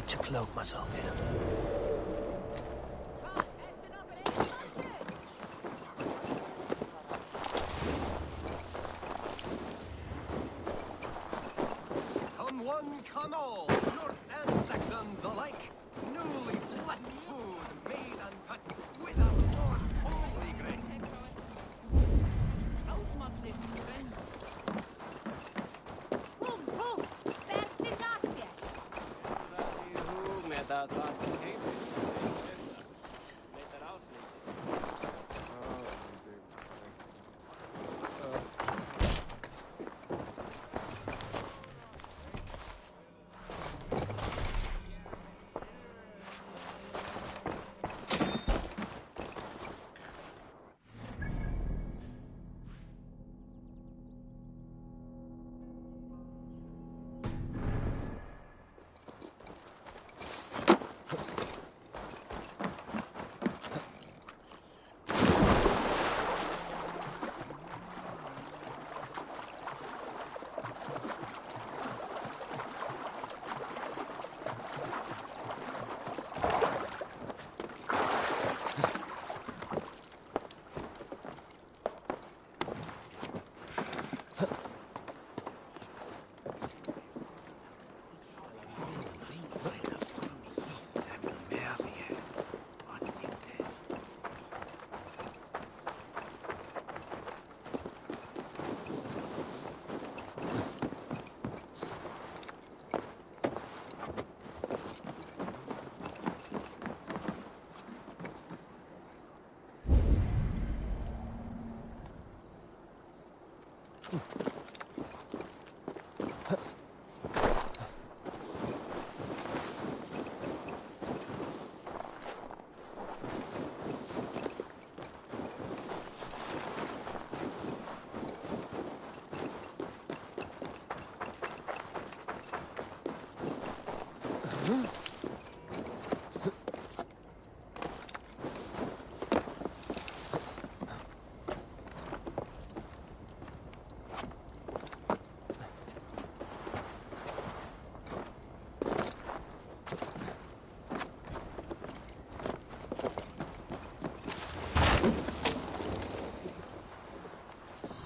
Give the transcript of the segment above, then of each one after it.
to cloak myself in. Come one, come all, Norse and Saxons alike. Newly blessed food, made untouched, without Lord's holy grace.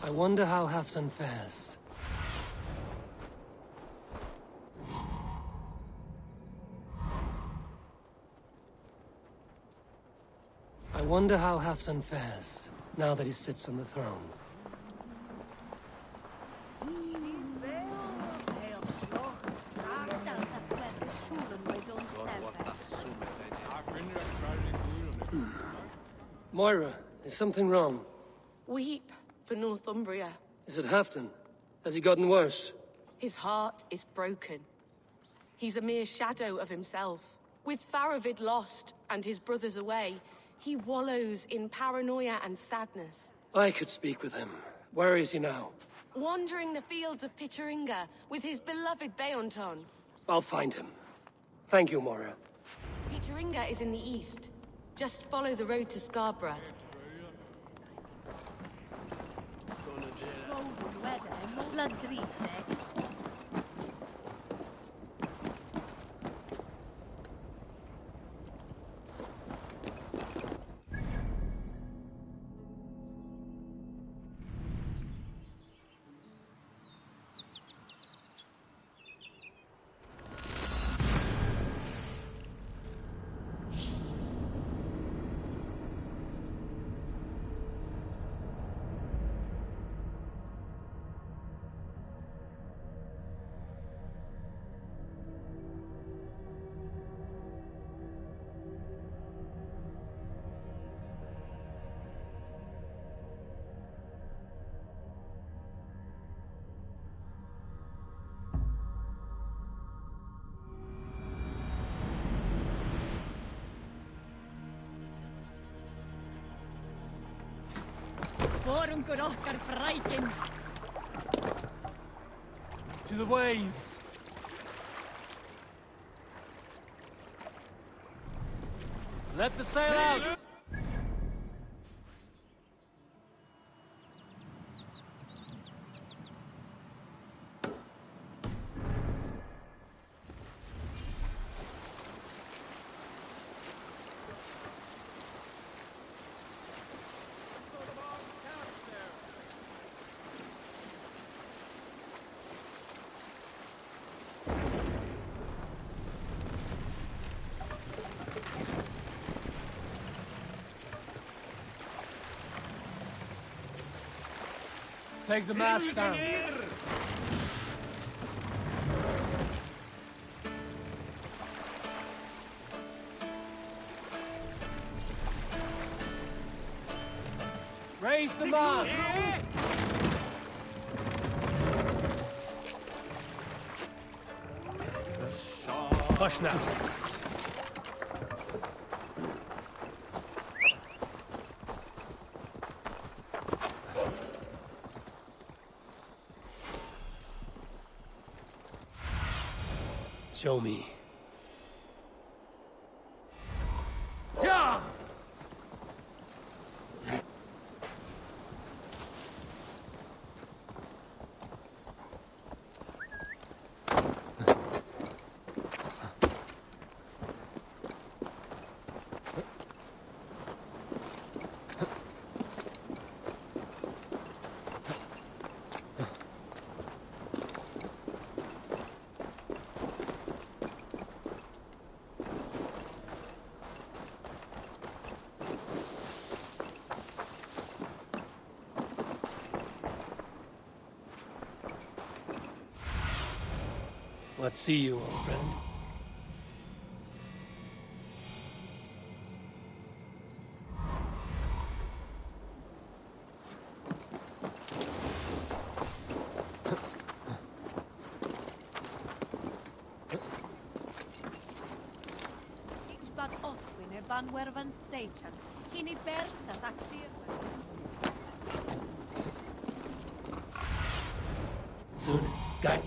I wonder how Halfdan fares. I wonder how Halfdan fares, now that he sits on the throne. Moira, is something wrong? Weep for Northumbria. Is it Halfdan? Has he gotten worse? His heart is broken. He's a mere shadow of himself. With Faravid lost and his brothers away, he wallows in paranoia and sadness. I could speak with him. Where is he now? Wandering the fields of Pittaringa with his beloved Beonton. I'll find him. Thank you, Moira. Pittaringa is in the east. Just follow the road to Scarborough. To the waves! Let the sail out! Take the mask down. Raise the mask! Hush now. Show me. Yeah! What see you, old friend? Bad Oswin e ban werfan Seichan. Hini bersta takdir. Soon, guide.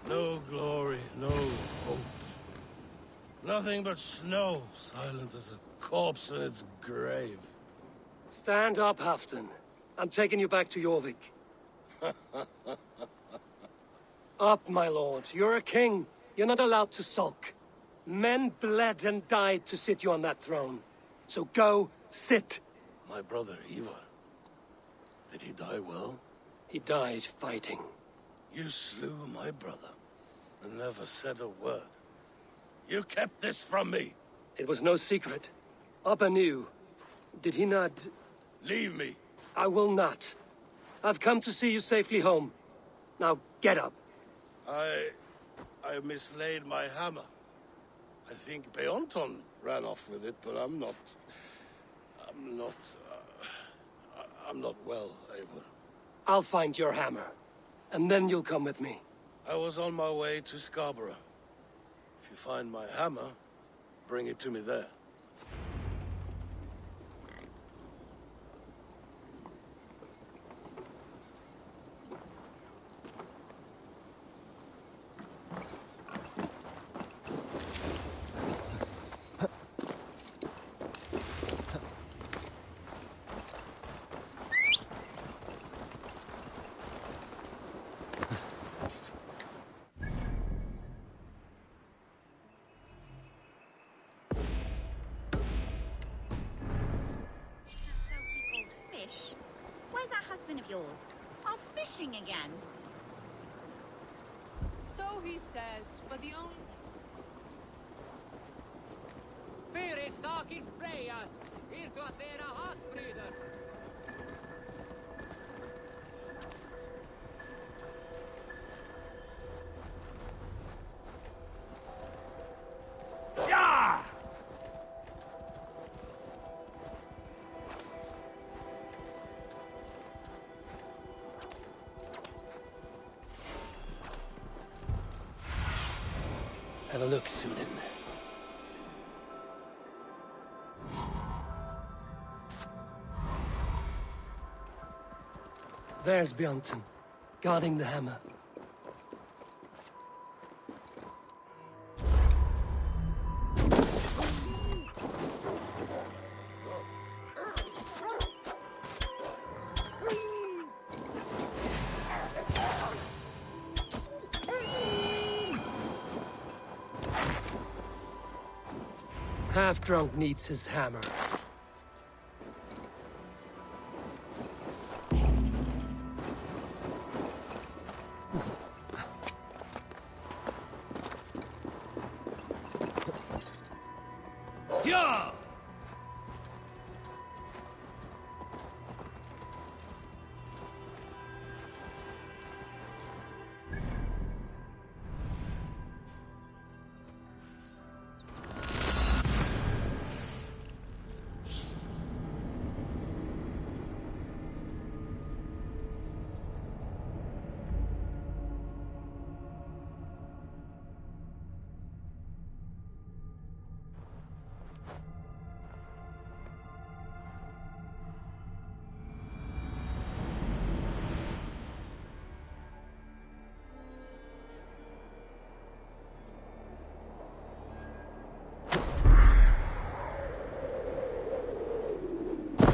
No glory, no hope. Nothing but snow, silent as a corpse in its grave. Stand up, Halfdan. I'm taking you back to Jorvik. Up, my lord. You're a king. You're not allowed to sulk. Men bled and died to sit you on that throne. So go, sit. My brother, Ivar. Did he die well? He died fighting. You slew my brother and never said a word. You kept this from me. It was no secret. Abba knew. Did he not? Leave me. I will not. I've come to see you safely home. Now, get up. I mislaid my hammer. I think Beonton ran off with it, but I'm not well, Eivor. I'll find your hammer. And then you'll come with me. I was on my way to Scarborough. If you find my hammer, bring it to me there. Where's that husband of yours? Off fishing again? So he says, but the only... Fyri sakir Freyjas, irtu att era hatbryter! Have a look, Sunan. There's Bjornton, guarding the hammer. Half-drunk needs his hammer.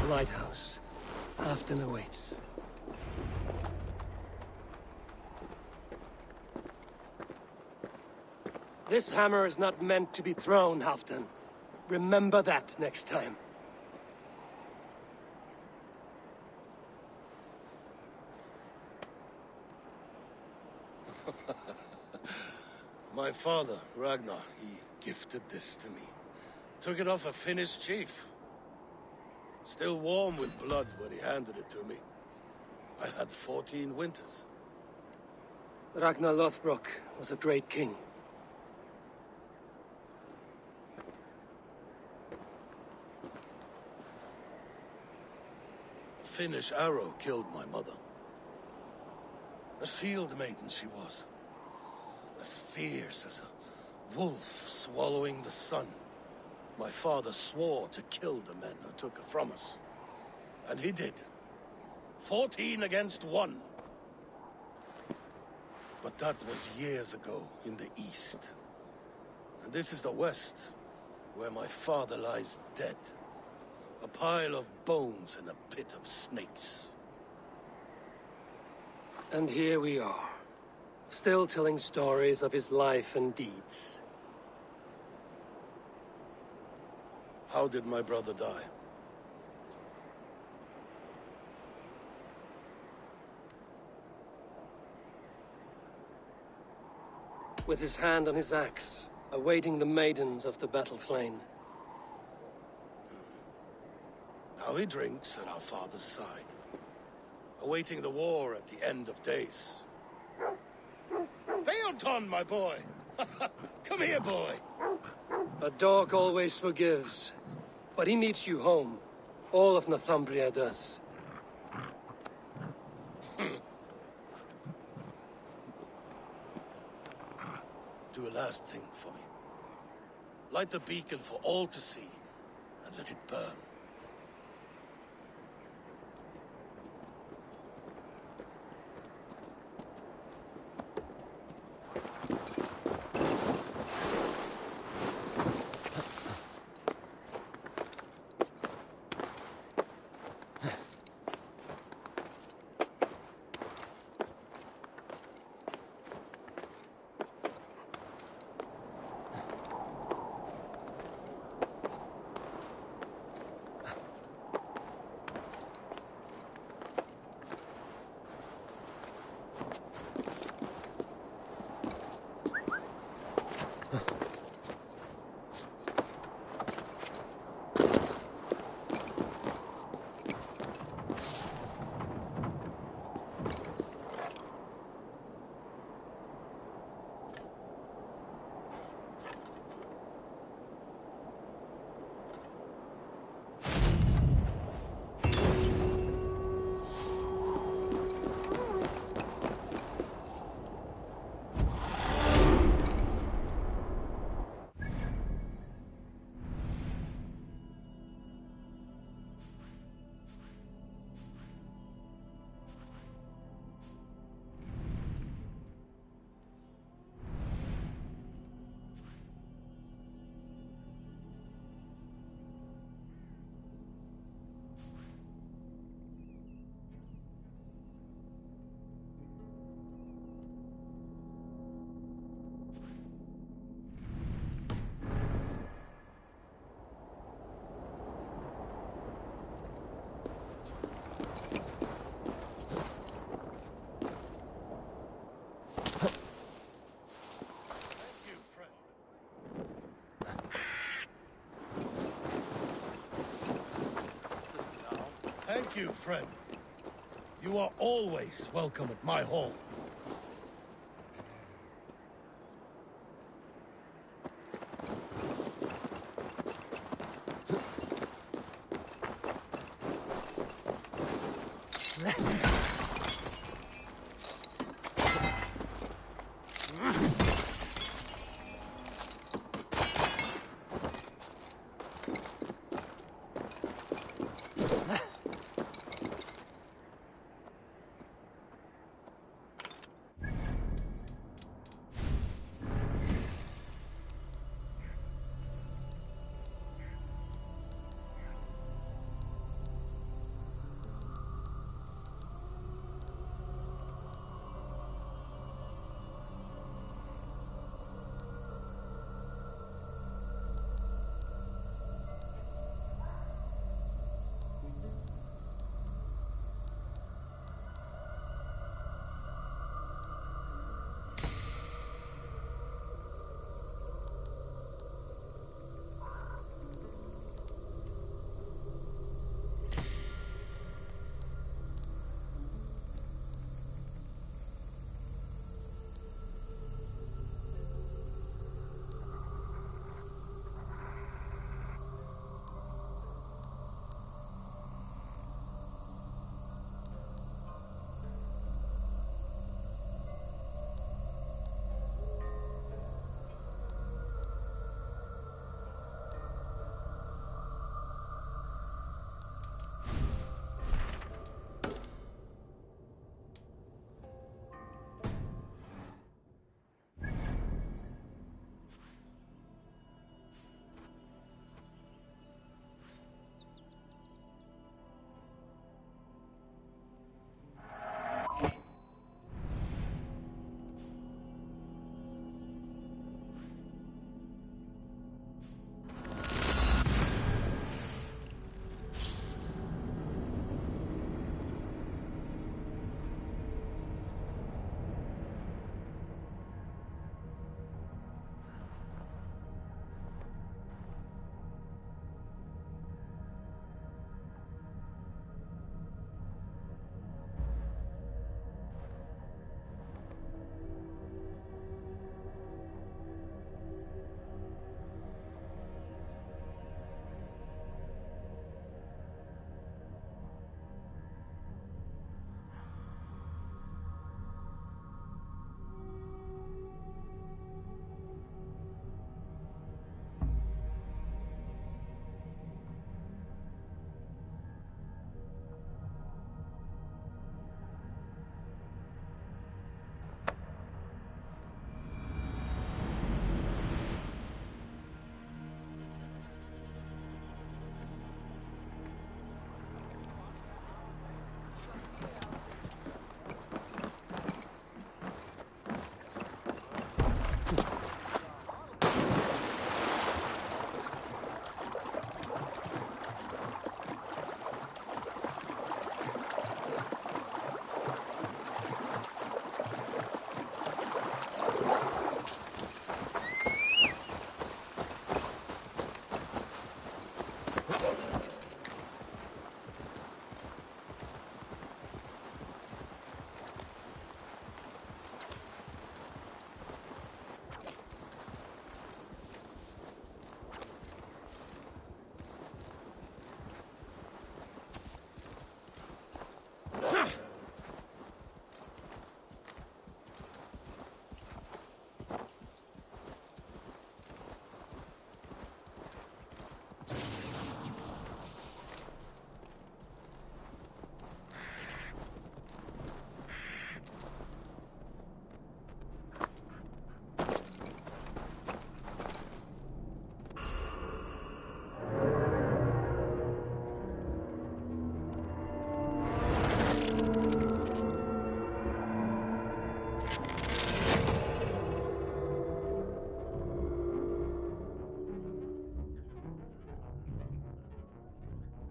lighthouse. Halfdan awaits. This hammer is not meant to be thrown, Halfdan. Remember that next time. My father, Ragnar, he gifted this to me. Took it off a Finnish chief. Still warm with blood when he handed it to me. I had 14 winters. Ragnar Lothbrok was a great king. A Finnish arrow killed my mother. A shield maiden she was. As fierce as a wolf swallowing the sun. My father swore to kill the men who took her from us. And he did. 14 against 1. But that was years ago in the east. And this is the west, where my father lies dead. A pile of bones in a pit of snakes. And here we are, still telling stories of his life and deeds. How did my brother die? With his hand on his axe, awaiting the maidens of the battle slain. Now he drinks at our father's side, awaiting the war at the end of days. Beonton, my boy! Come here, boy! A dog always forgives, but he needs you home. All of Northumbria does. Do a last thing for me. Light the beacon for all to see, and let it burn. Thank you, friend. You are always welcome at my hall.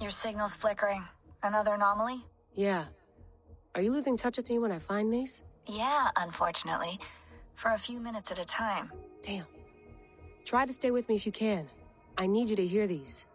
Your signal's flickering. Another anomaly? Yeah. Are you losing touch with me when I find these? Yeah, unfortunately. For a few minutes at a time. Damn. Try to stay with me if you can. I need you to hear these.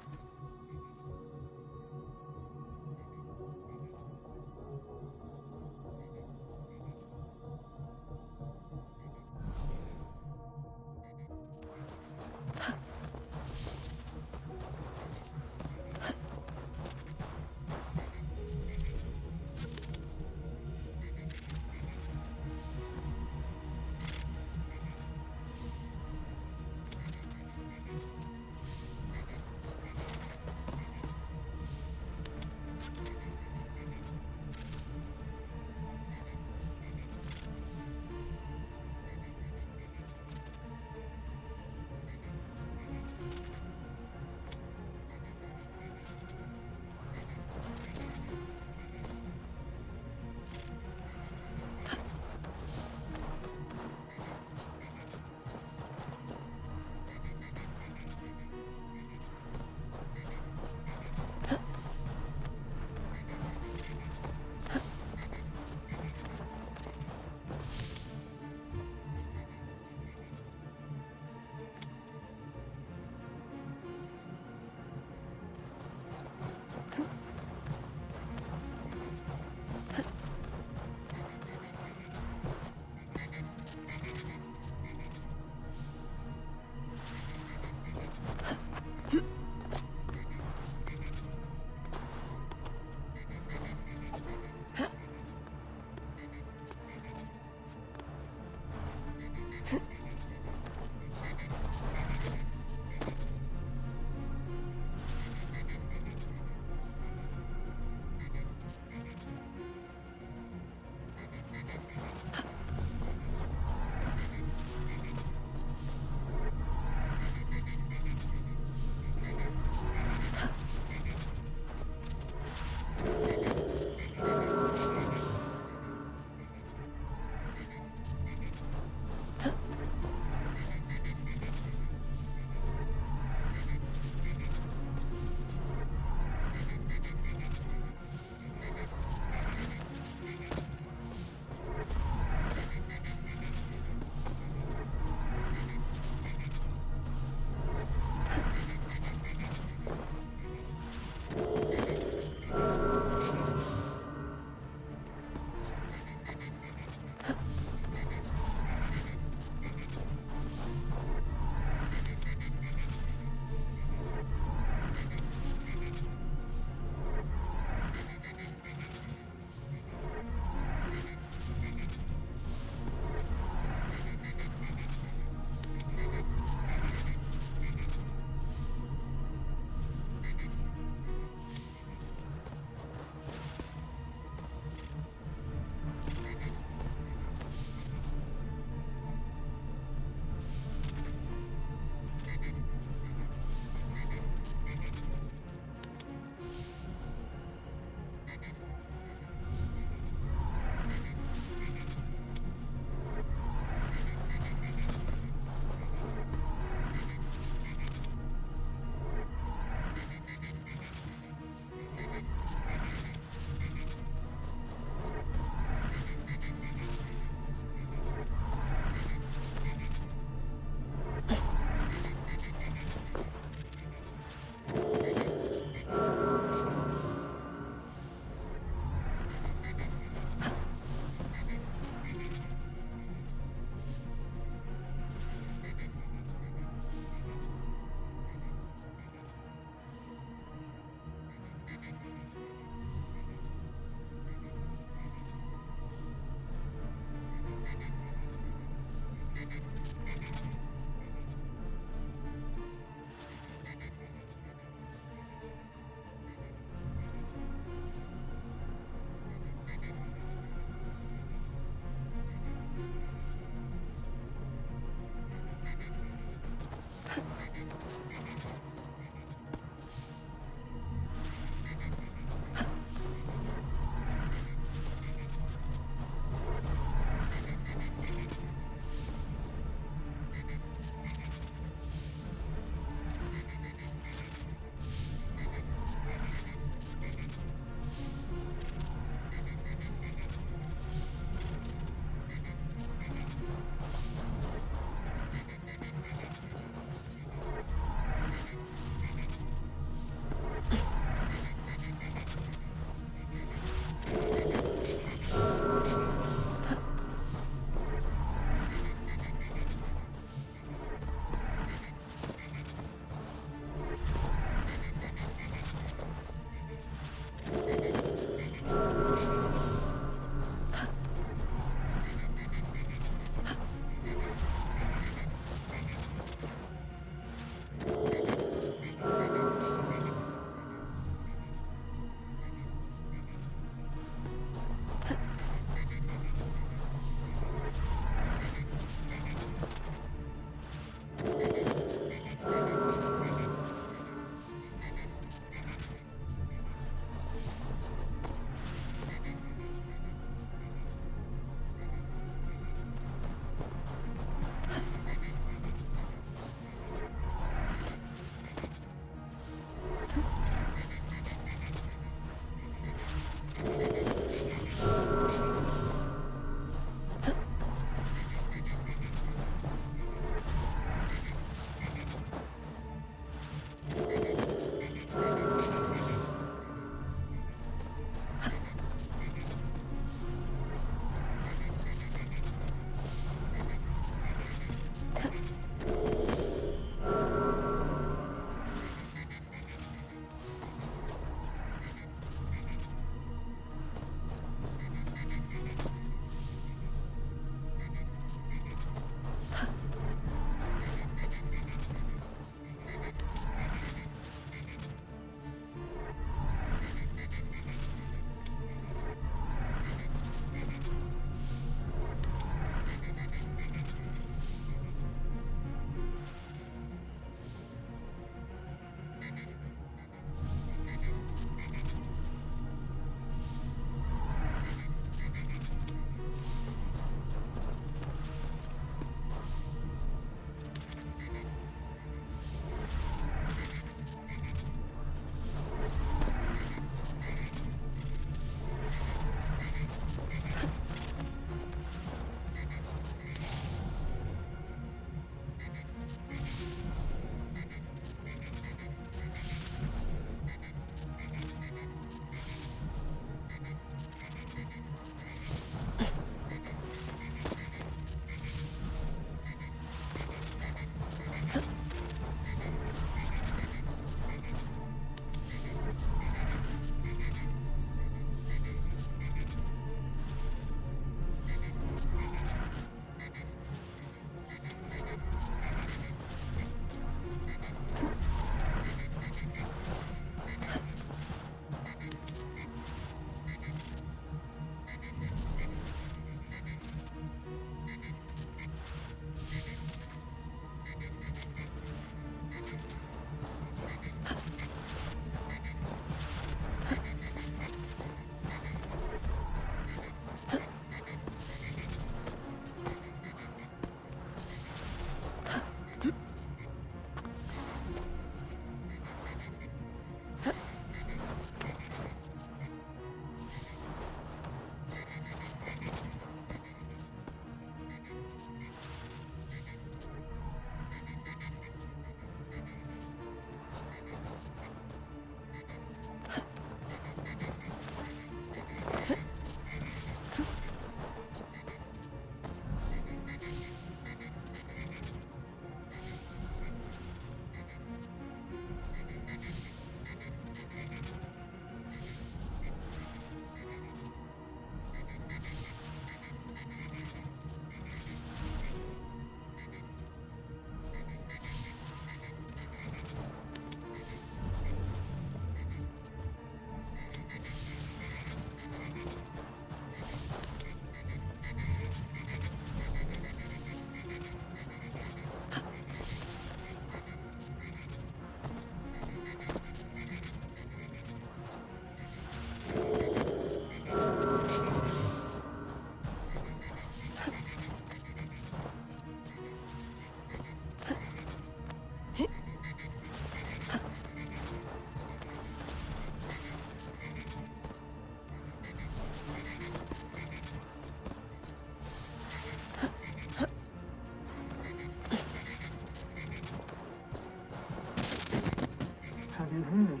You heard.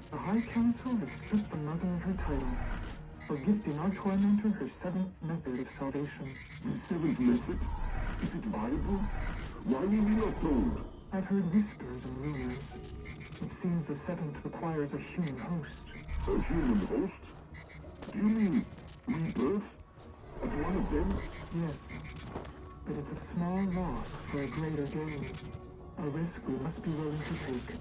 The High Council has stripped the mother of her title, for gifting our tormentor her seventh method of salvation. The seventh method? Is it viable? Why were we not told? I've heard whispers and rumors. It seems the seventh requires a human host. A human host? Do you mean rebirth? Of one of them? Yes, but it's a small loss for a greater gain. A risk we must be willing to take.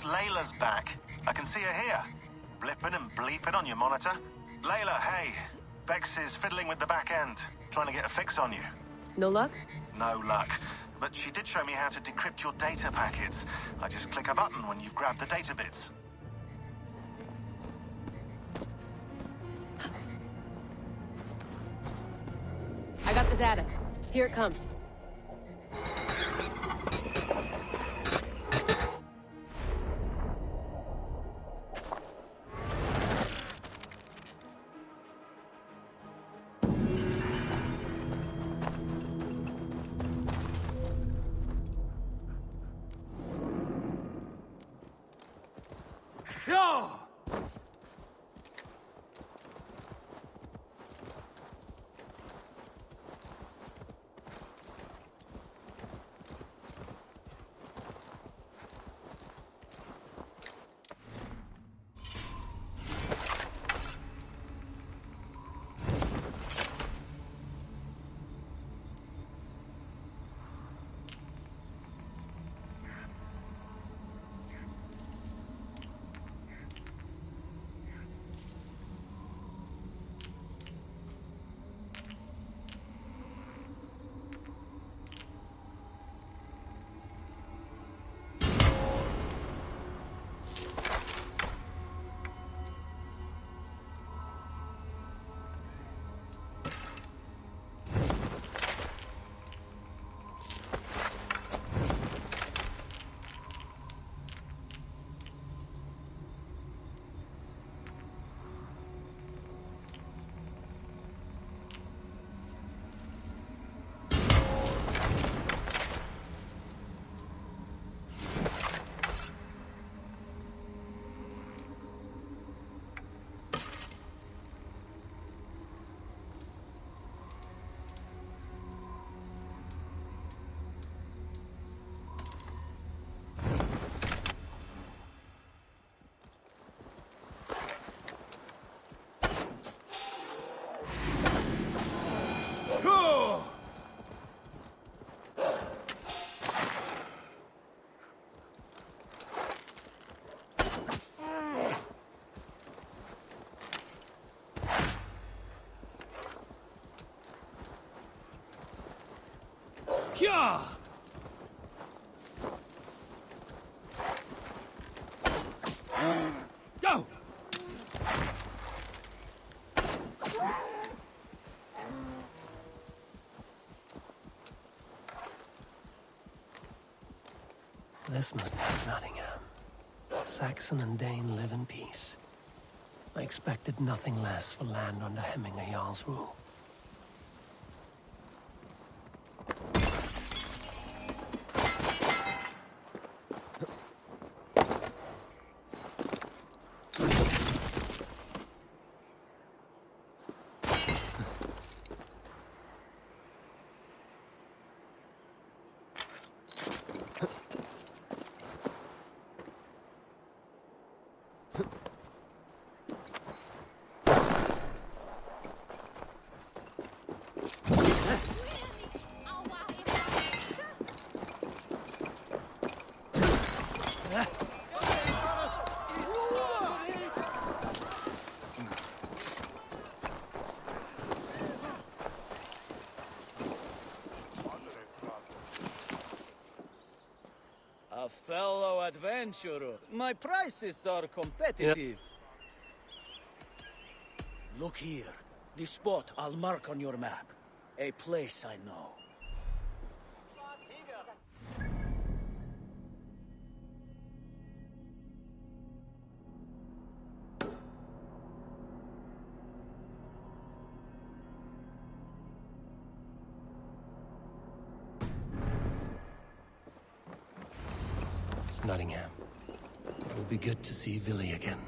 Layla's back. I can see her here. Blipping and bleeping on your monitor. Layla, hey. Bex is fiddling with the back end, trying to get a fix on you. No luck? No luck. But she did show me how to decrypt your data packets. I just click a button when you've grabbed the data bits. I got the data. Here it comes. Yeah! Go! This must be Nottingham. Saxon and Dane live in peace. I expected nothing less for land under Hemminger Jarl's rule. A fellow adventurer. My prices are competitive. Look here. The spot I'll mark on your map. A place I know. It's Nottingham. It will be good to see Villy again.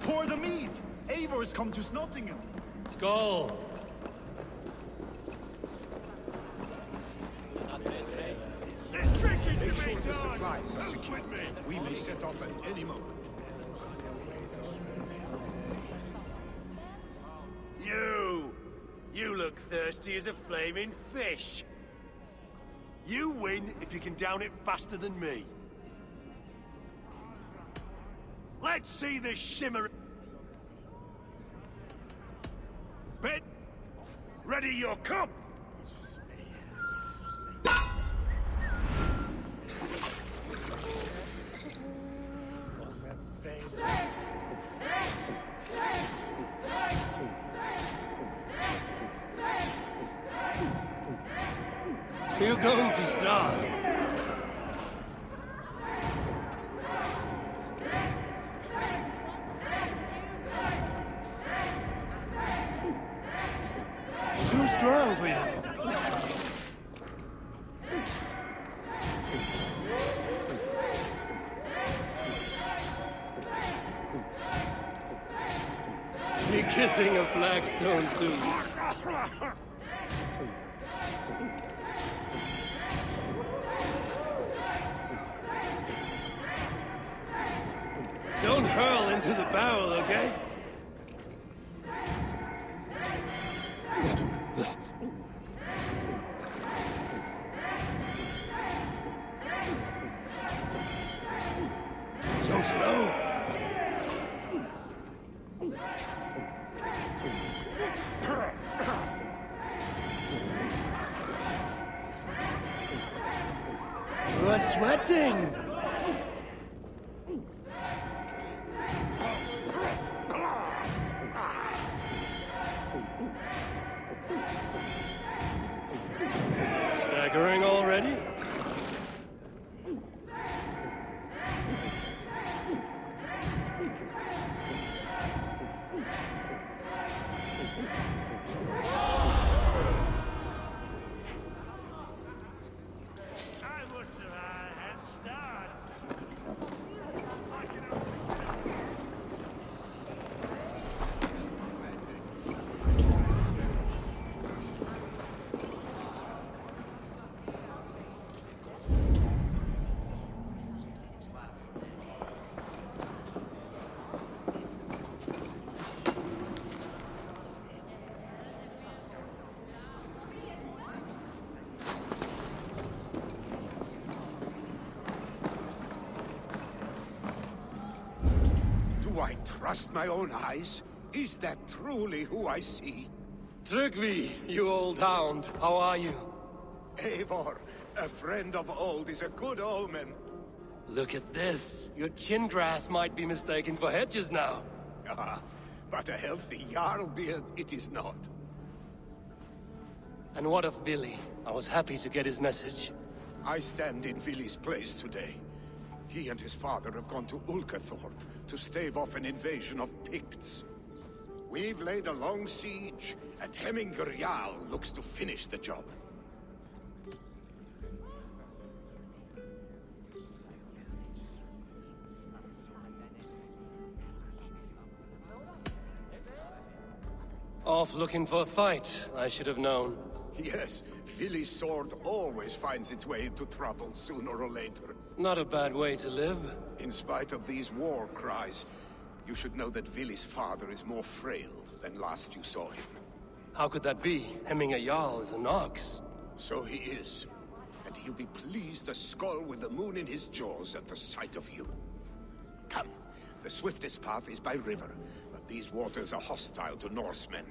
Pour the mead! A Eivor has come to Nottingham. Skull. Make sure the supplies are secure. We may set off at any moment. You look thirsty as a flaming fish. You win if you can down it faster than me. Let's see the shimmer. Bet. Ready your cup. You're going to start. Too strong for you. Be kissing a flagstone soon. Don't hurl into the barrel, okay? So slow. You're sweating. Staggering already? Do I trust my own eyes? Is that truly who I see? Tryggvi, you old hound, how are you? Eivor, a friend of old is a good omen. Look at this. Your chin grass might be mistaken for hedges now. Ah, but a healthy Jarl beard it is not. And what of Billy? I was happy to get his message. I stand in Vili's place today. He and his father have gone to Ulkathorpe to stave off an invasion of Picts. We've laid a long siege, and Hemminger Jarl looks to finish the job. Off looking for a fight, I should have known. Yes, Vili's sword always finds its way into trouble sooner or later. Not a bad way to live. In spite of these war cries, you should know that Vili's father is more frail than last you saw him. How could that be? Hemminger Jarl is an ox. So he is. And he'll be pleased as Skull with the moon in his jaws at the sight of you. Come, the swiftest path is by river, but these waters are hostile to Norsemen.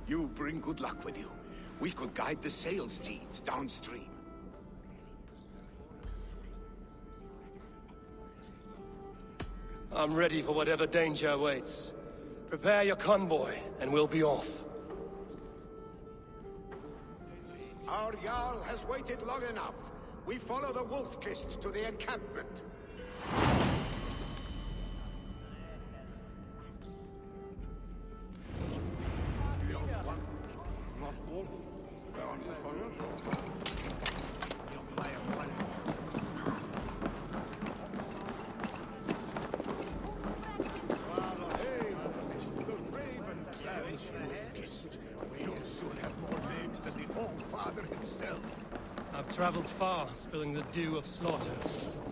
You bring good luck with you. We could guide the sail steeds downstream. I'm ready for whatever danger awaits. Prepare your convoy, and we'll be off. Our Jarl has waited long enough. We follow the Wolf-Kist to the encampment. traveled far, spilling the dew of slaughter.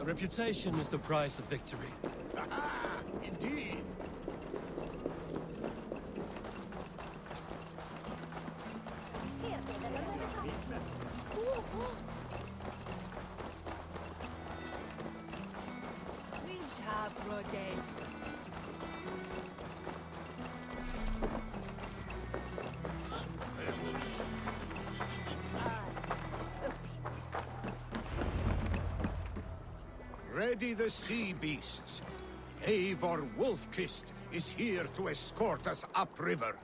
A reputation is the price of victory. Indeed. Ready the sea beasts. Eivor Wolf-Kissed is here to escort us upriver.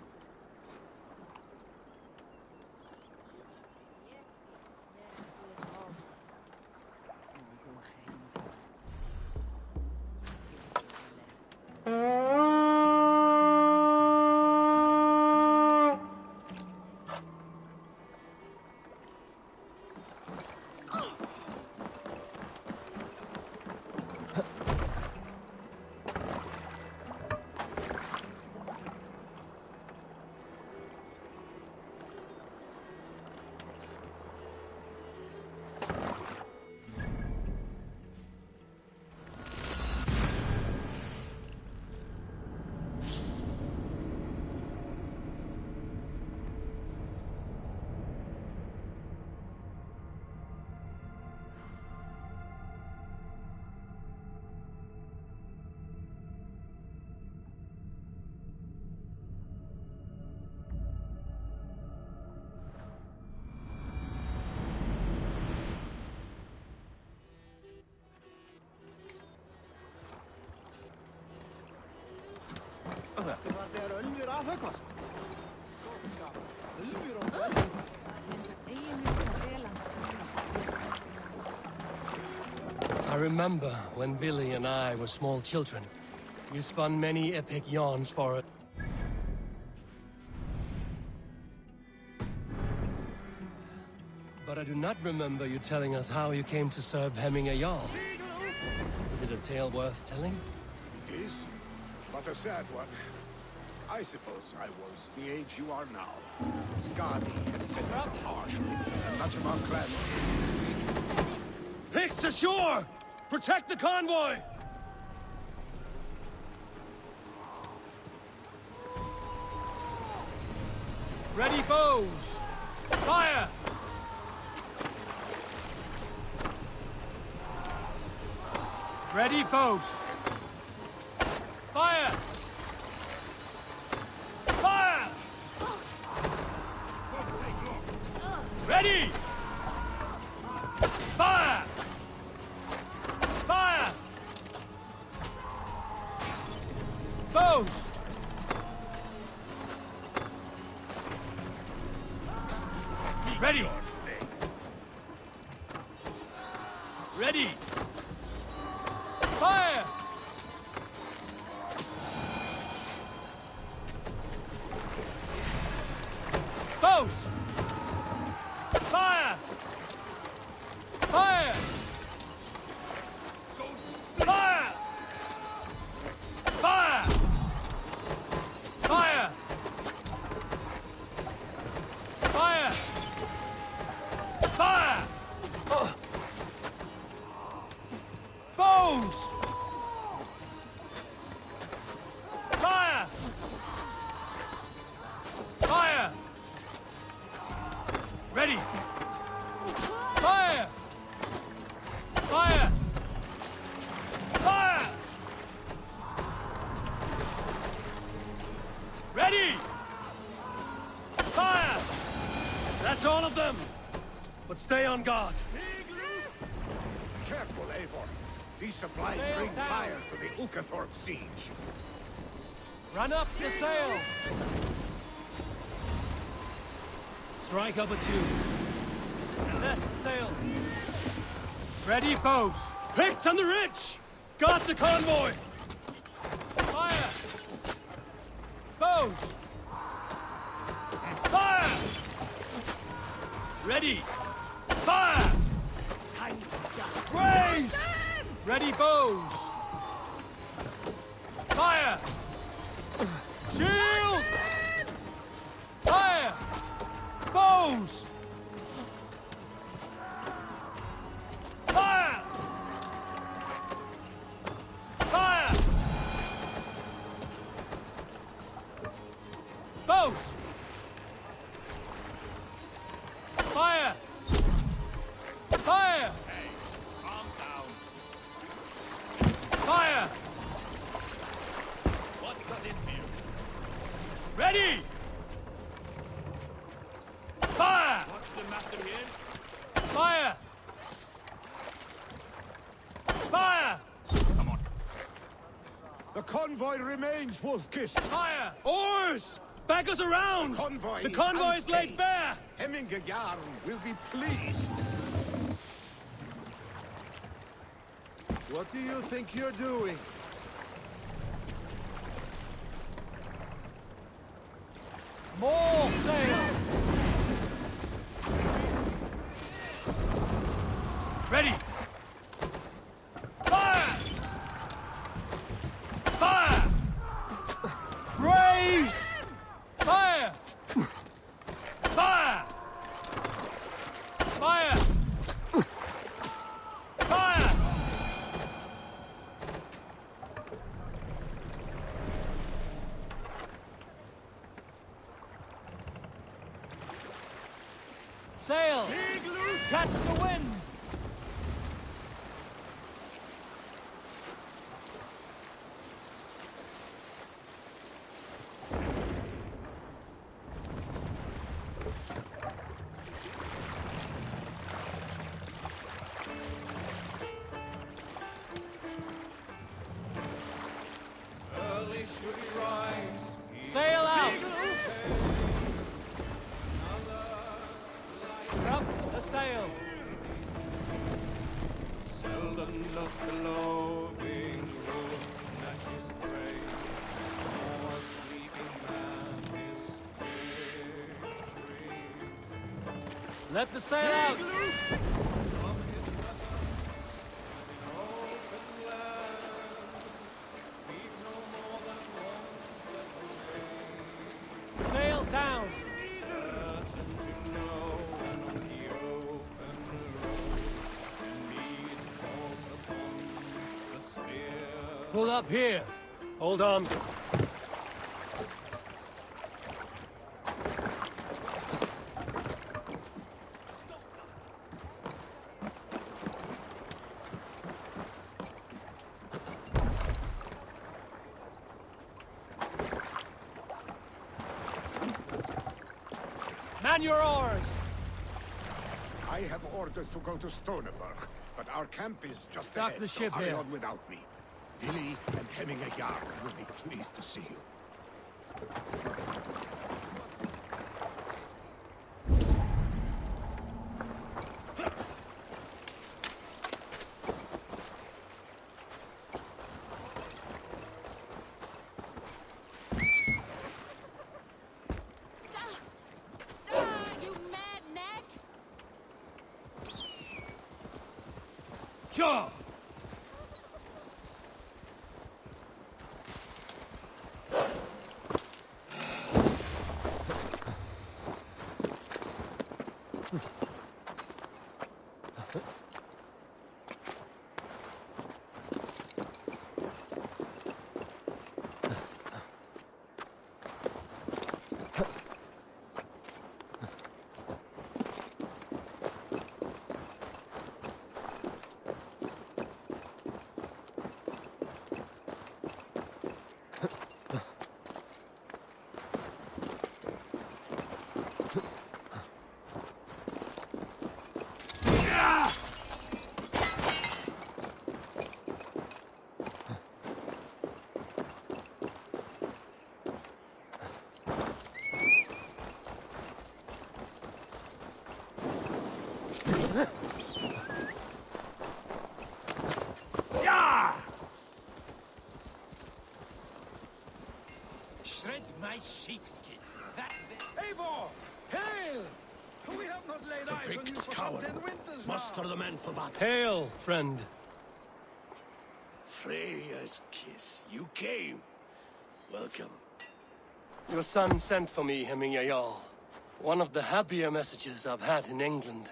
I remember when Billy and I were small children. You spun many epic yarns for it. But I do not remember you telling us how you came to serve Hemming a Jarl. Is it a tale worth telling? It is, but a sad one. I suppose I was the age you are now. Skadi had sent us a harsh and much of our clan. Picts ashore! Protect the convoy! Ready bows! Fire! Ready bows! Fire! Fire! Ready! Fire! Fire! Bows! Ready! Ready! Fire! Bows! Fire! Fire! Fire! Fire! Fire! Fire! Fire! Bows! Fire! Fire! Ready! Fire! Fire! Fire! Ready! Fire! That's all of them! But stay on guard. Careful, Eivor. These supplies Sail bring down. fire to the Ulkathorpe siege. Run up the sail! Strike up a tune. And less sail. Ready, bows. Picked on the ridge! Guard the convoy! Fire! Bows! Fire! Ready! Fire! Raise! Ready, bows! Fire! Shield! Fire! Bows! convoy remains, Wolf-Kissed. Fire! Oars! Back us around! The convoy is laid bare! Hemminger Jarl will be pleased. What do you think you're doing? More sail! Ready! Fire! Fire! Raise! Fire! Fire! Fire! Fire! Sail! Catch the wind! Sail out! Drop the sail! Seldom does the loving wolf snatch his prey, nor a sleeping man his victory. Let the sail out! Sail down! Pull up here. Hold on. Man your oars! I have orders to go to Stoneberg, but our camp is just Dock ahead, the ship so hurry here. on without me. Willi and Hemminger Jarl will be pleased to see you. You mad neck! Sure! Shred my sheepskin. That Eivor! Hail! We have not laid eyes on you for some 10 winters now. Muster the men for battle. Hail, friend. Freya's kiss. You came. Welcome. Your son sent for me, Hemminger Jarl. One of the happier messages I've had in England.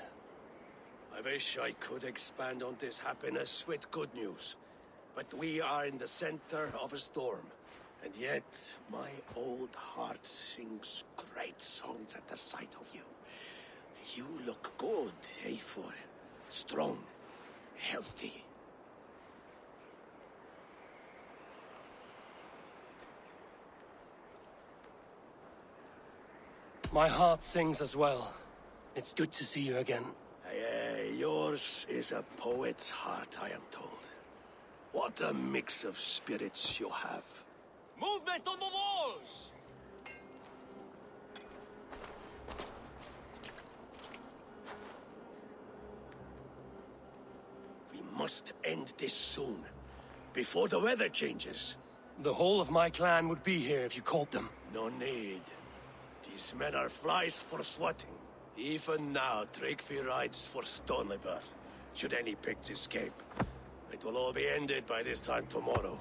I wish I could expand on this happiness with good news. But we are in the center of a storm. And yet, my old heart sings great songs at the sight of you. You look good, Eivor. Strong, healthy. My heart sings as well. It's good to see you again. Yours is a poet's heart, I am told. What a mix of spirits you have. Movement on the walls! We must end this soon, before the weather changes. The whole of my clan would be here if you called them. No need. These men are flies for swatting. Even now, Drakefir rides for Stoneleber, should any Picts escape. It will all be ended by this time tomorrow.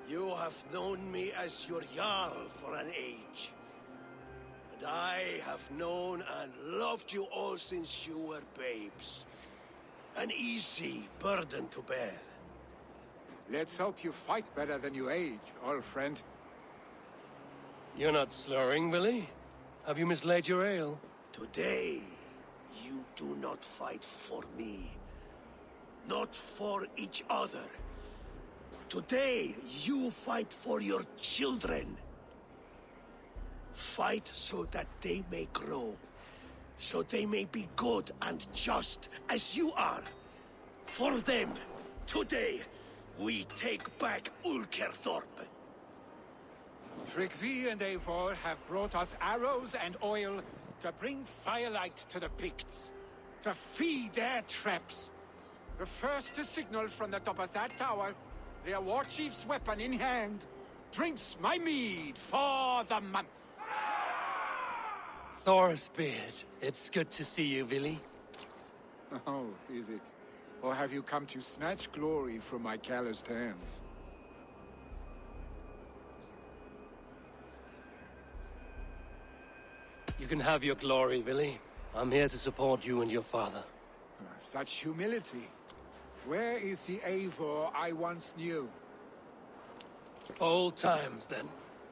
You have known me as your Jarl for an age. And I have known and loved you all since you were babes. An easy burden to bear. Let's hope you fight better than you age, old friend. You're not slurring, Willie? Have you mislaid your ale? Today, you do not fight for me. Not for each other. Today, you fight for your children. Fight so that they may grow. So they may be good and just as you are. For them, today, we take back Ulkerthorpe. Drakefir and Eivor have brought us arrows and oil to bring firelight to the Picts, to feed their traps. The first to signal from the top of that tower, their war chief's weapon in hand, drinks my mead for the month. Thorsbeard, it's good to see you, Willie. Oh, is it? Or have you come to snatch glory from my calloused hands? You can have your glory, Willie. I'm here to support you and your father. Such humility. Where is the Eivor I once knew? Old times, then.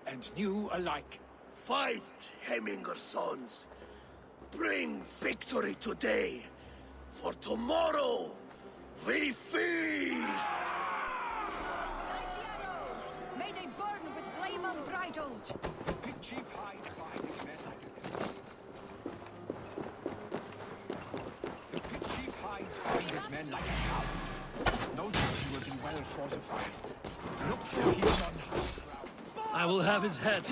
And new alike. Fight, Hemminger sons. Bring victory today. For tomorrow, we feast! May they burn with flame unbridled! Chief hides behind his men behind his men like a cow. No doubt he will be well fortified. Look for him on high ground. I will have his head.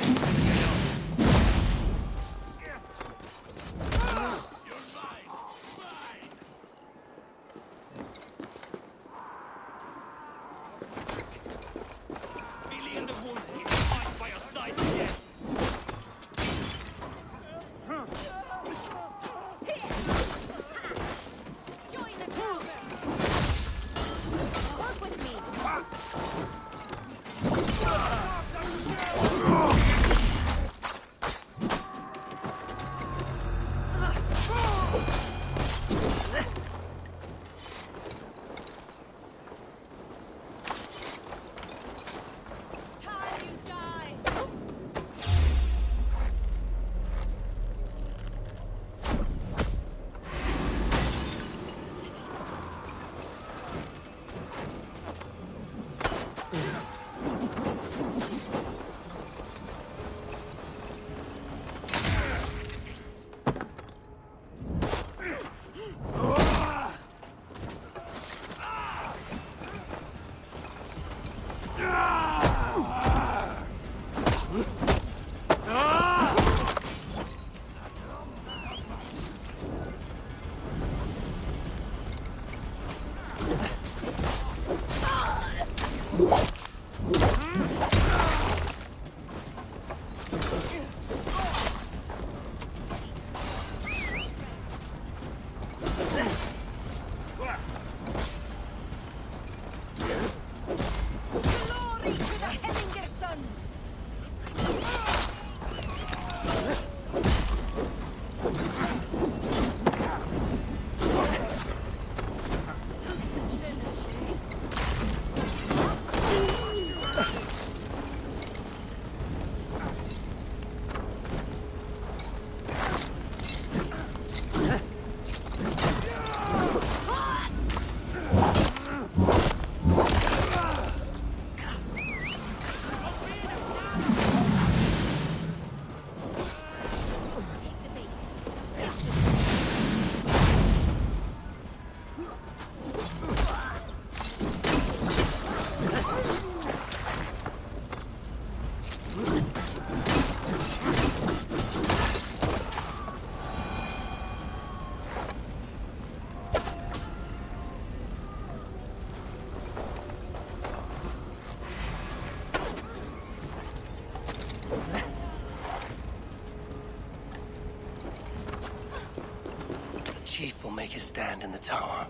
chief will make his stand in the tower.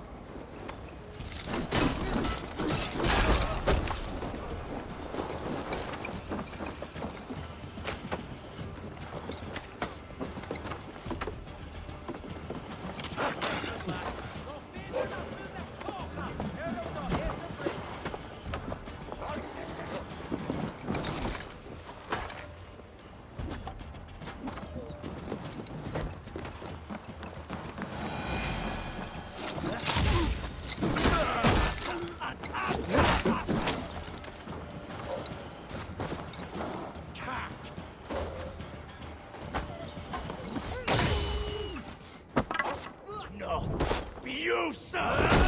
You, sir!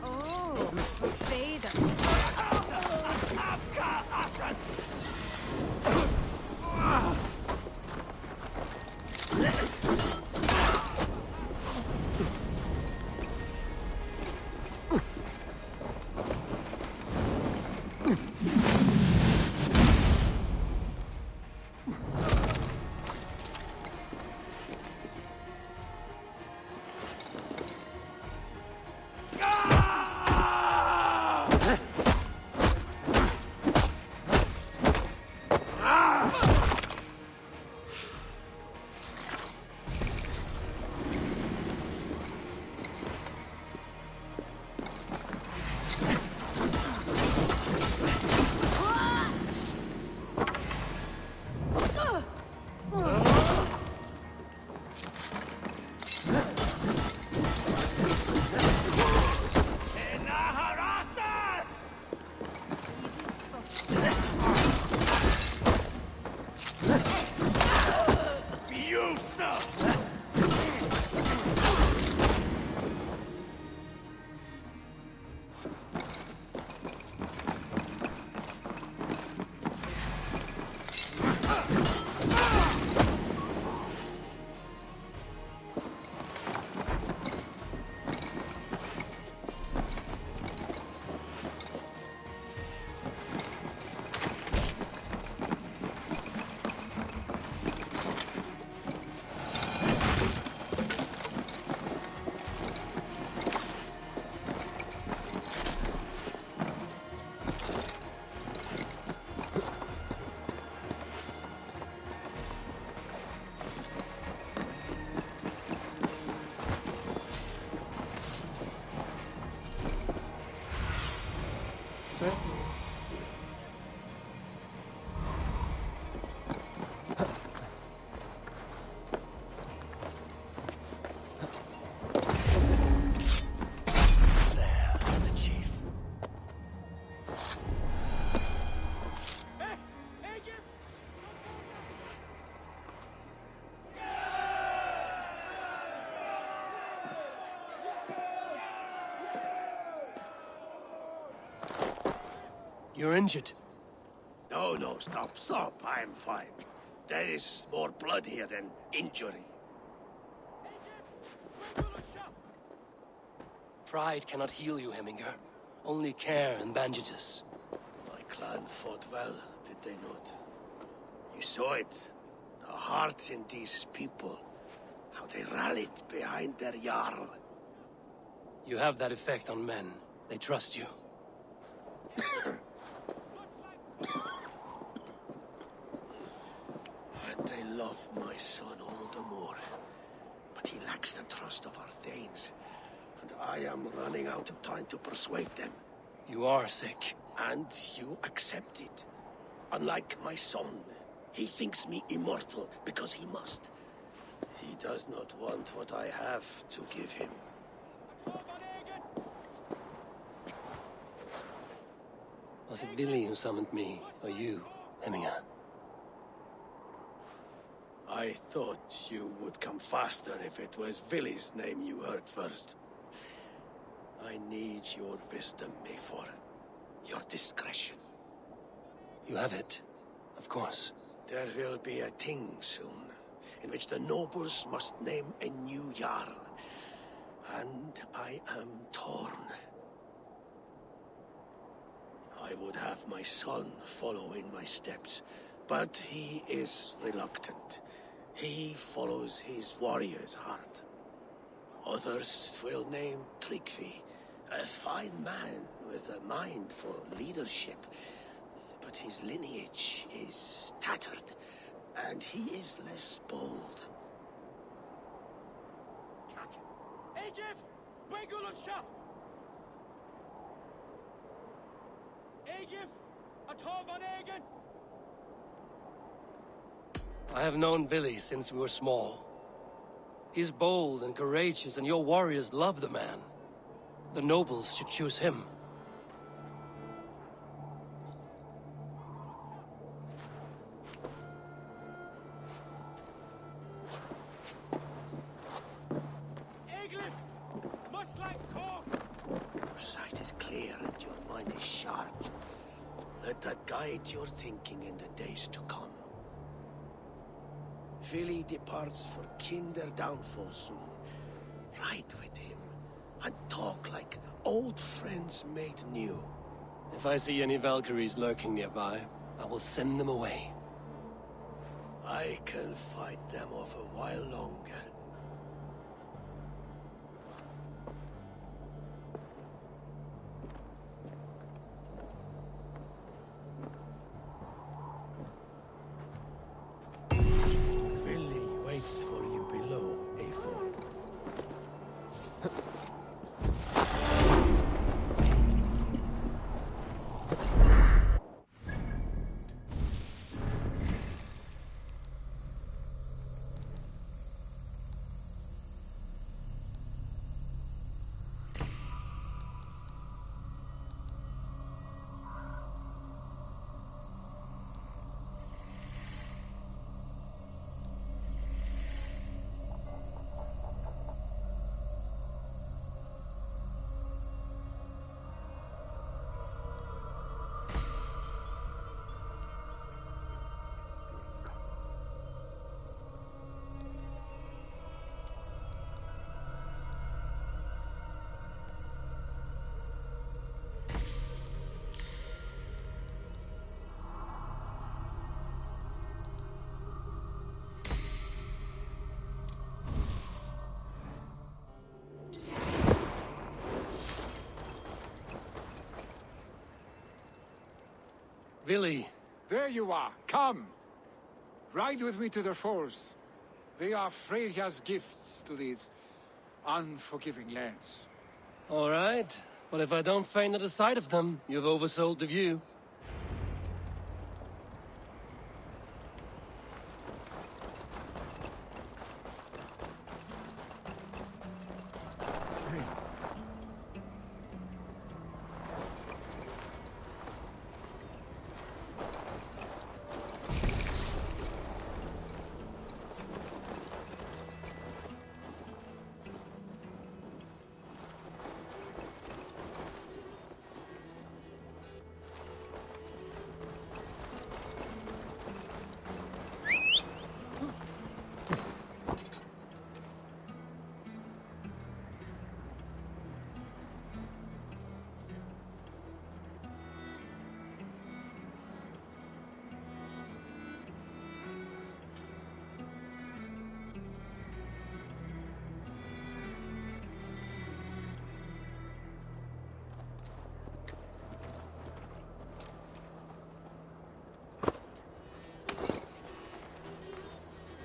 Oh, Vader. You're injured. No, stop. I'm fine. There is more blood here than injury. We're gonna Pride cannot heal you, Heminger. Only care and bandages. My clan fought well, did they not? You saw it. The heart in these people. How they rallied behind their Jarl. You have that effect on men. They trust you. And they love my son all the more. But he lacks the trust of our Danes. And I am running out of time to persuade them. You are sick. And you accept it. Unlike my son, he thinks me immortal because he must. He does not want what I have to give him. Was it Billy who summoned me, or you, Heminger? I thought you would come faster if it was Villy's name you heard first. I need your wisdom, Mayfor. Your discretion. You have it, of course. There will be a thing soon, in which the nobles must name a new Jarl. And I am torn. I would have my son follow in my steps, but he is reluctant. He follows his warrior's heart. Others will name Tryggvi, a fine man with a mind for leadership. But his lineage is tattered, and he is less bold. Egif! Wegulunsha! Egif! Atov on Egen! I have known Billy since we were small. He's bold and courageous, and your warriors love the man. The nobles should choose him. Your sight is clear and your mind is sharp. Let that guide your thinking in the days to come. Vili departs for Kinder downfall soon. Ride with him and talk like old friends made new. If I see any Valkyries lurking nearby, I will send them away. I can fight them off a while longer. Vili waits for you below, A4. Vili! There you are. Come. Ride with me to the falls. They are Freya's gifts to these unforgiving lands. All right. But if I don't faint at the sight of them, you've oversold the view.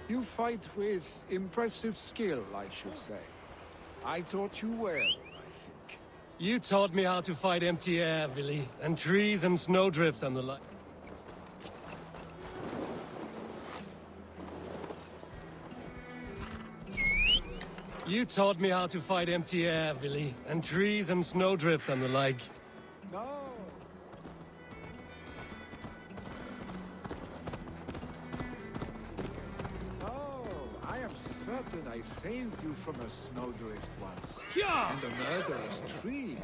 You fight with impressive skill, I should say. I taught you well, I think. You taught me how to fight empty air, Billy, and trees and snowdrift and the like. You taught me how to fight empty air, Billy, and trees and snowdrift and the like. No. Oh, I am certain I saved you from a snowdrift once. Yeah! And a murderous tree.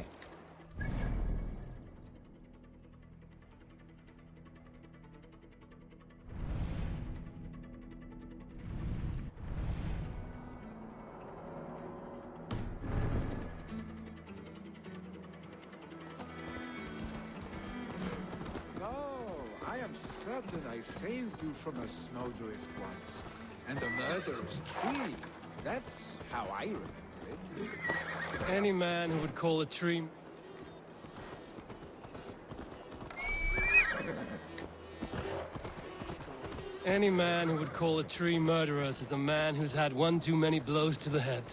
I am certain I saved you from a snowdrift once. And a murderous tree. That's how I remember it. Any man who would call a tree... Any man who would call a tree murderous is a man who's had one too many blows to the head.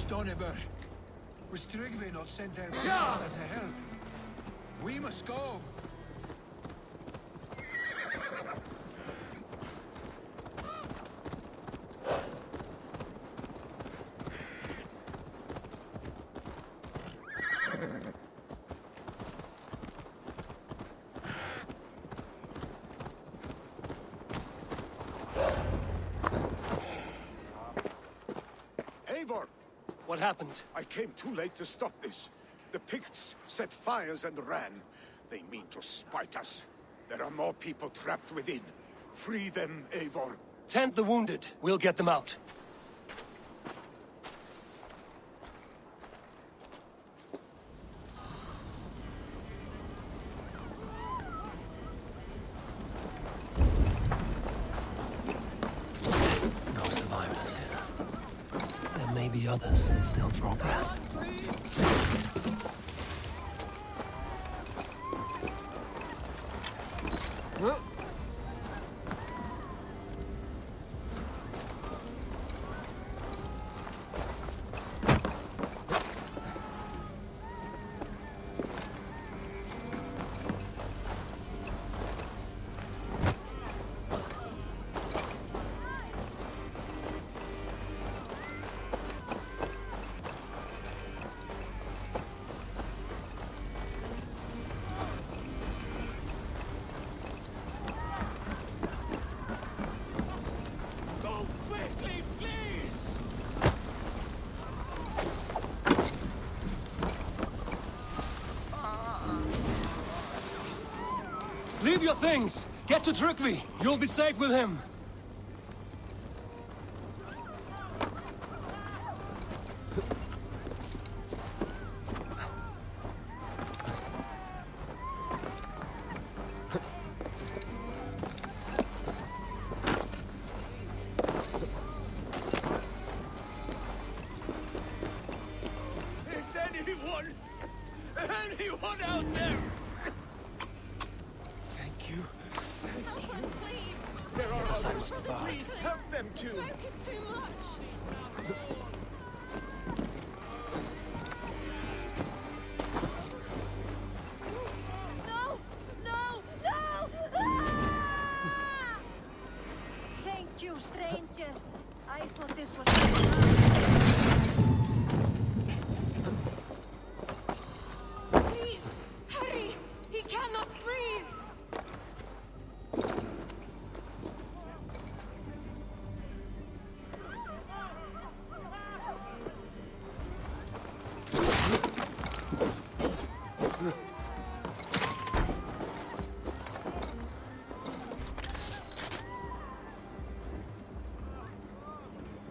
Stoneber, was Tryggvi not sent there to help? We must go. Eivor! What happened? I came too late to stop this. The Picts set fires and ran. They mean to spite us. There are more people trapped within. Free them, Eivor. Tend the wounded. We'll get them out. No survivors here. There may be others that still draw breath. Leave your things! Get to Tryggvi! You'll be safe with him! Is anyone out there? Thank you. There are others. Please help them too. Smoke is too much. No! No! No! Ah! Thank you, stranger. I thought this was...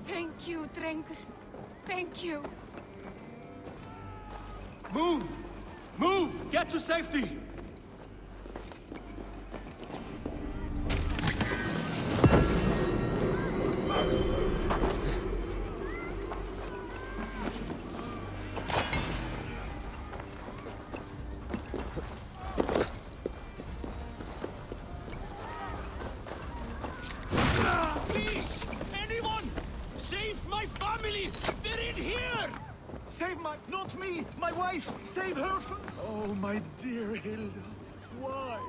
Thank you, Drengur. Thank you. Move! Move! Get to safety! Please! Anyone! Save my family! They're in here! Save my... not me! My wife! Save her from... Oh, my dear Hilda. Why?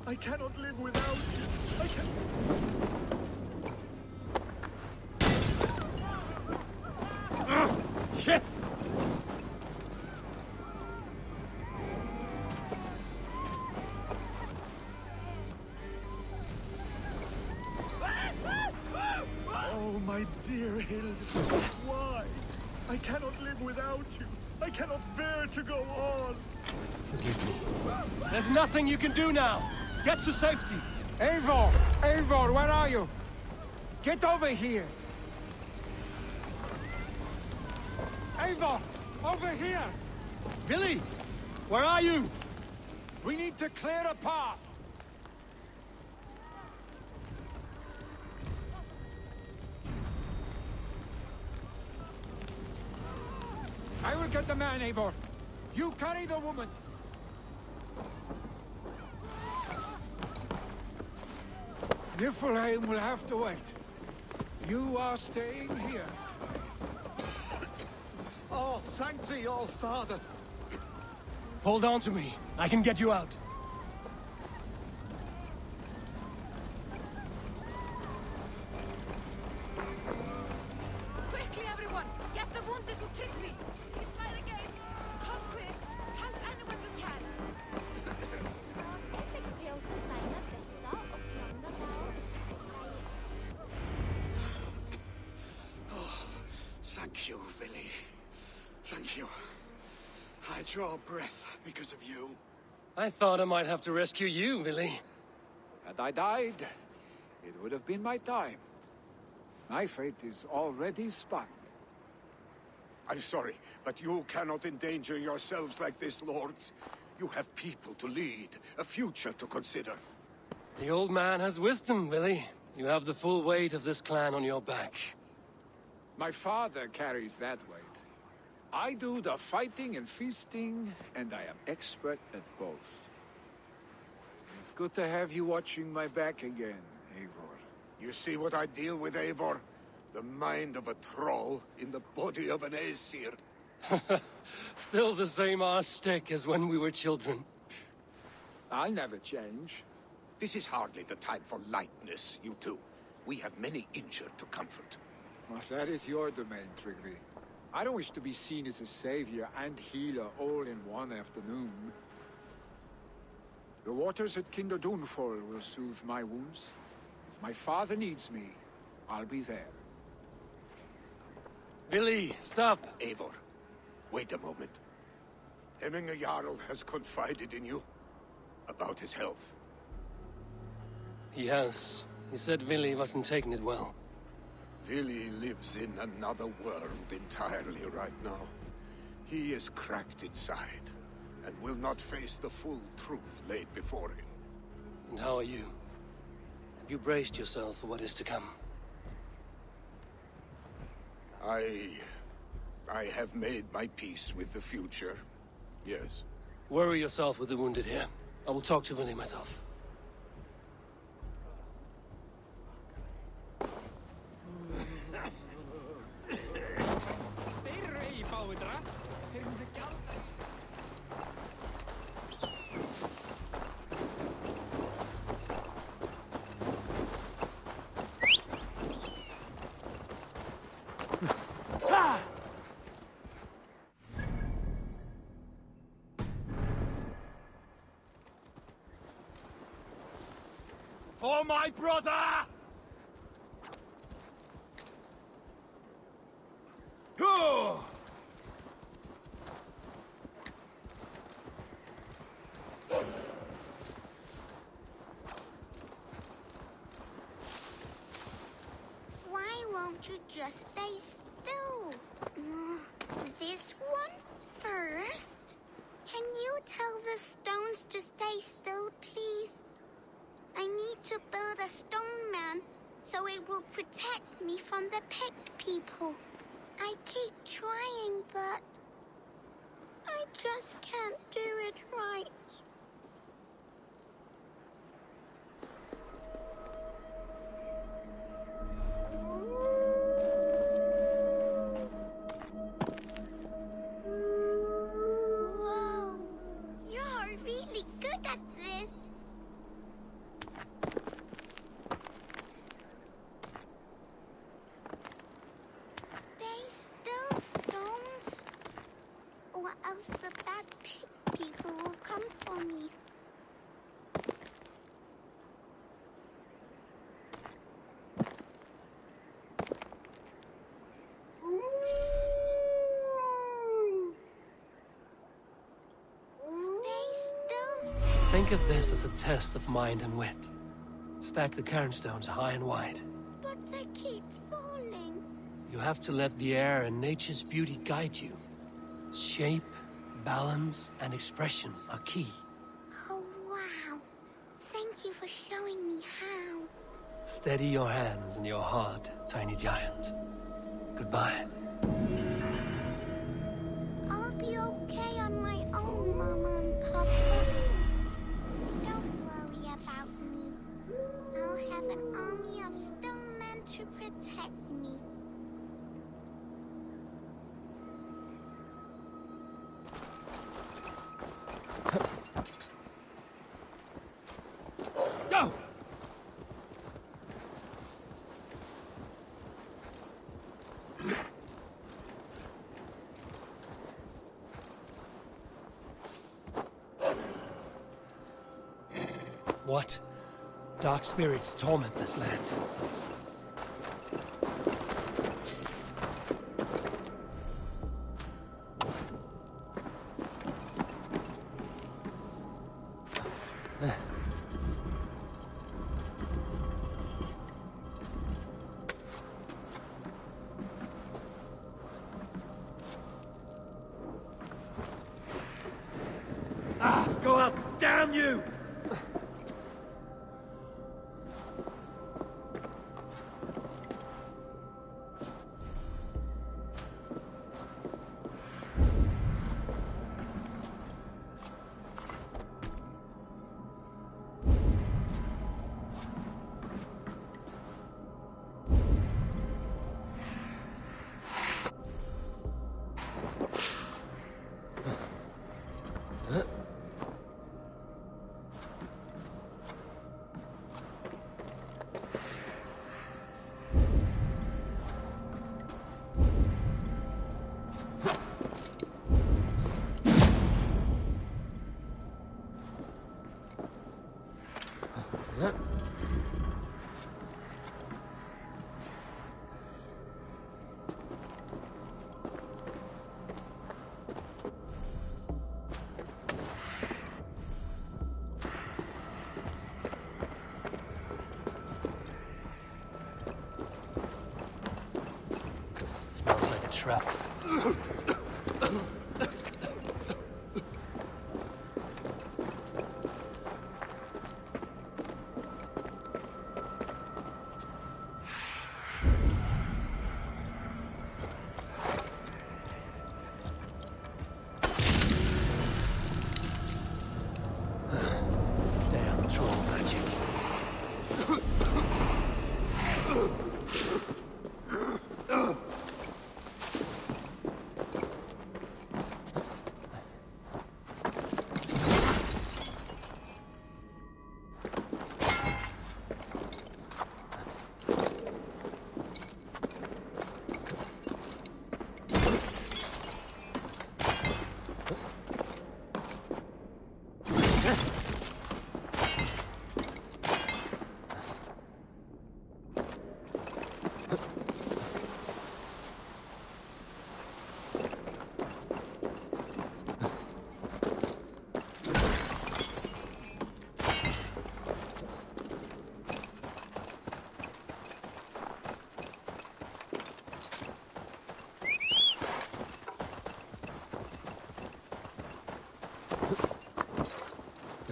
I cannot live without you. I can... Shit! Oh, my dear Hilda. Why? I cannot live without you. I cannot bear to go on. Forgive me. There's nothing you can do now. Get to safety. Eivor! Eivor, where are you? Get over here! Eivor! Over here! Billy! Where are you? We need to clear a path! I will get the man, Eivor. You carry the woman. Niflheim will have to wait. You are staying here. Oh, thank thee, all Father. Hold on to me. I can get you out. Quickly, everyone! Get the wounded to Trygvi! He's by the gates! Come quick! Help anyone you can! Oh, thank you, Vili. Thank you. I draw breath because of you. I thought I might have to rescue you, Billy. Had I died, it would have been my time. My fate is already spun. I'm sorry, but you cannot endanger yourselves like this, lords. You have people to lead, a future to consider. The old man has wisdom, Billy. You have the full weight of this clan on your back. My father carries that weight. I do the fighting and feasting, and I am expert at both. It's good to have you watching my back again, Eivor. You see what I deal with, Eivor? The mind of a troll in the body of an Aesir. Still the same arse stick as when we were children. I'll never change. This is hardly the time for lightness, you two. We have many injured to comfort. Well, that is your domain, Trygvi. I don't wish to be seen as a savior and healer all in one afternoon. The waters at Kinderdunfol will soothe my wounds. If my father needs me, I'll be there. Billy, stop! Eivor, wait a moment. Hemminger Jarl has confided in you about his health. He has. He said Billy wasn't taking it well. Vili lives in another world entirely right now. He is cracked inside, and will not face the full truth laid before him. And how are you? Have you braced yourself for what is to come? I have made my peace with the future, yes. Worry yourself with the wounded here. I will talk to Billy myself. For my brother! don't you just stay still? This one first? Can you tell the stones to stay still, please? I need to build a stone man so it will protect me from the Pict people. I keep trying, but I just can't do it right. Whoa, you're really good at this. Stay still, stones, or else the bad pig people will come for me. Stay still. Think of this as a test of mind and wit. Stack the cairnstones high and wide. But they keep falling. You have to let the air and nature's beauty guide you. Shape, balance, and expression are key. Oh, wow. Thank you for showing me how. Steady your hands and your heart, tiny giant. Goodbye. I'll be okay on my own, Mama and Papa. Don't worry about me. I'll have an army of stone men to protect me. Go! What? Dark spirits torment this land. Go up! Damn you! Smells like a trap. Damn troll magic.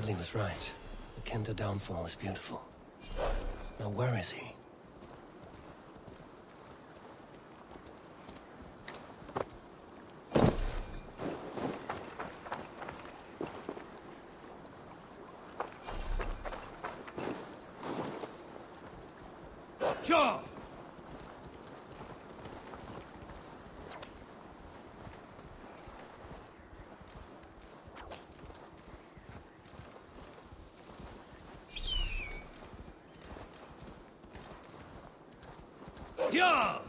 Billy was right. The Kenta downfall is beautiful. Now where is he? Ja! Ja!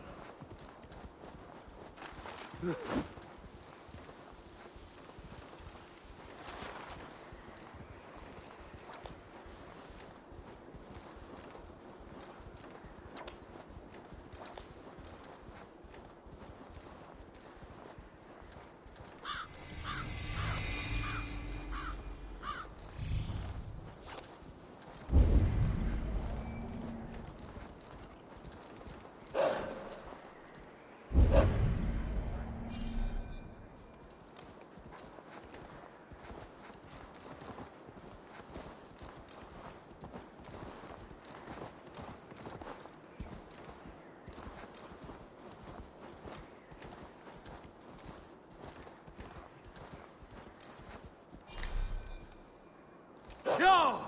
Ja!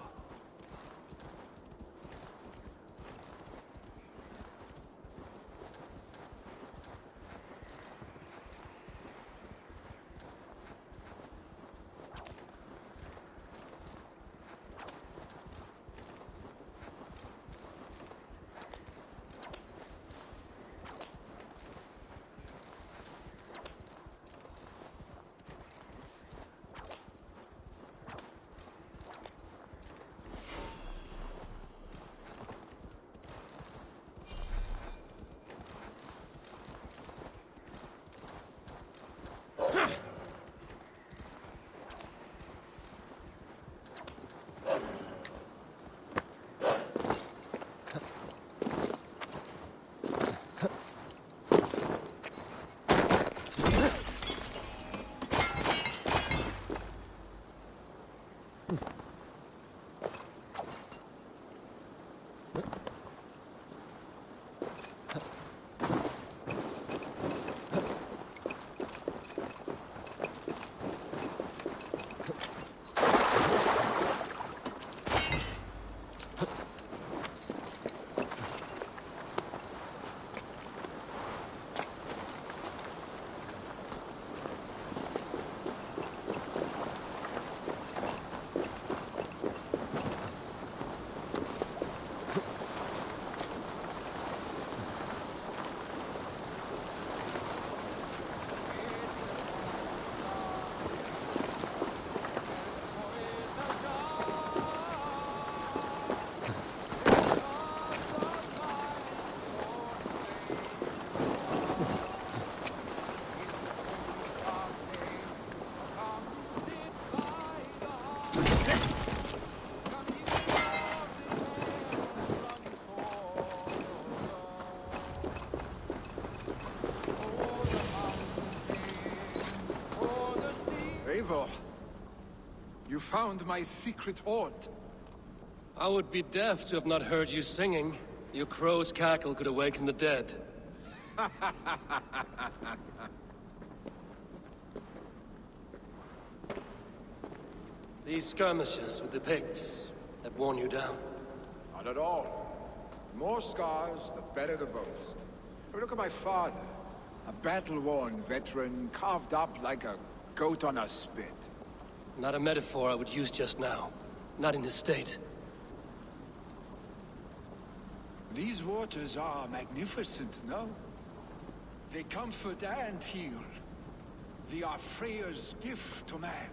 Eivor, you found my secret haunt. I would be deaf to have not heard you singing. Your crow's cackle could awaken the dead. These skirmishes with the pigs that worn you down. Not at all. The more scars, the better the boast. Look at my father. A battle-worn veteran, carved up like a goat on a spit. Not a metaphor I would use just now. Not in his state. These waters are magnificent, no? They comfort and heal. They are Freya's gift to man.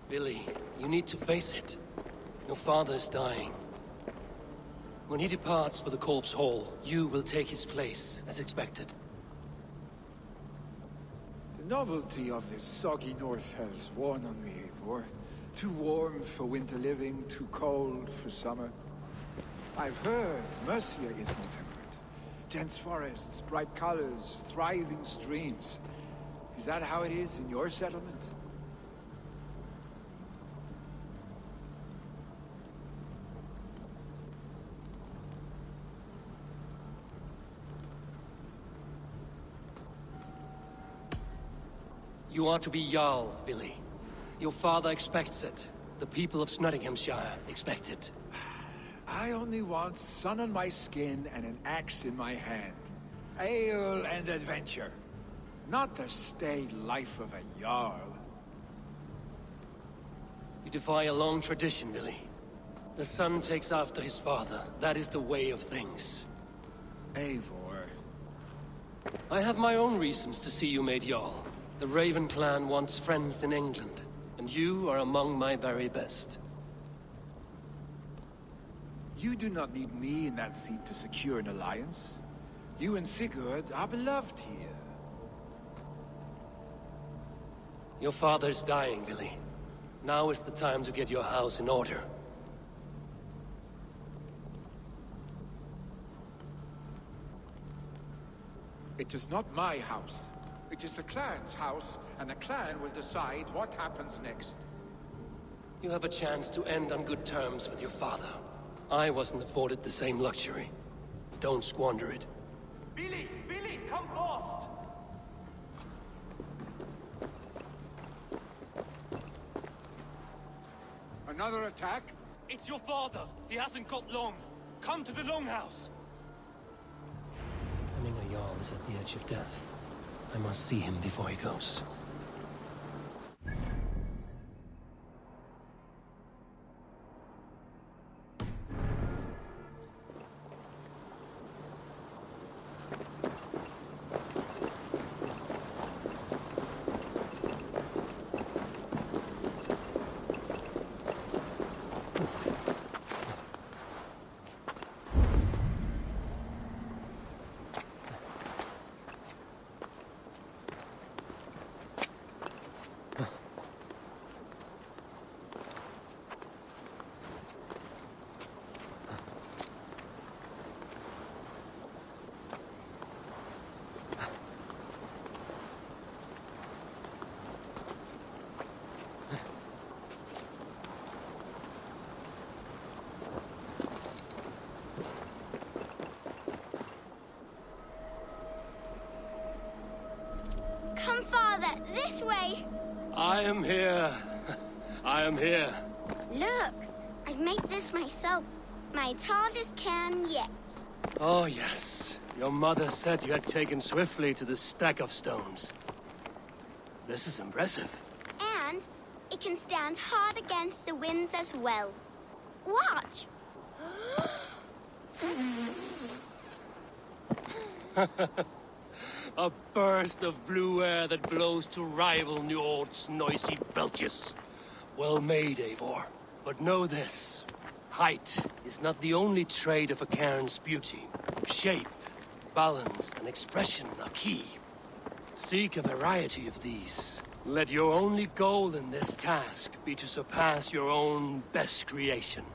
Billy, you need to face it. Your father is dying. When he departs for the Corpse Hall, you will take his place, as expected. The novelty of this soggy north has worn on me, Eivor. Too warm for winter living, too cold for summer. I've heard Mercia is more temperate. Dense forests, bright colors, thriving streams. Is that how it is in your settlement? You are to be Jarl, Billy. Your father expects it. The people of Nottinghamshire expect it. I only want sun on my skin and an axe in my hand. Ale and adventure. Not the staid life of a Jarl. You defy a long tradition, Billy. The son takes after his father. That is the way of things. Eivor. I have my own reasons to see you made Jarl. The Raven clan wants friends in England, and you are among my very best. You do not need me in that seat to secure an alliance. You and Sigurd are beloved here. Your father is dying, Billy. Now is the time to get your house in order. It is not my house. It is the clan's house, and the clan will decide what happens next. You have a chance to end on good terms with your father. I wasn't afforded the same luxury. Don't squander it. Billy! Billy, come fast! Another attack? It's your father. He hasn't got long. Come to the Longhouse. Becoming a Jarl is at the edge of death. I must see him before he goes. Come, Father, this way. I am here. I am here. Look, I've made this myself. My hardest can yet. Oh, yes. Your mother said you had taken swiftly to the stack of stones. This is impressive. And it can stand hard against the winds as well. Watch. A burst of blue air that blows to rival Njord's noisy belches. Well made, Eivor. But know this. Height is not the only trait of a cairn's beauty. Shape, balance, and expression are key. Seek a variety of these. Let your only goal in this task be to surpass your own best creation.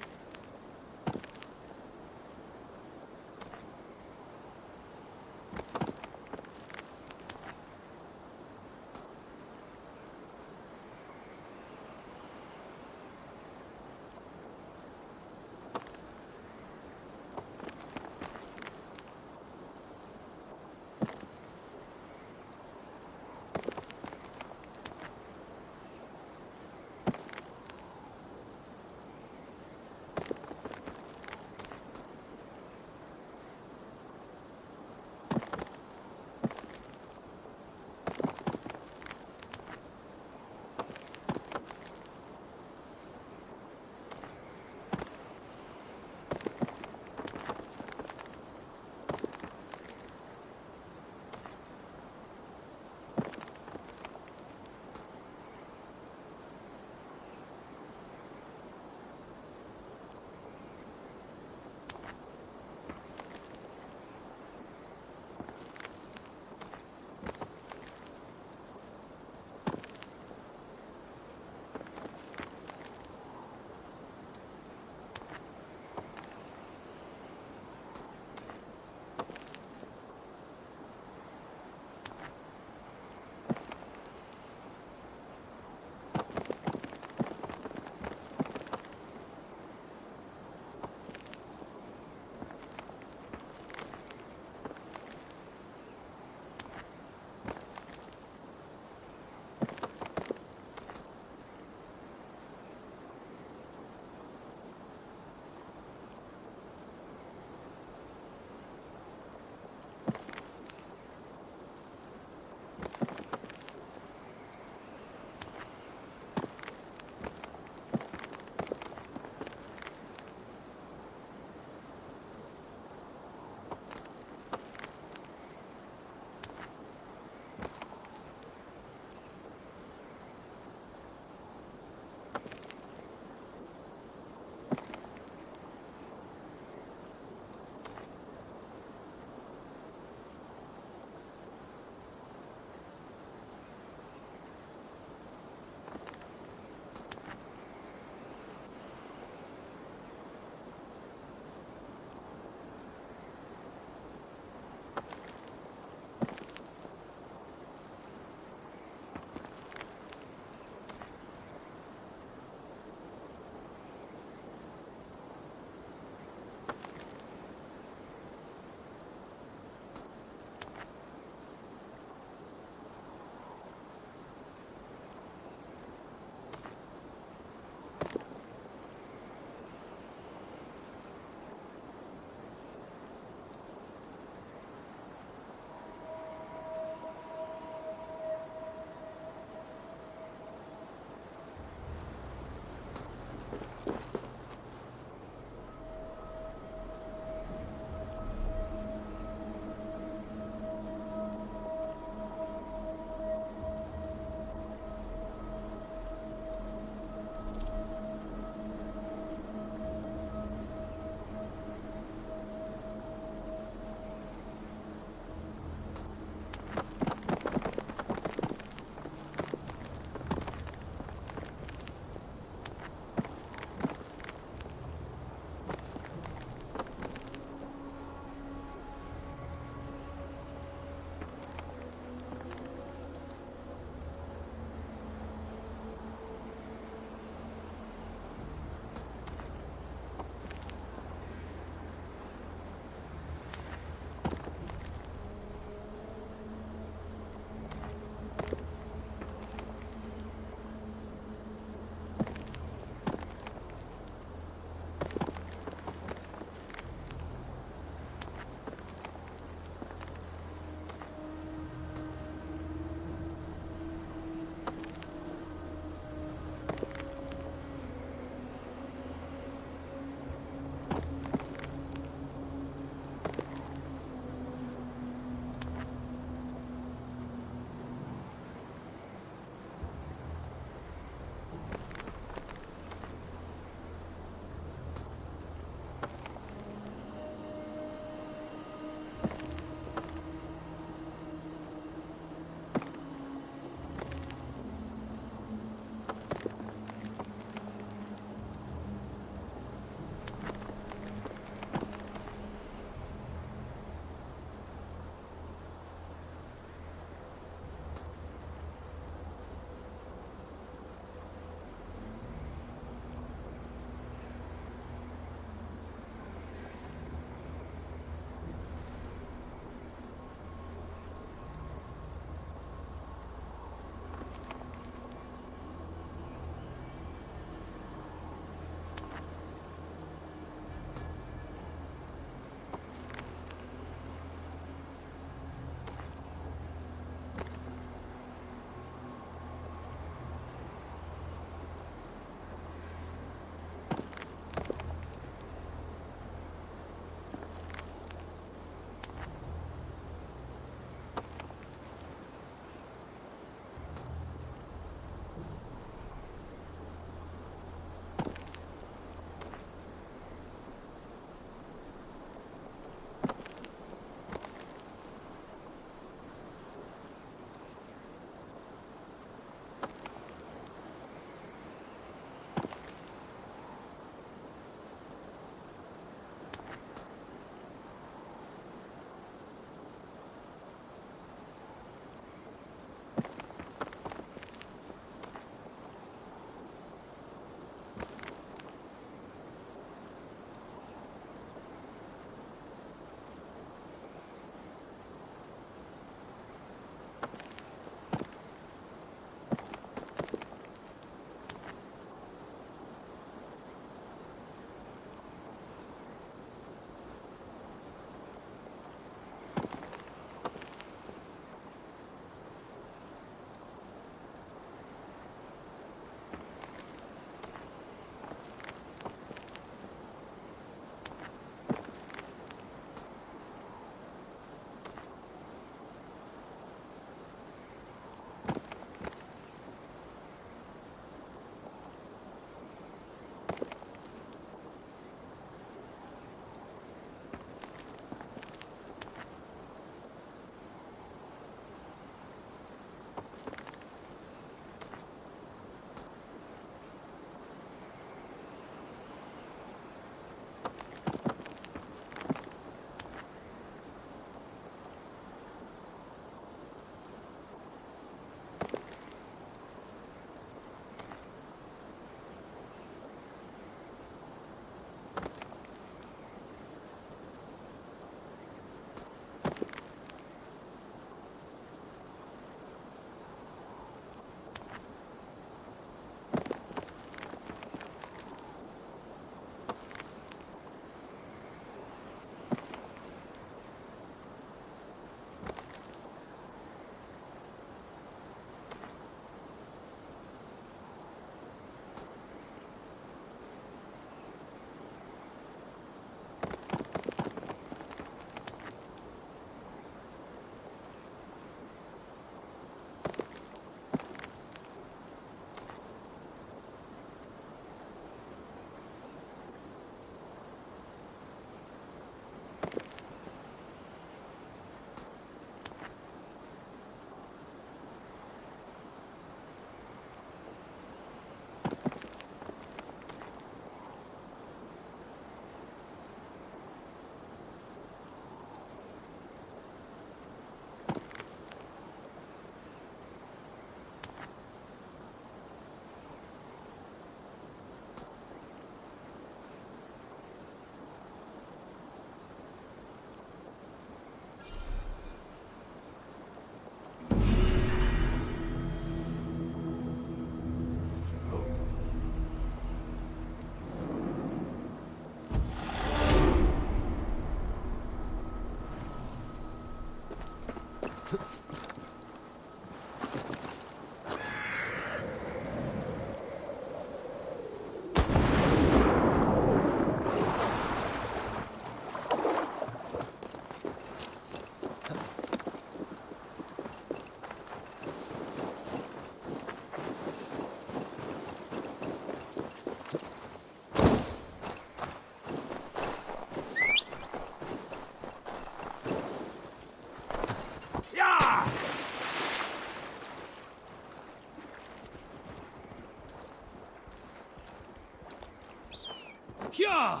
Hyah!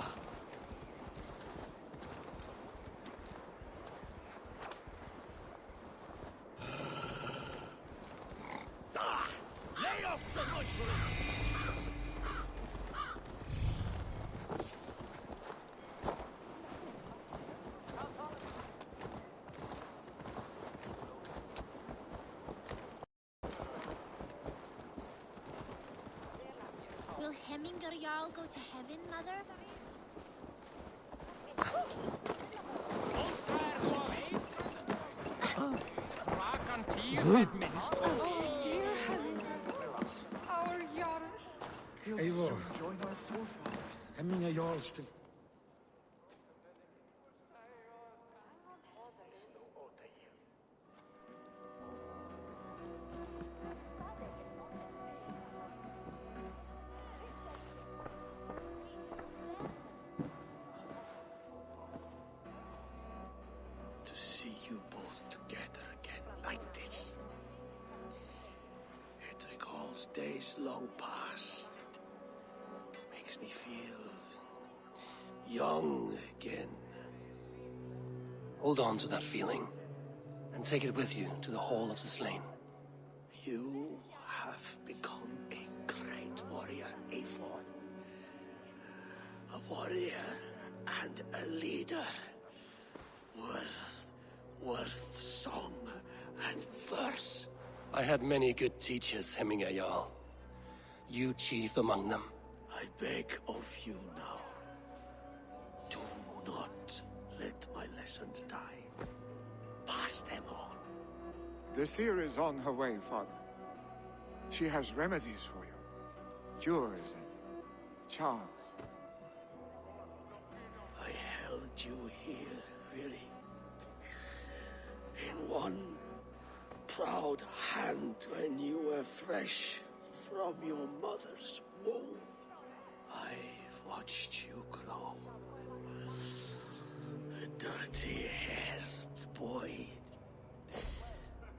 Lay off the mushroom! Will Hemminger Jarl go to heaven, Mother? Oh, dear Hemminger. Our Jarl. He'll Eivor. soon join our forefathers. Hemminger Jarl still. To see you both together again like this. It recalls days long past. Makes me feel young again. Hold on to that feeling, and take it with you to the Hall of the Slain. You have become a great warrior, Eivor. A warrior and a leader. Worth song and verse. I had many good teachers, Hemminger Jarl. You chief among them. I beg of you now. Do not let my lessons die. Pass them on. The seer is on her way, Father. She has remedies for you. Cures and charms. I held you here, really. In one proud hand when you were fresh from your mother's womb. I've watched you grow. A dirty-haired boy,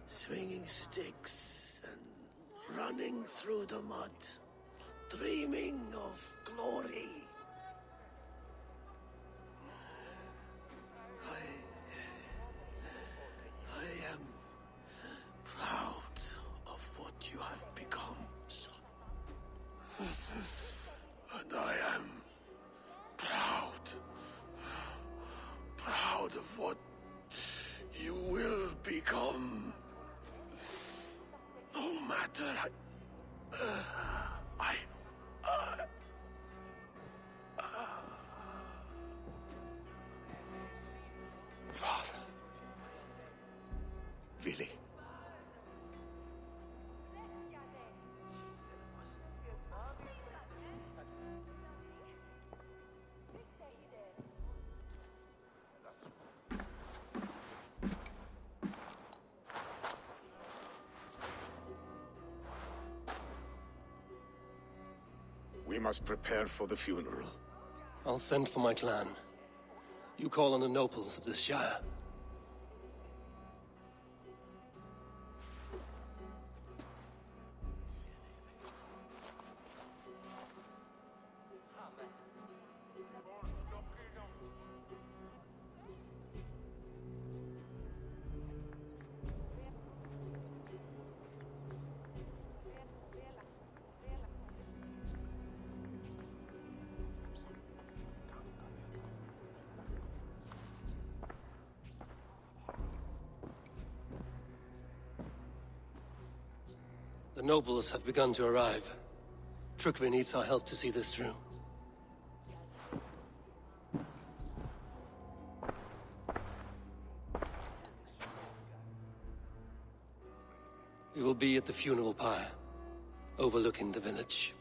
swinging sticks and running through the mud, dreaming of glory. I am proud of what you have become, son. And I am proud of what you will become. No matter Father. Willi. We must prepare for the funeral. I'll send for my clan. You call on the nobles of this shire. The nobles have begun to arrive. Trukvi needs our help to see this through. We will be at the funeral pyre, overlooking the village.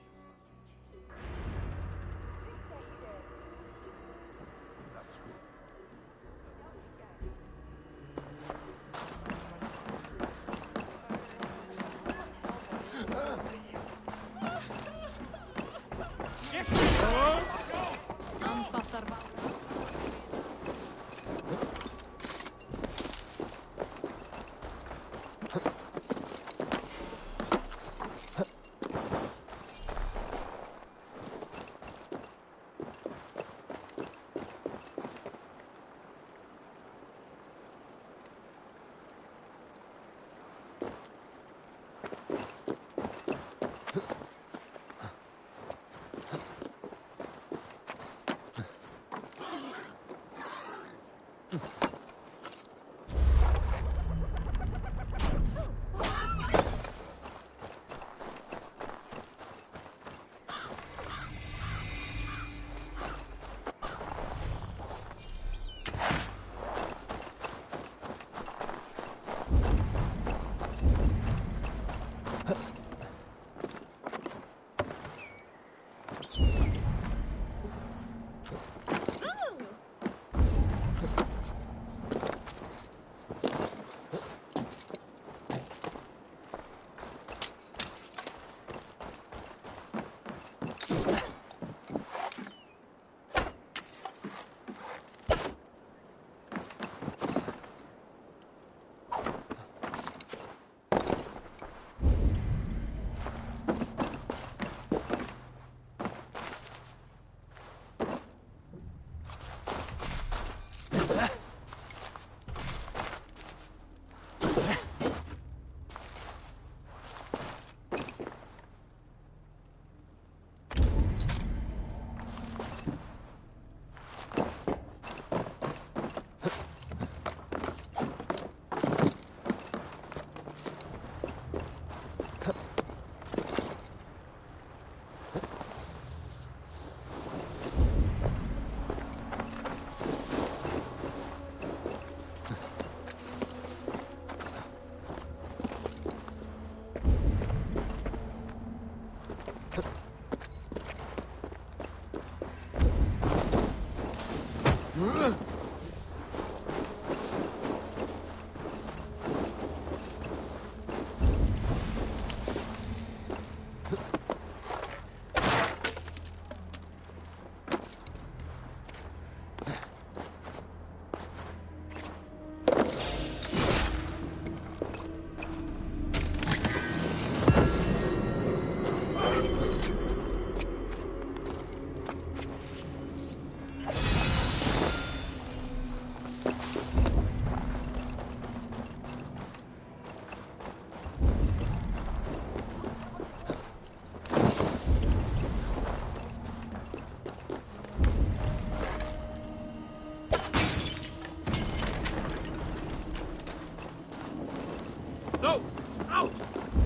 No! Out!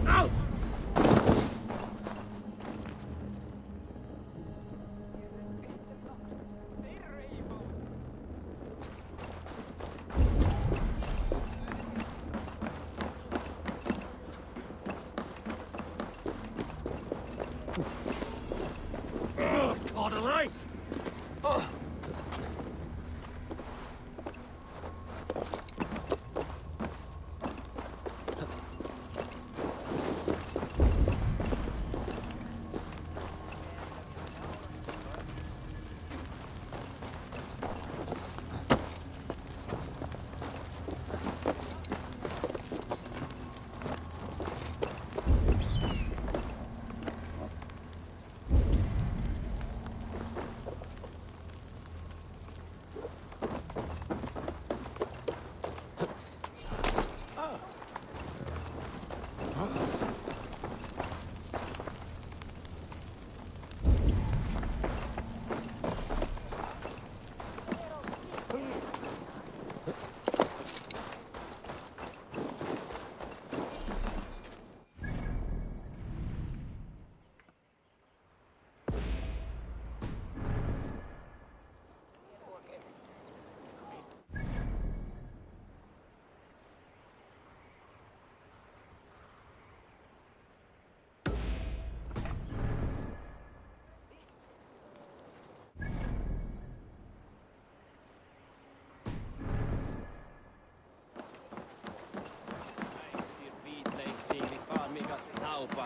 Out! God alight!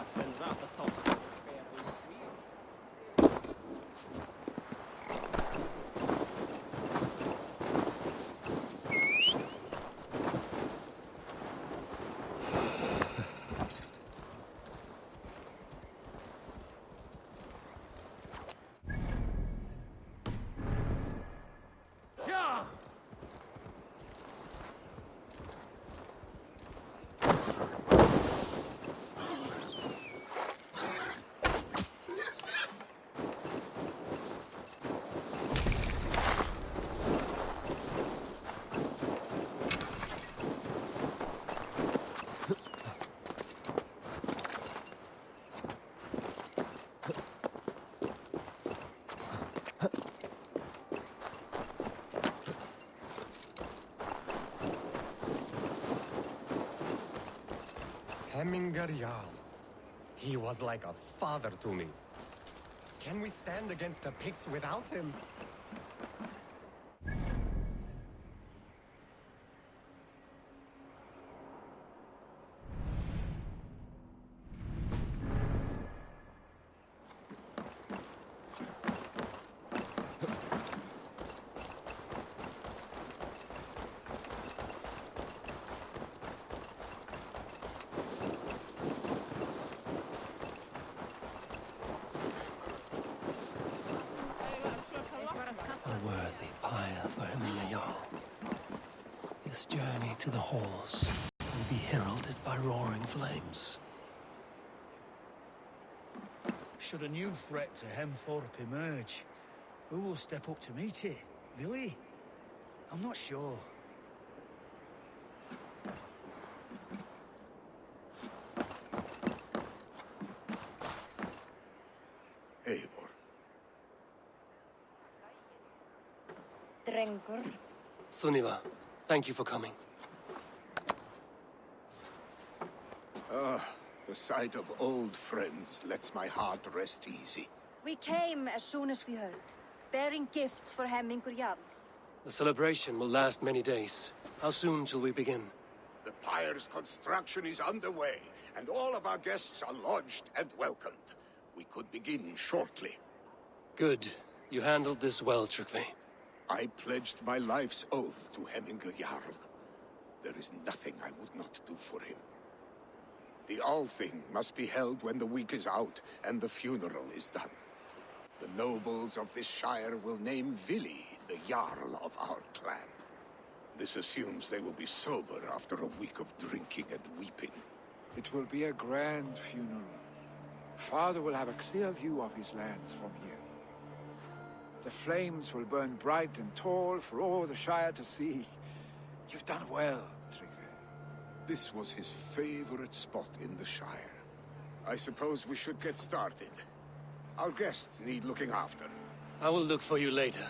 Sen ratatosta. Hemminger Jarl. He was like a father to me. Can we stand against the Picts without him? A worthy pyre for hemming a Jarl. This journey to the halls will be heralded by roaring flames. Should a new threat to Hemthorpe emerge, who will step up to meet it? Really? I'm not sure. Eivor. Drengur. Sunniva, thank you for coming. The sight of old friends lets my heart rest easy. We came as soon as we heard, bearing gifts for Hemmingur Jarl. The celebration will last many days. How soon till we begin? The pyre's construction is underway, and all of our guests are lodged and welcomed. We could begin shortly. Good. You handled this well, Tryggvi. I pledged my life's oath to Hemmingur Jarl. There is nothing I would not do for him. The Althing must be held when the week is out and the funeral is done. The nobles of this shire will name Vili the Jarl of our clan. This assumes they will be sober after a week of drinking and weeping. It will be a grand funeral. Father will have a clear view of his lands from here. The flames will burn bright and tall for all the Shire to see. You've done well, Tryggvi. This was his favorite spot in the Shire. I suppose we should get started. Our guests need looking after. I will look for you later,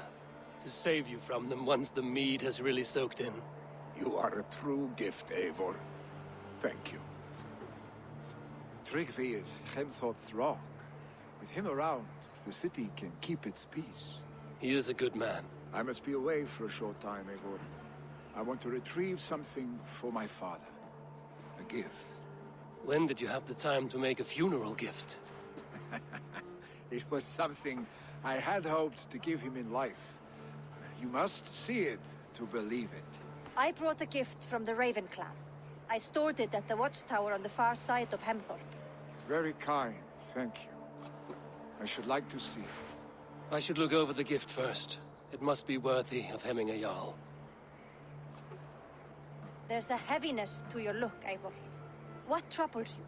to save you from them once the mead has really soaked in. You are a true gift, Eivor. Thank you. Tryggvi is Hemthorpe's rock. With him around, the city can keep its peace. He is a good man. I must be away for a short time, Eivor. I want to retrieve something for my father. A gift. When did you have the time to make a funeral gift? It was something I had hoped to give him in life. You must see it to believe it. I brought a gift from the Raven clan. I stored it at the watchtower on the far side of Hemthorpe. Very kind, thank you. I should like to see it. I should look over the gift first. It must be worthy of hemming a Jarl. There's a heaviness to your look, Eivor. What troubles you?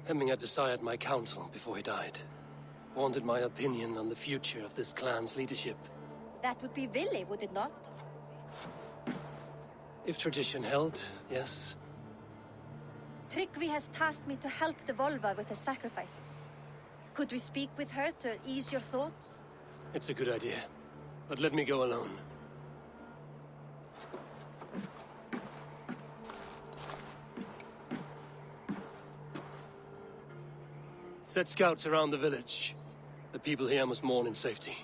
Hemming had desired my counsel before he died. Wanted my opinion on the future of this clan's leadership. That would be Vili, would it not? If tradition held, yes. Tryggvi has tasked me to help the Volva with the sacrifices. Could we speak with her to ease your thoughts? It's a good idea. But let me go alone. Set scouts around the village. The people here must mourn in safety.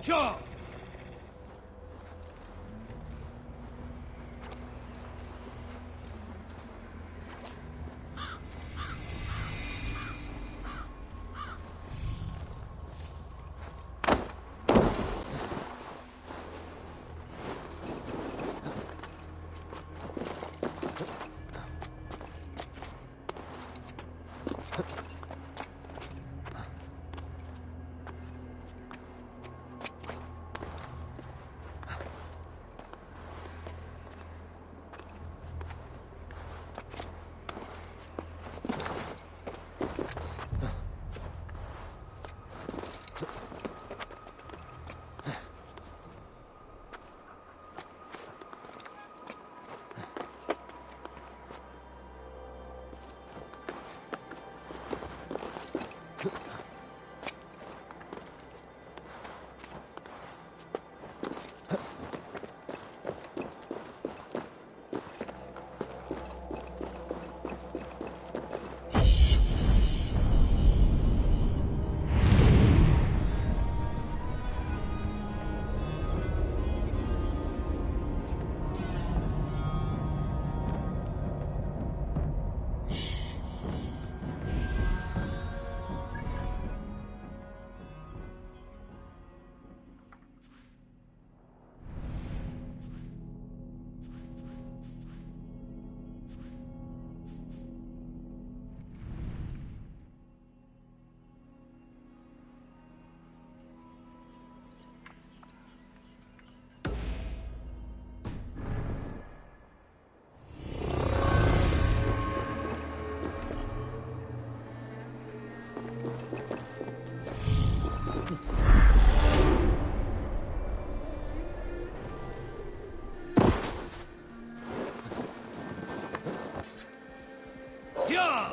Sure. Yeah!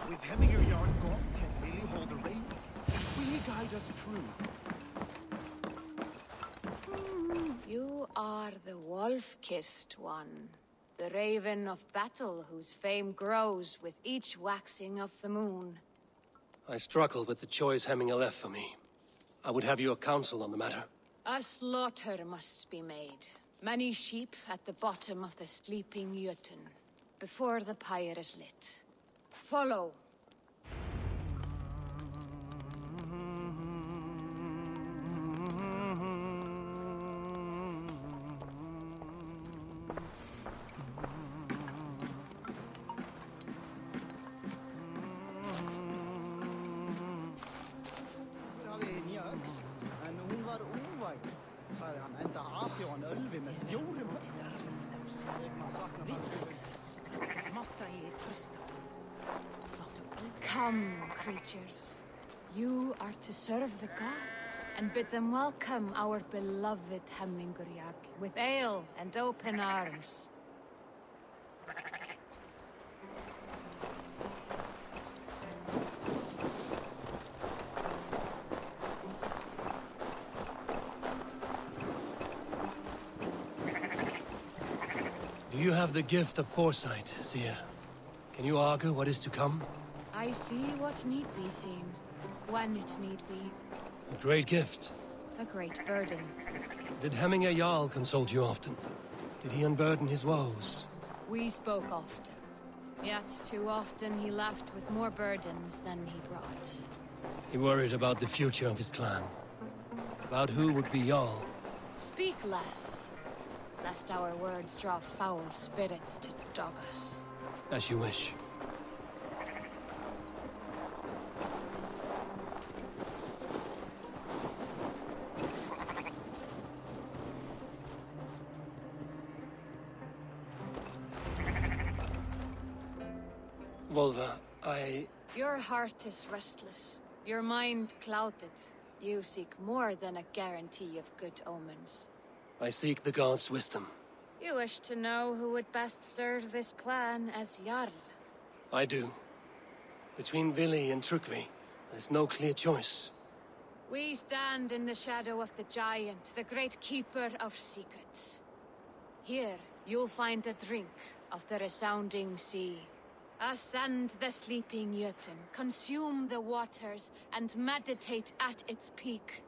With heavier yarn gone, can Billy hold the reins? Will he guide us true? You are the wolf-kissed one. The raven of battle whose fame grows with each waxing of the moon. I struggle with the choice Hemminger left for me. I would have your counsel on the matter. A slaughter must be made. Many sheep at the bottom of the sleeping Jötun, before the pyre is lit. Follow. En hún var úrvæg, sagði hann, enda afhjá hann Ölvi með 4 Come, creatures. You are to serve the gods, and bid them welcome our beloved Hemmingur Jarl with ale and open arms. Do you have the gift of foresight, Seer? Can you argue what is to come? I see what need be seen, when it need be. A great gift. A great burden. Did Hemminger Jarl consult you often? Did he unburden his woes? We spoke often, yet too often he left with more burdens than he brought. He worried about the future of his clan. About who would be Jarl. Speak less, lest our words draw foul spirits to dog us. As you wish. Volva, Your heart is restless, your mind clouded. You seek more than a guarantee of good omens. I seek the gods' wisdom. You wish to know who would best serve this clan as Jarl. I do. Between Vili and Trukvi, there's no clear choice. We stand in the shadow of the giant, the great keeper of secrets. Here, you'll find a drink of the resounding sea. Ascend the sleeping Jötun, consume the waters, and meditate at its peak.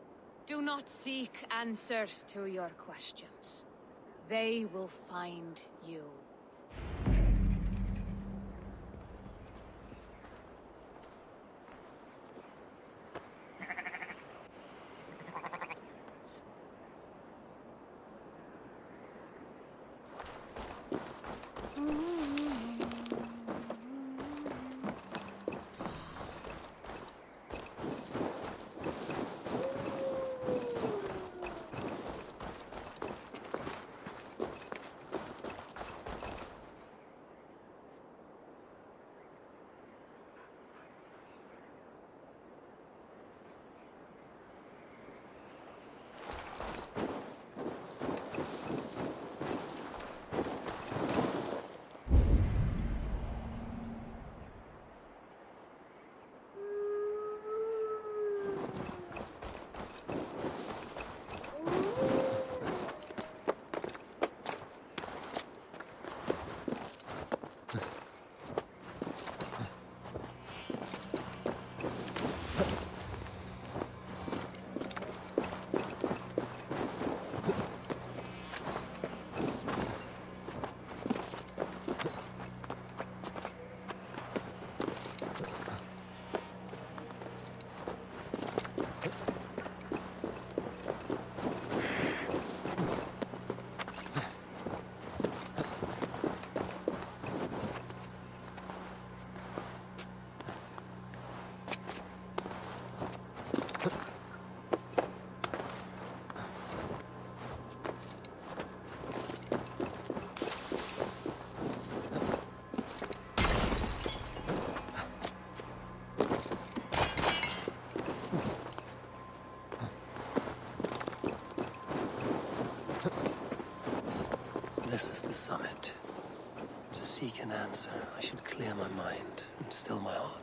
Do not seek answers to your questions. They will find you. This is the summit. To seek an answer, I should clear my mind and still my heart.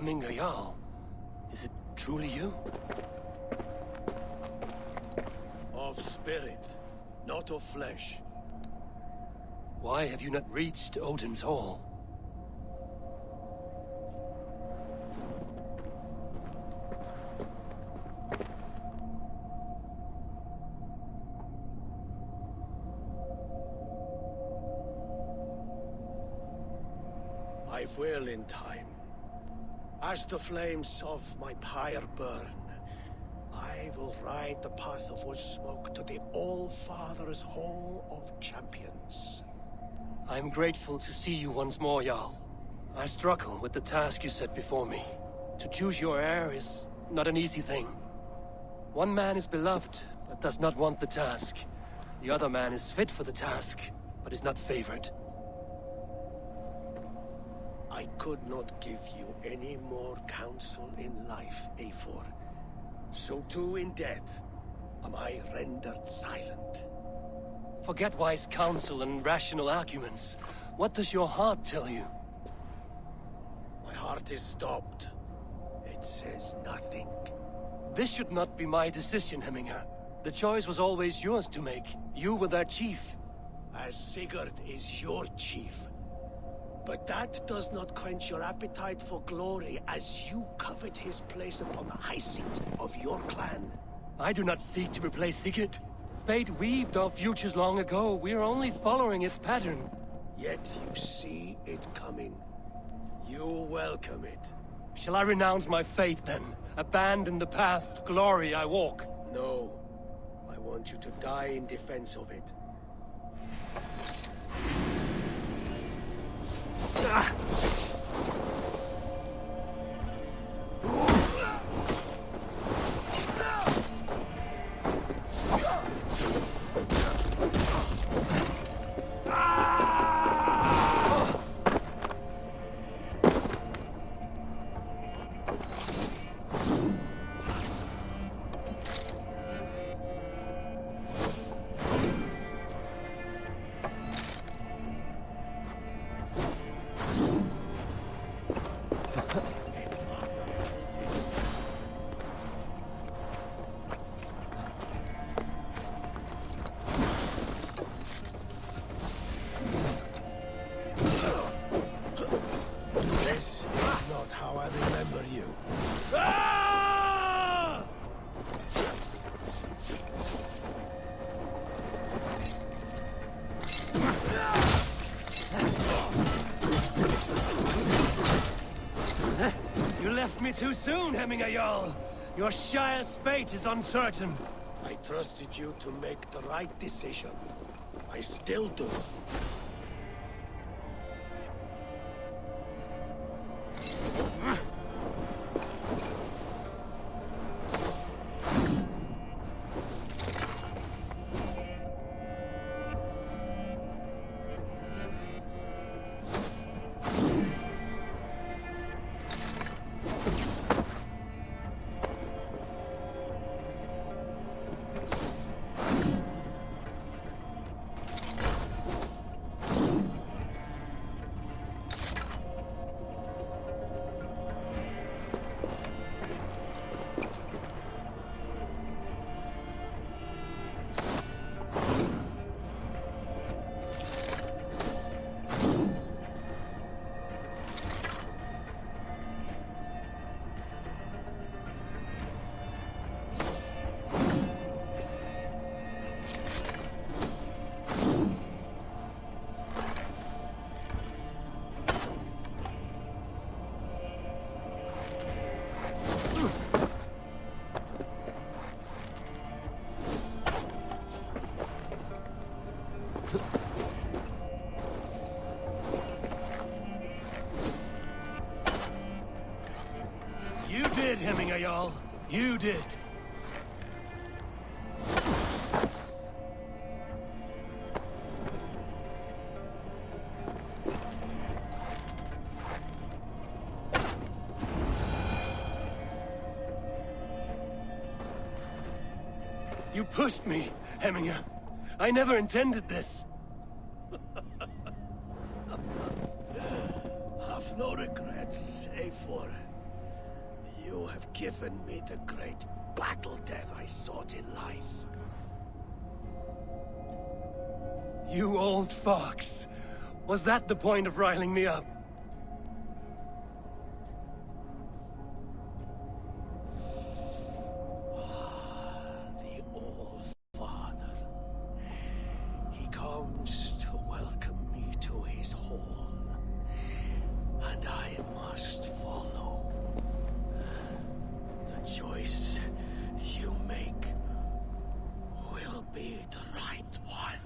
Hemminger Jarl. Is it truly you? Of spirit, not of flesh. Why have you not reached Odin's Hall? I will in time. As the flames of my pyre burn, I will ride the path of wood smoke to the All-Father's Hall of Champions. I am grateful to see you once more, Jarl. I struggle with the task you set before me. To choose your heir is not an easy thing. One man is beloved, but does not want the task. The other man is fit for the task, but is not favored. I could not give you any more counsel in life, Eivor. So too in death am I rendered silent. Forget wise counsel and rational arguments. What does your heart tell you? My heart is stopped. It says nothing. This should not be my decision, Hemminger. The choice was always yours to make. You were their chief. As Sigurd is your chief. But that does not quench your appetite for glory as you covet his place upon the high seat of your clan. I do not seek to replace Sigurd. Fate weaved our futures long ago. We are only following its pattern. Yet you see it coming. You welcome it. Shall I renounce my faith then? Abandon the path to glory I walk? No. I want you to die in defense of it. You left me too soon, Hemminger Jarl. Your Shire's fate is uncertain. I trusted you to make the right decision. I still do. You did, Hemminger Jarl. You did. You pushed me, Hemminger. I never intended this. Have no regrets, Eivor. You have given me the great battle death I sought in life. You old fox! Was that the point of riling me up? The Old Father. He comes to welcome me to his hall. And I must follow. The choice you make will be the right one.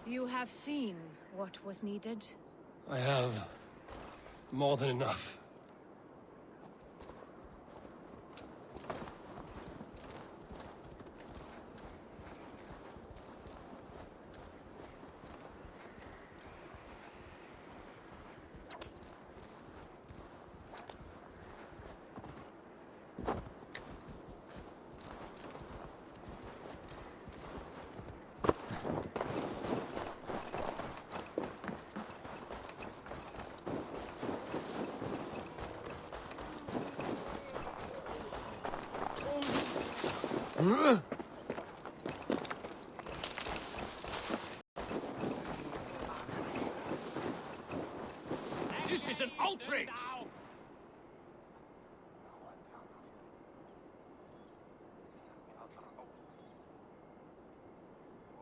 You have seen what was needed. I have more than enough. This is an outrage!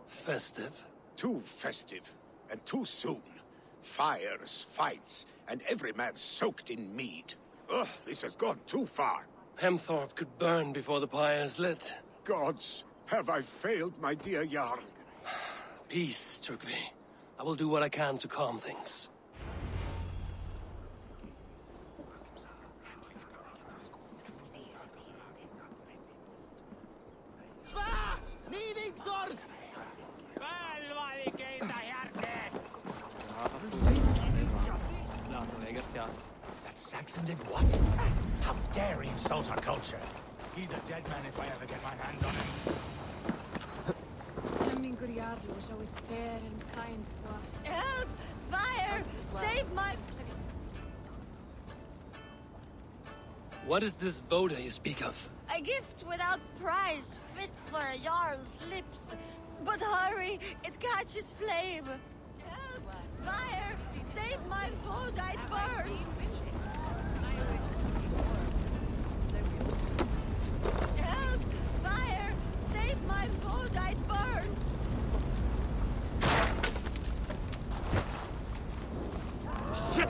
Festive? Too festive, and too soon. Fires, fights, and every man soaked in mead. Ugh, this has gone too far. Hemthorpe could burn before the pyre is lit. Gods, have I failed my dear Jarl? Peace, Trugvi. I will do what I can to calm things. That Saxon did what? How dare he insult our culture? He's a dead man if I ever get my hands on him. Hemmingur Jarl was always fair and kind to us. Help! Fire! Save my... What is this Boda you speak of? A gift without price, fit for a Jarl's lips. But hurry, it catches flame. Help! Fire! Save my Bodite burns! Help! Fire! Save my Bodite burns! Shit!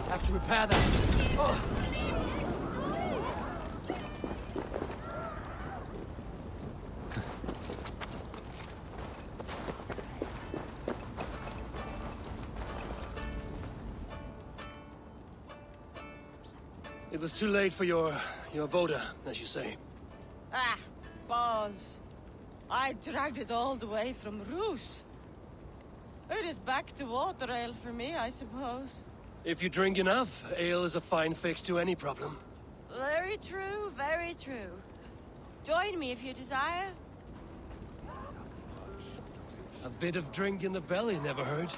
Have to repair that. Oh. It was too late for your Boda, as you say. Ah, balls. I dragged it all the way from Roos. It is back to water ale for me, I suppose. If you drink enough, ale is a fine fix to any problem. Very true, very true. Join me if you desire. A bit of drink in the belly never hurt.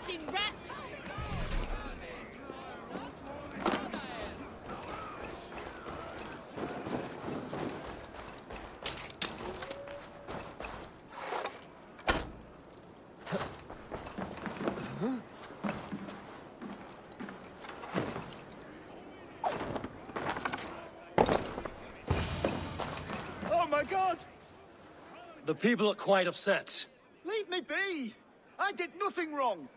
bleating rat! Oh my god! The people are quite upset. Leave me be! I did nothing wrong!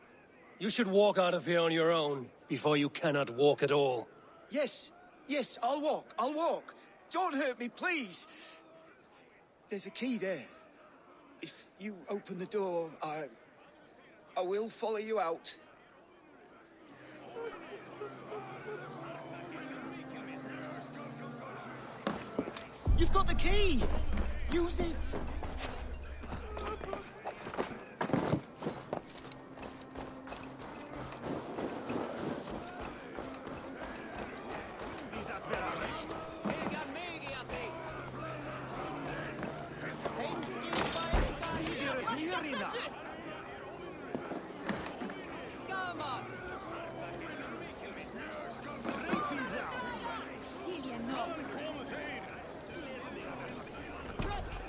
You should walk out of here on your own, before you cannot walk at all. Yes, yes, I'll walk. Don't hurt me, please! There's a key there. If you open the door, I will follow you out. You've got the key! Use it!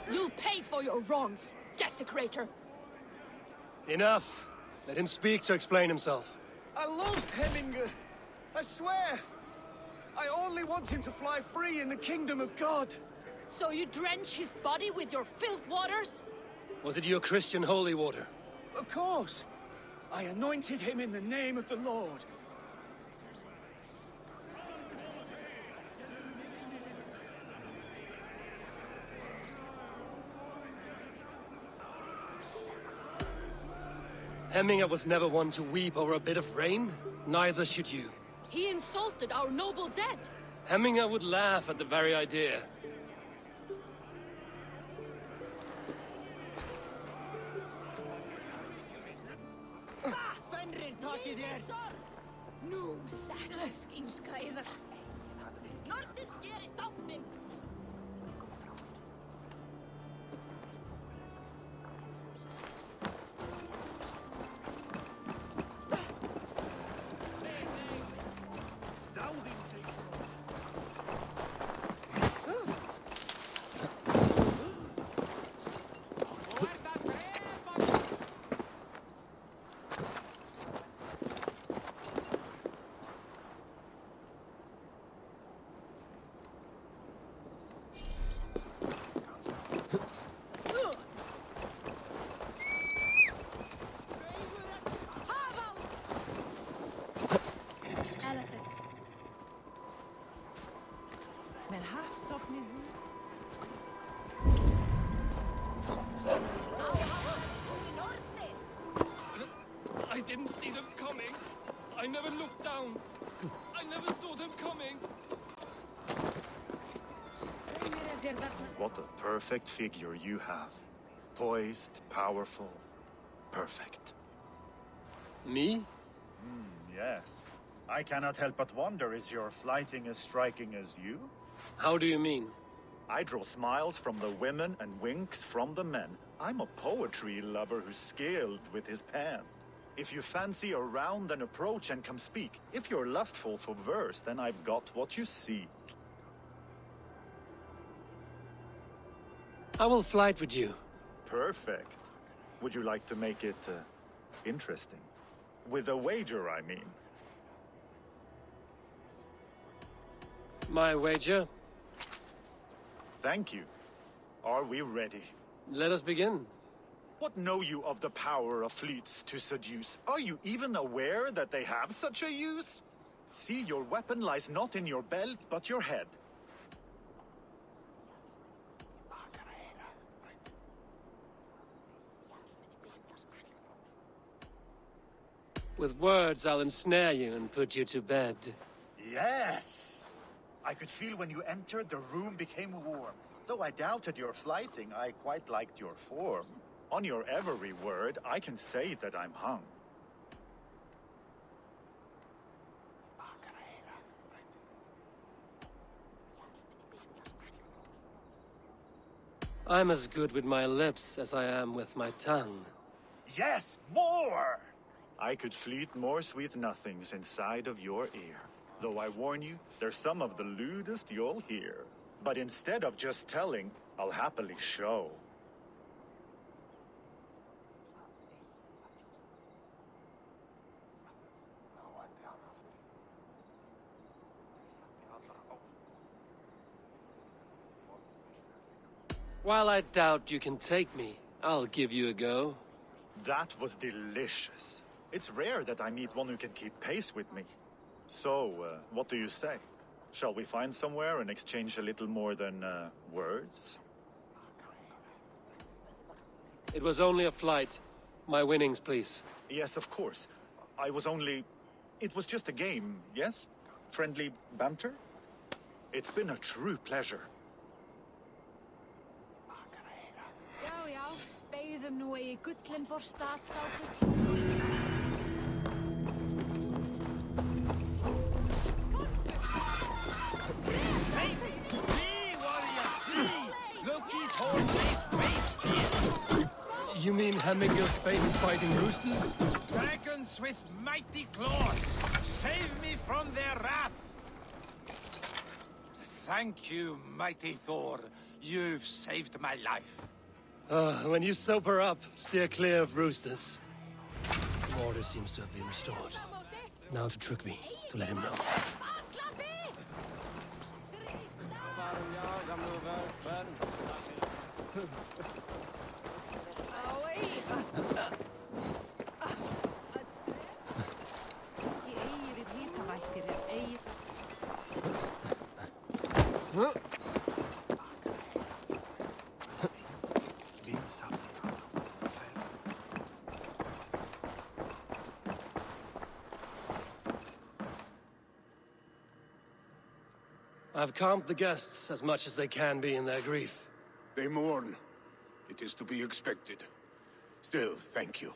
You'll pay for your wrongs, desecrator! Enough! Let him speak to explain himself. I loved Hemminger. I swear. I only want him to fly free in the kingdom of God. So you drench his body with your filth waters? Was it your Christian holy water? Of course. I anointed him in the name of the Lord. Hemminger was never one to weep over a bit of rain. Neither should you. He insulted our noble dead! Hemminger would laugh at the very idea. Nu säklas inskaider. Nortis skeri toppen! I didn't see them coming. I never looked down. I never saw them coming. What a perfect figure you have. Poised, powerful, perfect. Me? Yes. I cannot help but wonder, is your flighting as striking as you? How do you mean? I draw smiles from the women and winks from the men. I'm a poetry lover who's skilled with his pen. If you fancy a round, then approach and come speak. If you're lustful for verse, then I've got what you seek. I will flight with you. Perfect. Would you like to make it interesting? With a wager, I mean. My wager? Thank you. Are we ready? Let us begin. What know you of the power of fleets to seduce? Are you even aware that they have such a use? See, your weapon lies not in your belt, but your head. With words, I'll ensnare you and put you to bed. Yes! I could feel when you entered, the room became warm. Though I doubted your flighting, I quite liked your form. On your every word, I can say that I'm hung. I'm as good with my lips as I am with my tongue. Yes, more! I could fleet more sweet nothings inside of your ear. Though I warn you, they're some of the lewdest you'll hear. But instead of just telling, I'll happily show. While I doubt you can take me, I'll give you a go. That was delicious. It's rare that I meet one who can keep pace with me. So, what do you say? Shall we find somewhere and exchange a little more than, words? It was only a flight. My winnings, please. Yes, of course. I was only... It was just a game, yes? Friendly banter? It's been a true pleasure. Já, já, beigðum nú í Gullinborg statsábygg. You mean Hemmingill's famous fighting roosters? Dragons with mighty claws! Save me from their wrath! Thank you, mighty Thor. You've saved my life. When you sober up, steer clear of roosters. Order seems to have been restored. Now to Trygve, to let him know. I've calmed the guests as much as they can be in their grief. They mourn. It is to be expected. Still, thank you.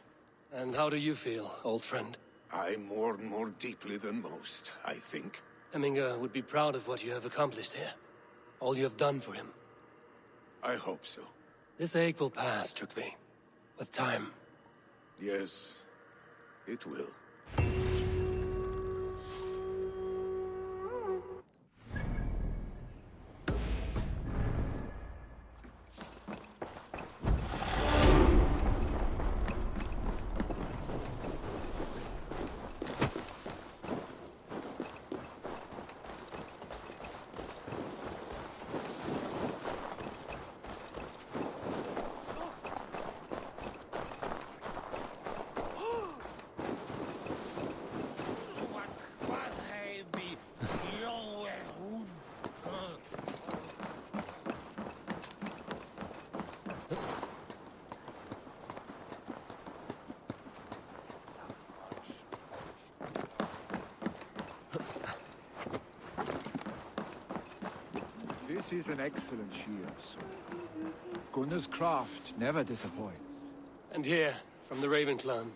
And how do you feel, old friend? I mourn more deeply than most, I think. Hemminger would be proud of what you have accomplished here. All you have done for him. I hope so. This ache will pass, Trygve. With time. Yes, it will. This is an excellent shield, sir. Gunnar's craft never disappoints. And here, from the Raven clan.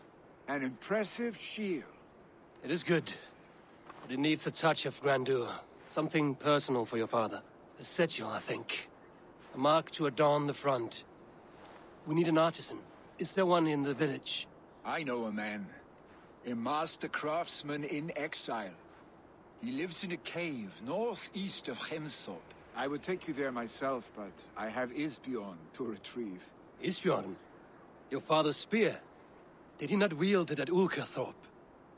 An impressive shield. It is good, but it needs a touch of grandeur. Something personal for your father. A sigil, I think. A mark to adorn the front. We need an artisan. Is there one in the village? I know a man. A master craftsman in exile. He lives in a cave northeast of Hemthorpe. I would take you there myself, but I have Isbjorn to retrieve. Isbjorn? Your father's spear? Did he not wield it at Ulkerthorpe?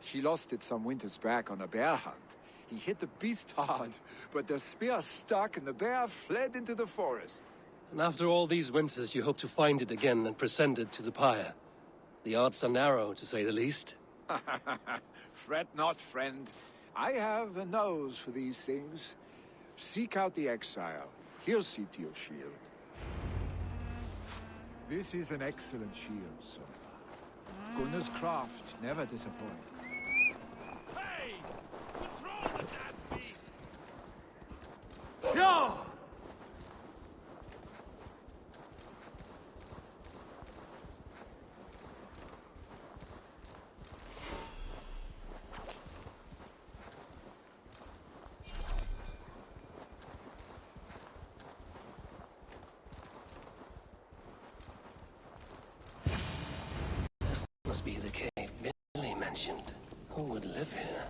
He lost it some winters back on a bear hunt. He hit the beast hard, but the spear stuck and the bear fled into the forest. And after all these winters, you hope to find it again and present it to the pyre. The odds are narrow, to say the least. Fret not, friend. I have a nose for these things. Seek out the exile. He'll see to your shield. This is an excellent shield, sir. Gunnar's craft never disappoints. Hey! Control the damn beast! Yo! Must be the cave, Billy man. ancient. Who would live here?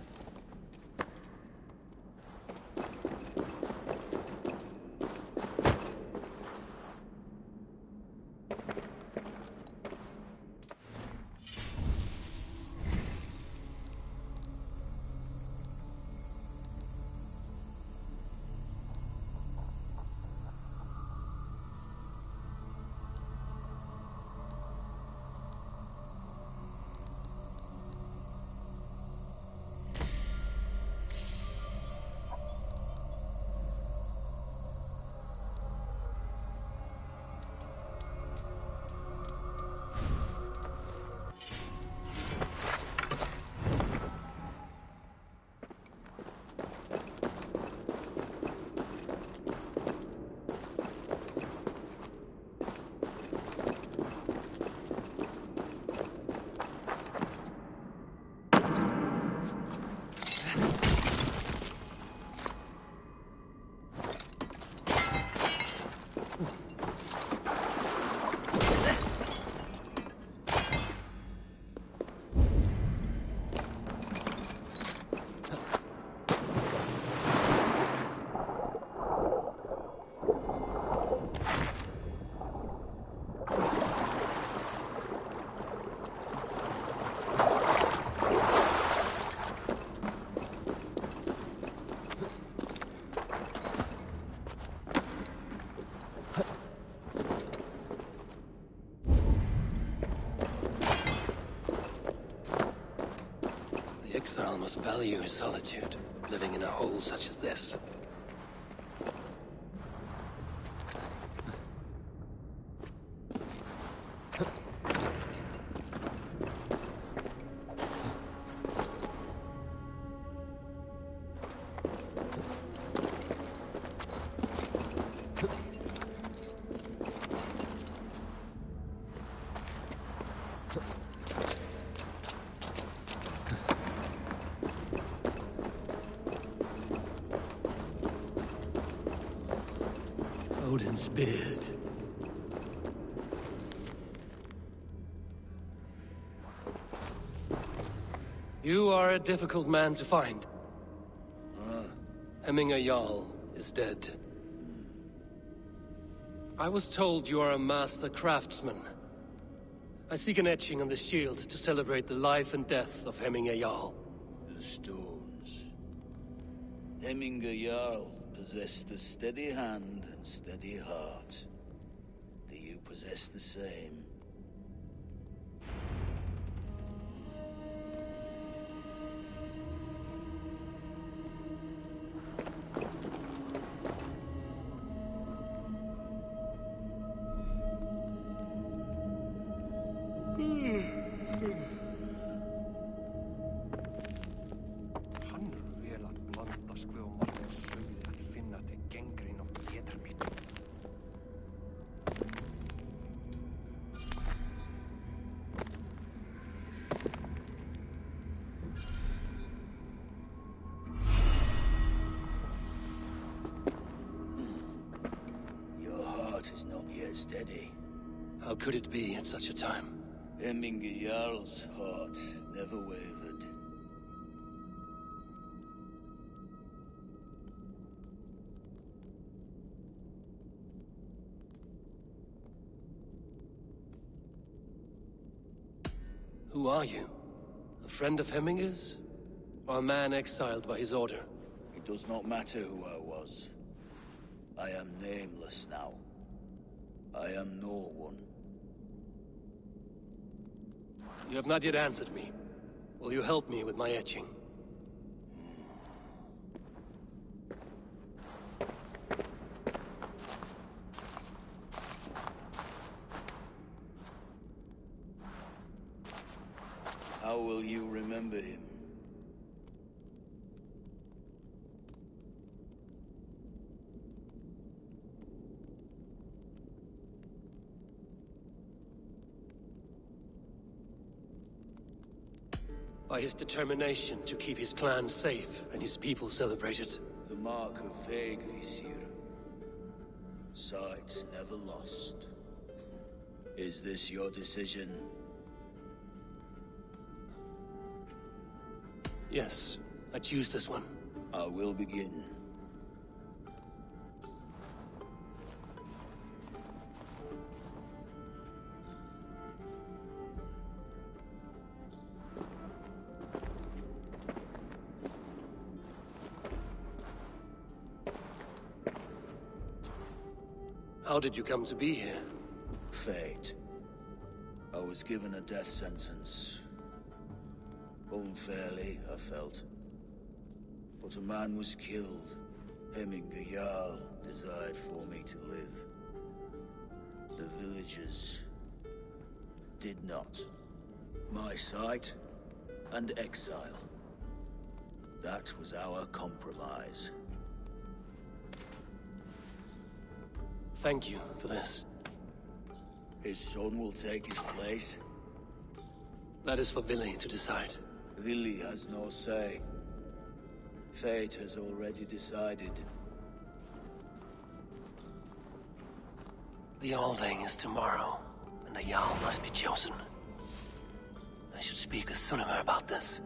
Exile must value his solitude, living in a hole such as this. Odin's beard. You are a difficult man to find. Hemminger Jarl is dead. I was told you are a master craftsman. I seek an etching on the shield to celebrate the life and death of Hemminger Jarl. The stones. Hemminger Jarl possessed a steady hand and steady heart. Do you possess the same? Is not yet steady. How could it be at such a time? Hemminger Jarl's heart never wavered. Who are you? A friend of Hemminger's? Or a man exiled by his order? It does not matter who I was. I am nameless now. I am no one. You have not yet answered me. Will you help me with my etching? How will you remember him? By his determination to keep his clan safe and his people celebrated. The mark of Vegvisir. Sights never lost. Is this your decision? Yes, I choose this one. I will begin. How did you come to be here? Fate. I was given a death sentence. Unfairly, I felt. But a man was killed. Hemminger Jarl desired for me to live. The villagers did not. My sight and exile. That was our compromise. Thank you for this. His son will take his place. That is for Vili to decide. Vili has no say. Fate has already decided. The Alding is tomorrow, and a Jarl must be chosen. I should speak with Sunnema about this.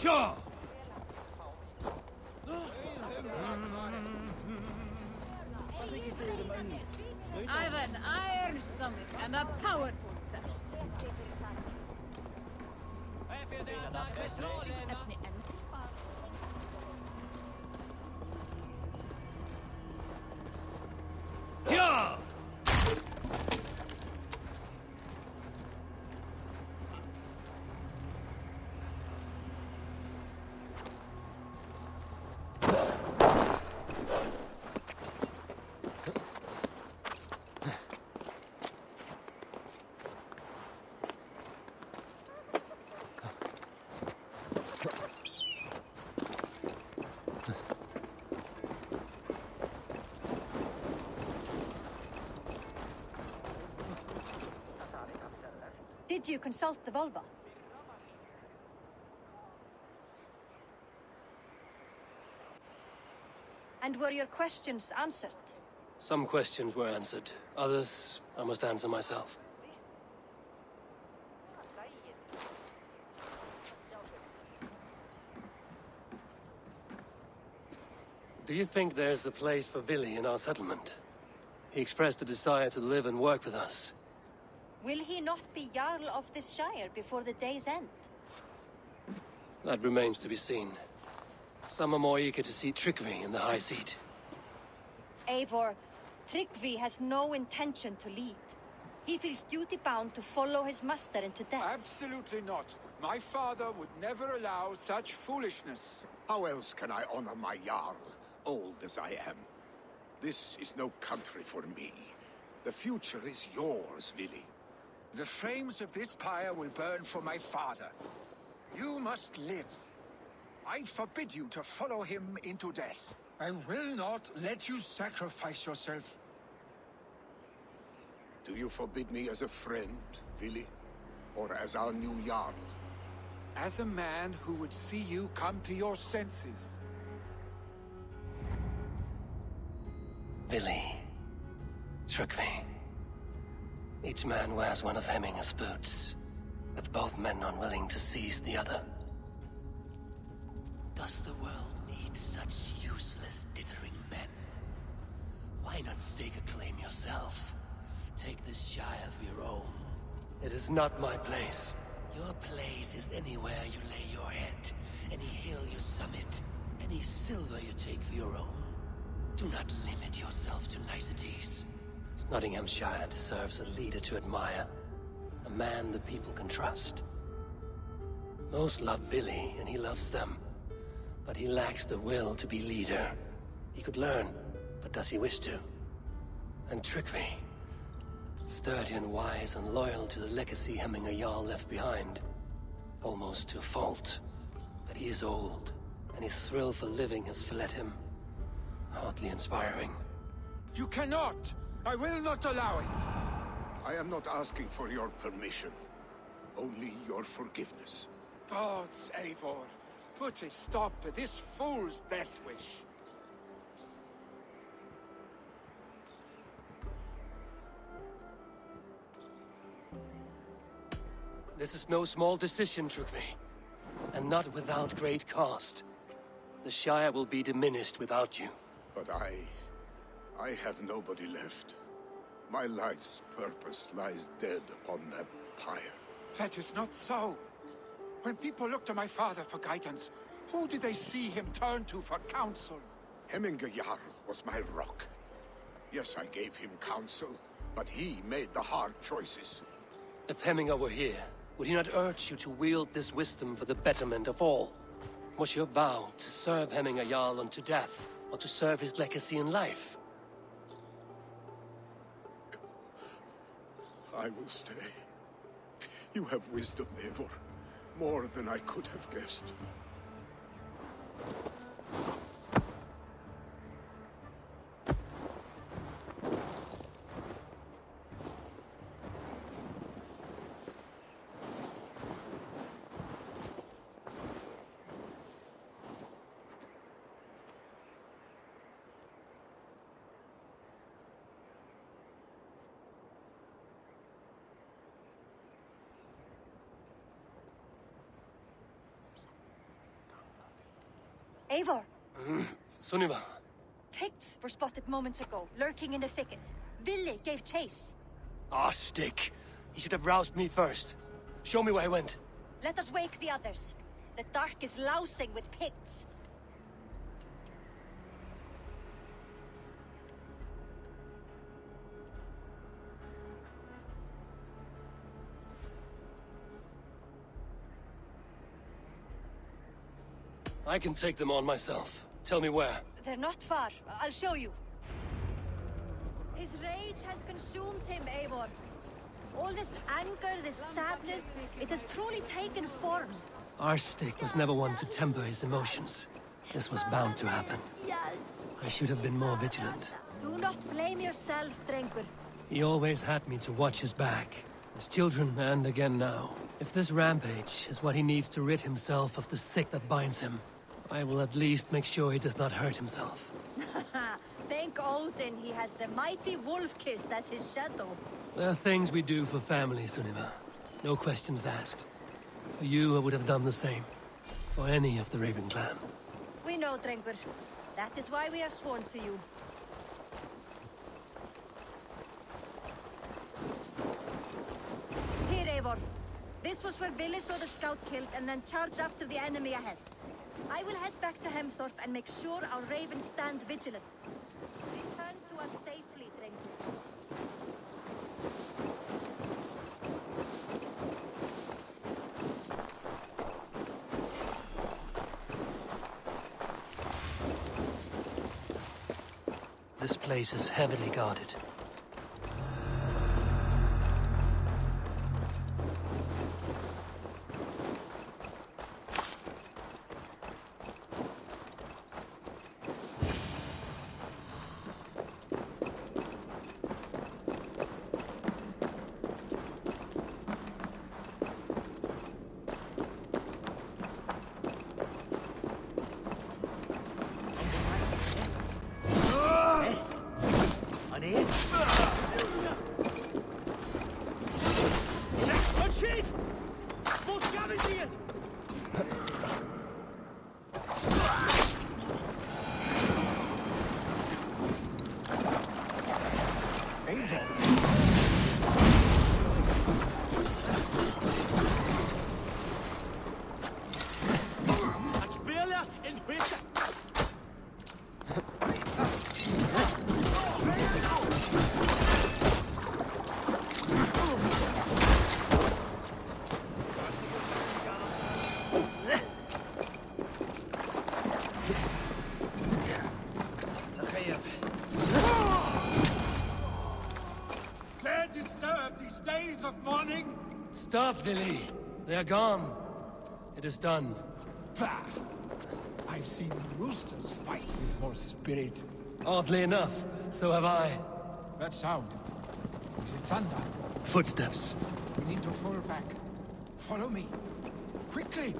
Ja! I've an iron stomach and a powerful thirst. Ja! Did you consult the Volva? And were your questions answered? Some questions were answered. Others, I must answer myself. Do you think there's a place for Vili in our settlement? He expressed a desire to live and work with us. Will he not be Jarl of this Shire before the day's end? That remains to be seen. Some are more eager to see Tryggvi in the high seat. Eivor, Tryggvi has no intention to lead. He feels duty-bound to follow his master into death. Absolutely not. My father would never allow such foolishness. How else can I honor my Jarl, old as I am? This is no country for me. The future is yours, Vili. The flames of this pyre will burn for my father. You must live. I forbid you to follow him into death. I will not let you sacrifice yourself. Do you forbid me as a friend, Vili? Or as our new Jarl? As a man who would see you come to your senses. Vili. Trygve. Each man wears one of Hemminger's boots, with both men unwilling to seize the other. Does the world need such useless dithering men? Why not stake a claim yourself? Take this Shire of your own. It is not my place. Your place is anywhere you lay your head, any hill you summit, any silver you take for your own. Do not limit yourself to niceties. Nottinghamshire deserves a leader to admire. A man the people can trust. Most love Vili, and he loves them. But he lacks the will to be leader. He could learn, but does he wish to? And Trygve. Sturdy and wise and loyal to the legacy Hemminger Jarl left behind. Almost to a fault. But he is old, and his thrill for living has fled him. Hardly inspiring. You cannot! I will not allow it! I am not asking for your permission. Only your forgiveness. Gods, Eivor, put a stop to this fool's death wish. This is no small decision, Trygve. And not without great cost. The Shire will be diminished without you. But I have nobody left. My life's purpose lies dead upon that pyre. That is not so. When people look to my father for guidance, who do they see him turn to for counsel? Hemminger Jarl was my rock. Yes, I gave him counsel, but he made the hard choices. If Hemminger were here, would he not urge you to wield this wisdom for the betterment of all? Was your vow to serve Hemminger Jarl unto death, or to serve his legacy in life? I will stay. You have wisdom, Eivor. More than I could have guessed. Eivor! Sunniva. Picts were spotted moments ago, lurking in the thicket. Vili gave chase. Ah, stick. He should have roused me first. Show me where he went. Let us wake the others. The dark is lousing with Picts. I can take them on myself. Tell me where. They're not far. I'll show you. His rage has consumed him, Eivor. All this anger, this sadness, it has truly taken form. Our stick was never one to temper his emotions. This was bound to happen. I should have been more vigilant. Do not blame yourself, Drengur. He always had me to watch his back. His children, and again now. If this rampage is what he needs to rid himself of the sick that binds him, I will at least make sure he does not hurt himself. Thank Odin he has the mighty Wolf-Kissed as his shadow. There are things we do for family, Sunniva. No questions asked. For you, I would have done the same. For any of the Raven clan. We know, Drengur. That is why we are sworn to you. Here, Eivor. This was where Vili saw the scout killed and then charged after the enemy ahead. I will head back to Hemthorpe and make sure our ravens stand vigilant. Return to us safely, Drengur. This place is heavily guarded. first days of mourning? Stop, Billy. They are gone. It is done. Pah! I've seen roosters fight with more spirit. Oddly enough, so have I. That sound. Is it thunder? Footsteps. We need to fall back. Follow me. Quickly!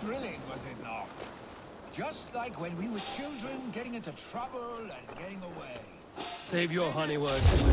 Thrilling, was it not? Just like when we were children, getting into trouble and getting away. Save your honey words.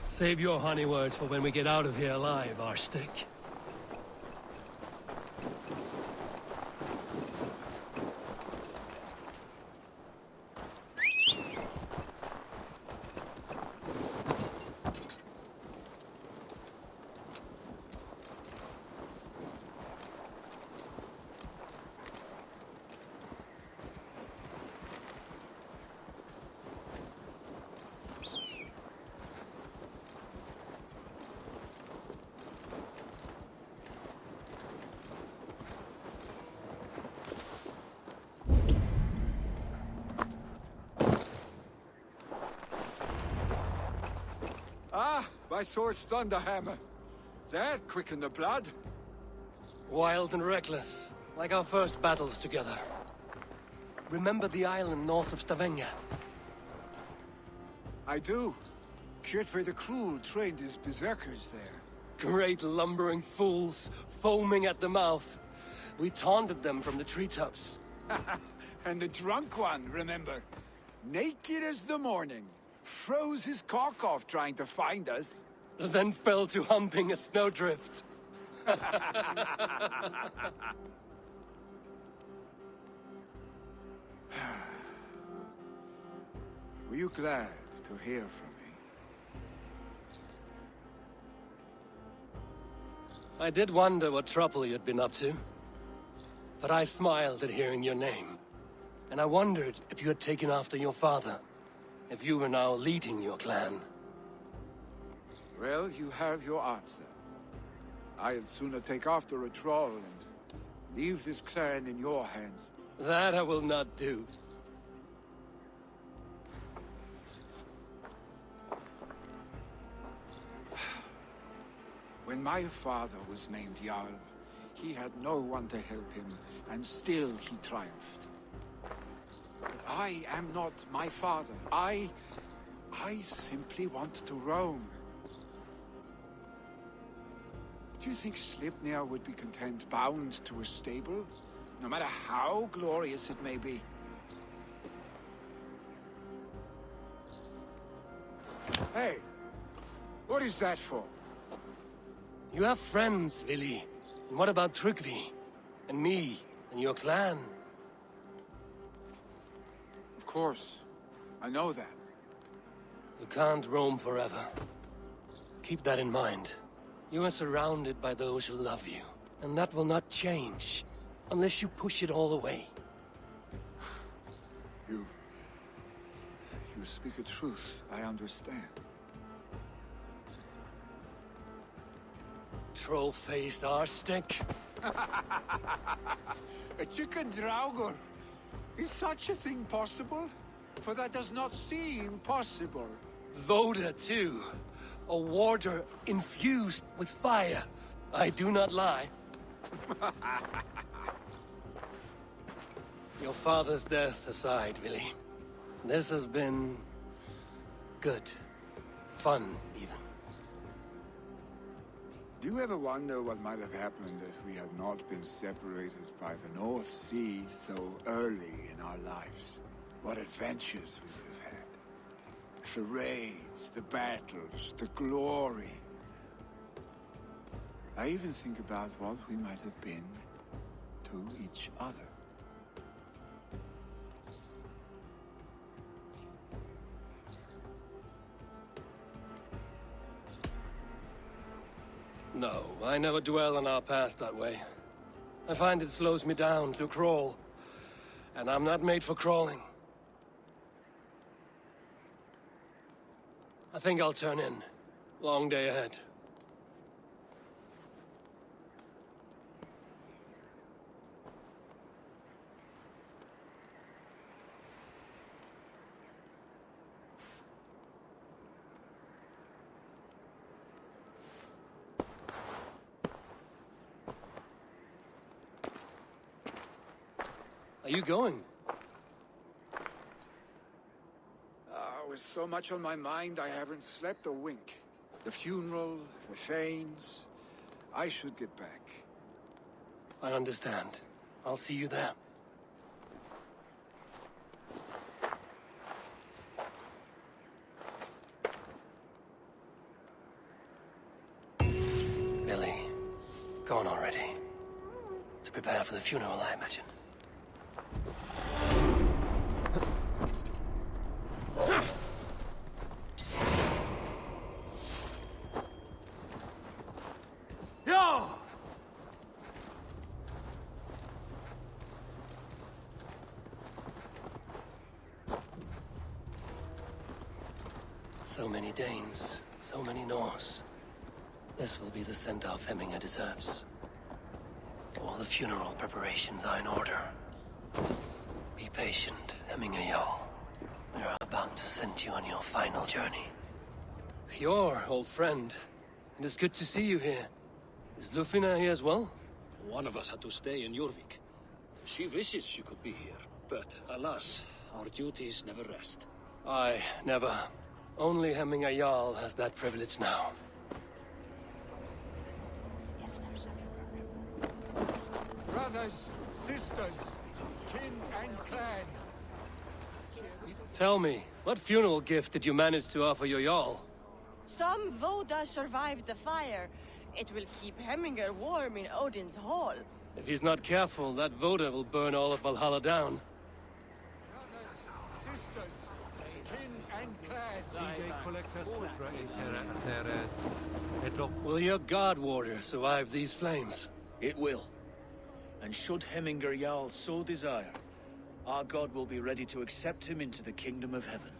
Save your honey words for when we get out of here alive, Arstick. Ah, my sword's thunderhammer. That quickened the blood. Wild and reckless, like our first battles together. Remember the island north of Stavanger? I do. Kjotve the Cruel trained his berserkers there. Great lumbering fools, foaming at the mouth. We taunted them from the treetops. And the drunk one, remember? Naked as the morning. Froze his cock off trying to find us. Then fell to humping a snowdrift. Were you glad to hear from me? I did wonder what trouble you'd been up to. But I smiled at hearing your name. And I wondered if you had taken after your father. If you were now leading your clan. Well, you have your answer. I'd sooner take after a troll and leave this clan in your hands. That I will not do. When my father was named Jarl, he had no one to help him, and still he triumphed. But I am not my father. I simply want to roam. Do you think Sleipnir would be content bound to a stable? No matter how glorious it may be? Hey! What is that for? You have friends, Vili. And what about Tryggvi? And me? And your clan? Of course. I know that. You can't roam forever. Keep that in mind. You are surrounded by those who love you. And that will not change, unless you push it all away. You speak a truth, I understand. Troll-faced arstick. A chicken Draugr! Is such a thing possible? For that does not seem possible. Voda, too. A warder infused with fire. I do not lie. Your father's death aside, Vili. This has been... good. Fun, even. Do you ever wonder what might have happened if we had not been separated by the North Sea so early in our lives? What adventures we would have had. The raids, the battles, the glory. I even think about what we might have been to each other. No, I never dwell on our past that way. I find it slows me down to crawl. And I'm not made for crawling. I think I'll turn in. Long day ahead. Are you going? With so much on my mind, I haven't slept a wink. The funeral, the Thanes. I should get back. I understand. I'll see you there. Billy, gone already. To prepare for the funeral, I imagine. So many Danes, so many Norse. This will be the send-off Hemminger deserves. All the funeral preparations are in order. Be patient, Hemminger Jarl. We are about to send you on your final journey. Your old friend. It is good to see you here. Is Lufina here as well? One of us had to stay in Jorvik. She wishes she could be here, but alas, our duties never rest. Aye, never. Only Hemminger Jarl has that privilege now. Brothers, sisters, kin and clan. Tell me, what funeral gift did you manage to offer your Jarl? Some Voda survived the fire. It will keep Hemminger warm in Odin's hall. If he's not careful, that Voda will burn all of Valhalla down. Brothers, sisters, kin and clan. Will your god warrior survive these flames? It will. And should Hemminger Jarl so desire, our god will be ready to accept him into the kingdom of heaven.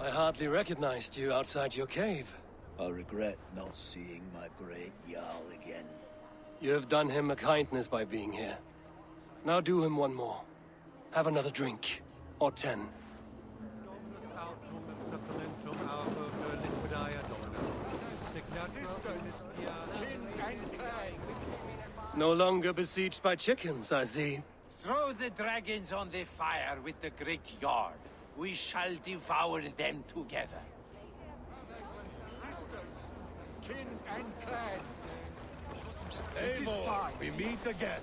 I hardly recognized you outside your cave. I regret not seeing my great Jarl again. You have done him a kindness by being here. Now do him one more. Have another drink. Or 10. No longer besieged by chickens, I see. Throw the dragons on the fire with the great yard. We shall devour them together. Sisters, kin and clan. Eivor, we meet again.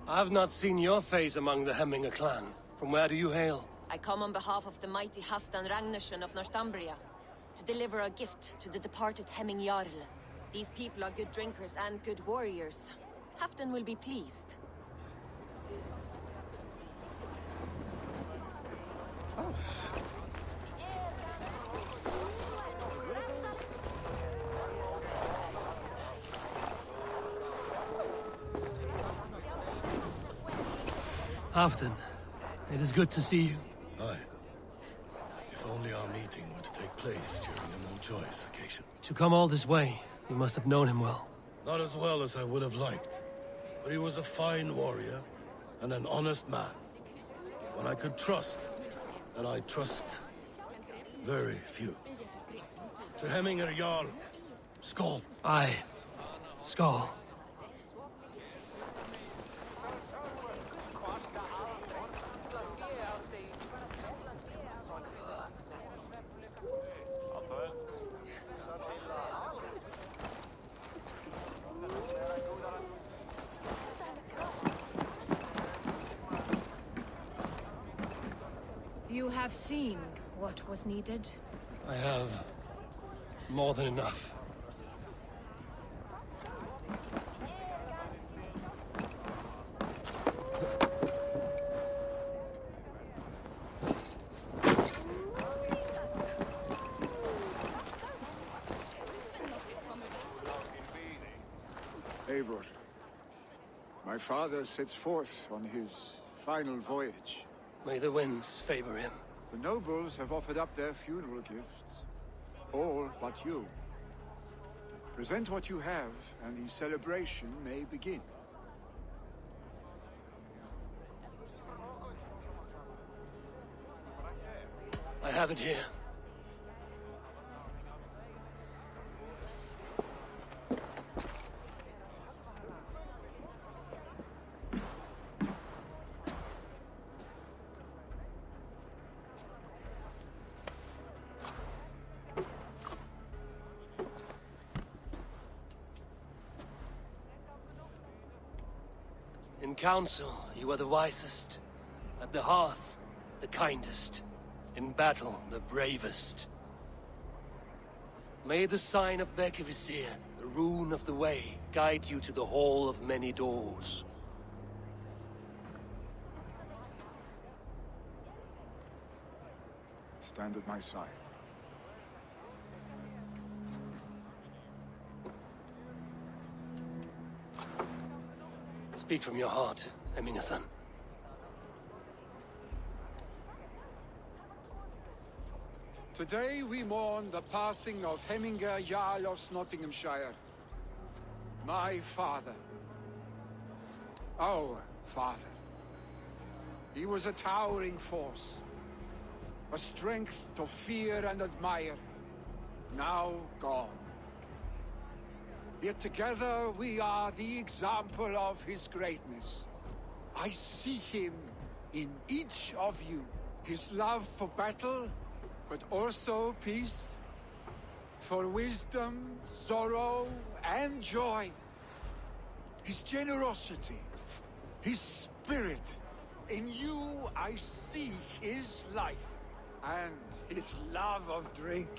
I've not seen your face among the Hemminger clan. From where do you hail? I come on behalf of the mighty Halfdan Ragnarsson of Northumbria to deliver a gift to the departed Hemming Jarl. These people are good drinkers and good warriors. Halfdan will be pleased. Halfdan, it is good to see you. Aye. If only our meeting were to take place during a more joyous occasion. To come all this way, you must have known him well. Not as well as I would have liked, but he was a fine warrior and an honest man. One I could trust, and I trust very few. To Hemminger Jarl, Skål. Aye. Skål. You have seen what was needed. I have more than enough. Eivor, my father sets forth on his final voyage. May the winds favor him. The nobles have offered up their funeral gifts. All but you. Present what you have, and the celebration may begin. have it here. In council, you are the wisest. At the hearth, the kindest. In battle, the bravest. May the sign of Bekivisir, the rune of the way, guide you to the Hall of Many Doors. Stand at my side. Speak from your heart, Eminasan. Today we mourn the passing of Hemminger Jarl of Nottinghamshire. My father. Our father. He was a towering force. A strength to fear and admire. Now gone. Yet together we are the example of his greatness. I see him in each of you. His love for battle, but also peace. For wisdom, sorrow, and joy. His generosity, his spirit. In you I see his life, and his love of drink.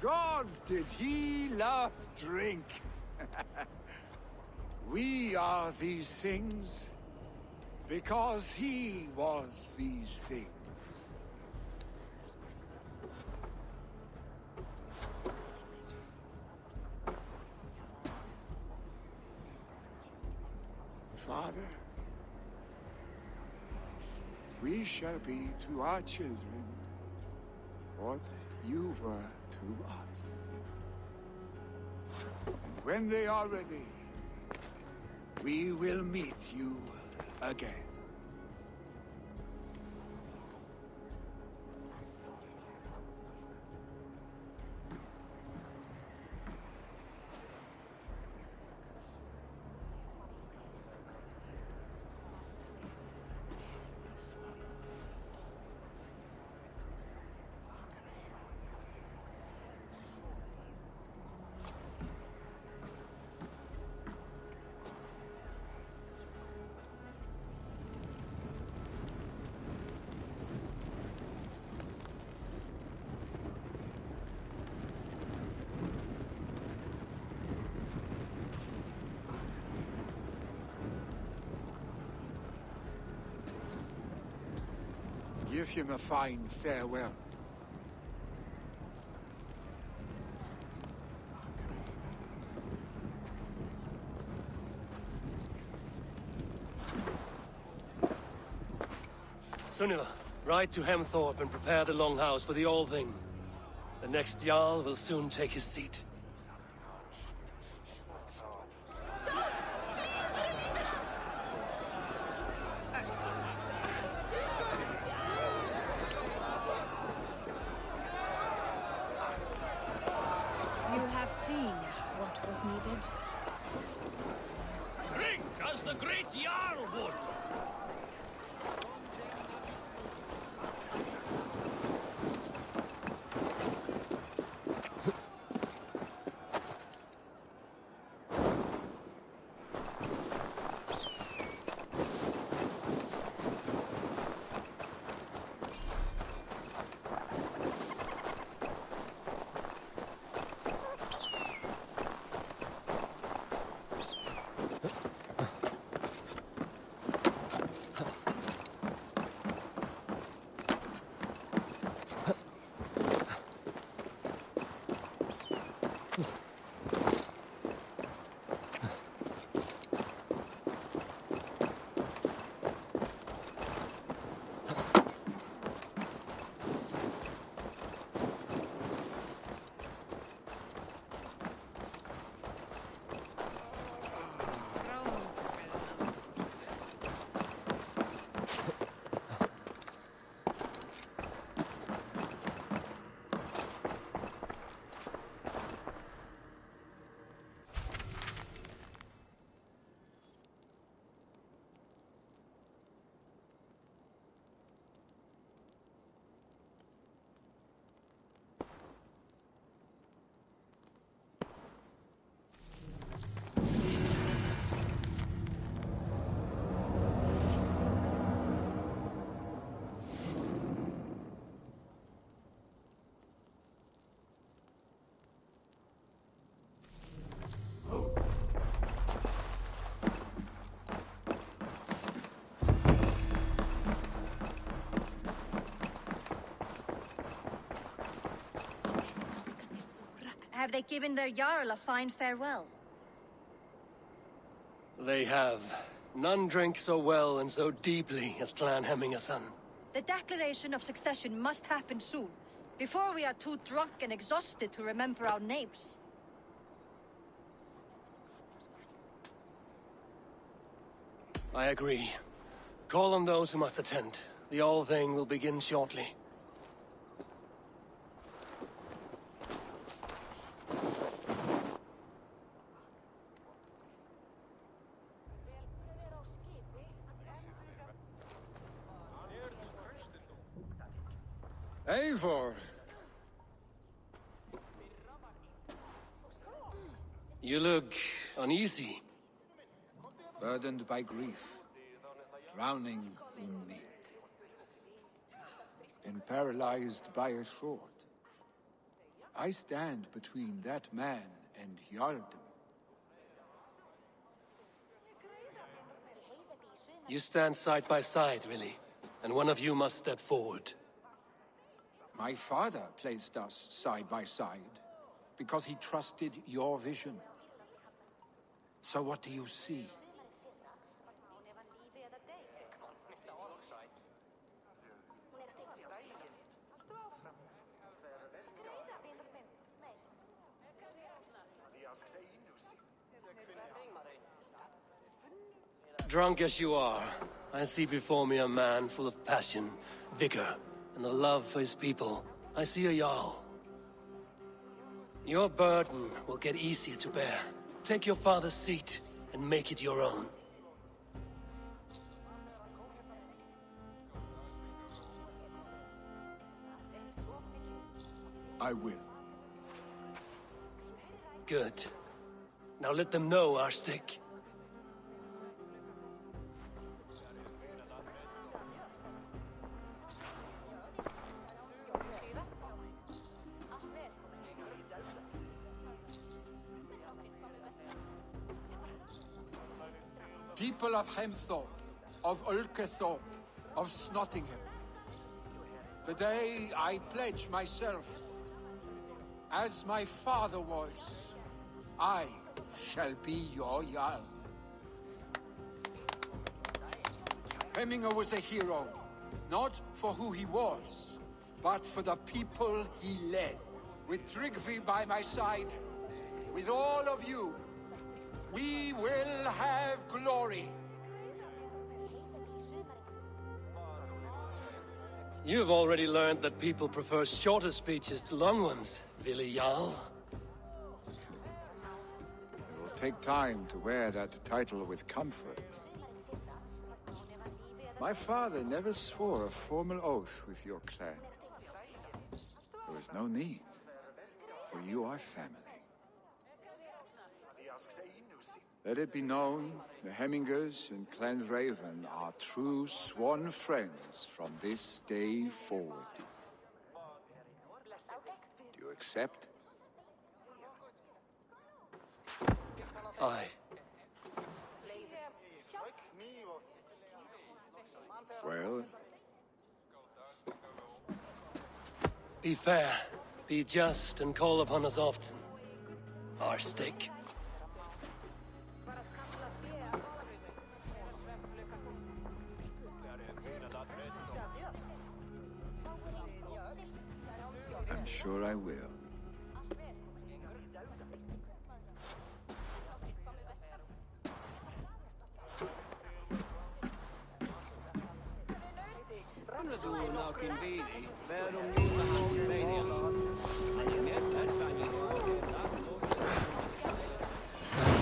Gods, did he love drink! We are these things because he was these things. Father, we shall be to our children what you were to us. And when they are ready, we will meet you again. Give him a fine farewell. Sunniva, ride to Hemthorpe and prepare the Longhouse for the All-Thing. The next Jarl will soon take his seat. You have seen what was needed. Drink as the great Jarl would! Have they given their Jarl a fine farewell? They have. None drink so well and so deeply as Clan Hemmingerson. The declaration of succession must happen soon, before we are too drunk and exhausted to remember our names. I agree. Call on those who must attend. The All-Thing will begin shortly. Eivor! You look uneasy. Burdened by grief. Drowning in need. And paralyzed by a sword. I stand between that man and Jarldom. You stand side by side, really. And one of you must step forward. My father placed us side by side, because he trusted your vision. So what do you see? Drunk as you are, I see before me a man full of passion, vigor, and a love for his people. I see a Jarl. Your burden will get easier to bear. Take your father's seat and make it your own. I will. Good. Now let them know our stick. People of Hemthorpe, of Ulkethorpe, of Snottingham. Today I pledge myself. As my father was, I shall be your Jarl. Hemminger was a hero, not for who he was, but for the people he led. With Tryggvi by my side, with all of you, we will have glory. You've already learned that people prefer shorter speeches to long ones, Willi Jarl. It will take time to wear that title with comfort. My father never swore a formal oath with your clan. There was no need, for you are family. Let it be known, the Hemmingers and Clan Raven are true sworn friends from this day forward. Do you accept? Aye. Well? Be fair, be just, and call upon us often. Our stick. I'm sure I will.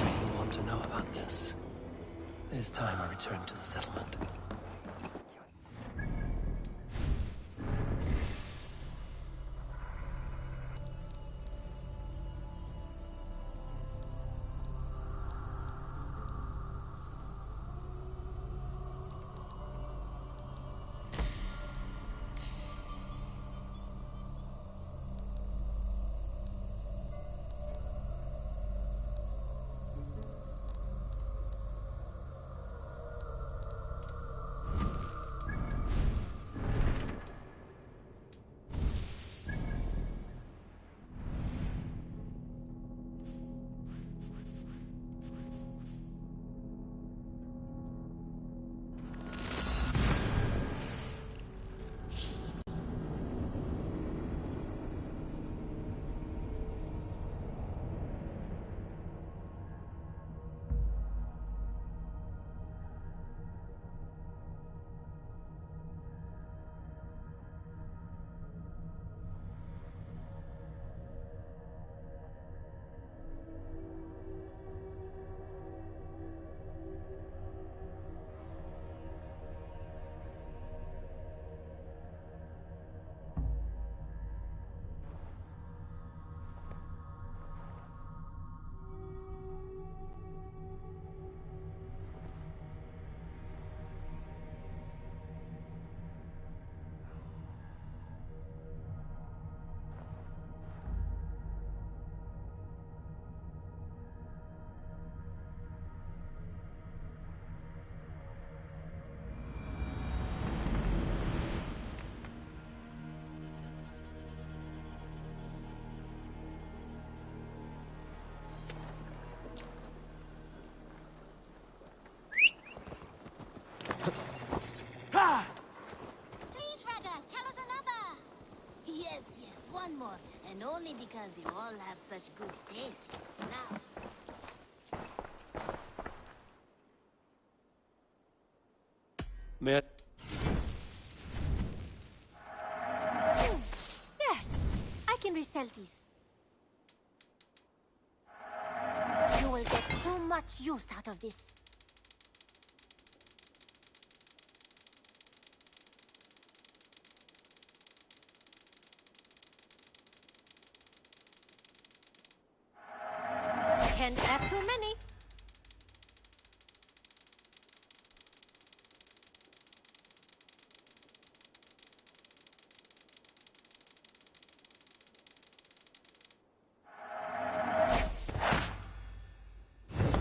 People want to know about this. It is time I return to the settlement. And only because you all have such good taste. Now, May I... yes, I can resell these. You will get so much use out of this. Can't have too many.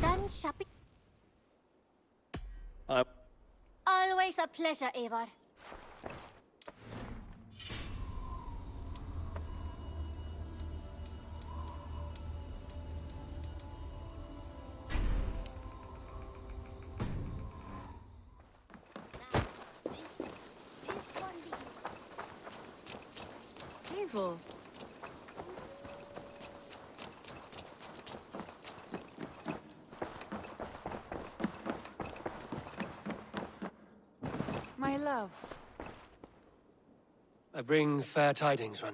Done shopping? Always a pleasure, Eivor. Eivor. My love. I bring fair tidings, Runry.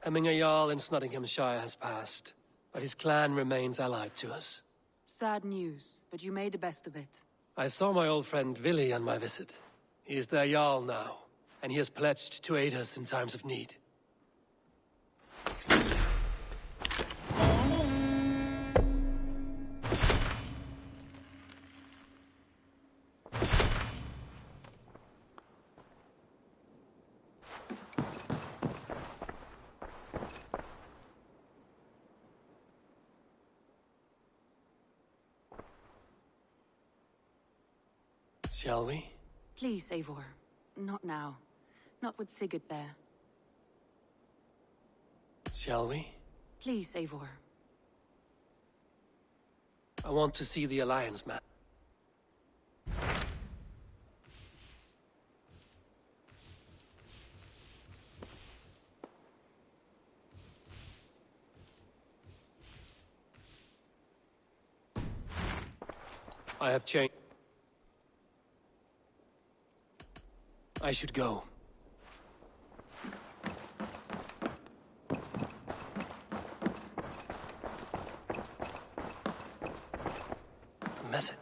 Hemminger Jarl in Nottinghamshire has passed, but his clan remains allied to us. Sad news, but you made the best of it. I saw my old friend Vili on my visit. He is their Jarl now, and he has pledged to aid us in times of need. Shall we? Please, Eivor. Not now. Not with Sigurd there. Shall we? Please, Eivor. I want to see the Alliance map. I have changed. I should go. A message.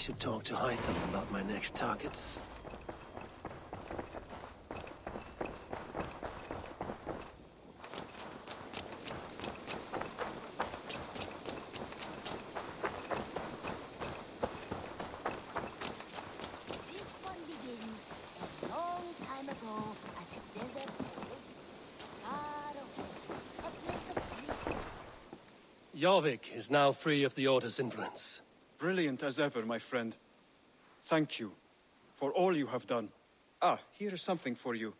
should talk to Hytham about my next targets. Jorvik is now free of the Order's influence. Brilliant as ever, my friend. Thank you for all you have done. Ah, here is something for you.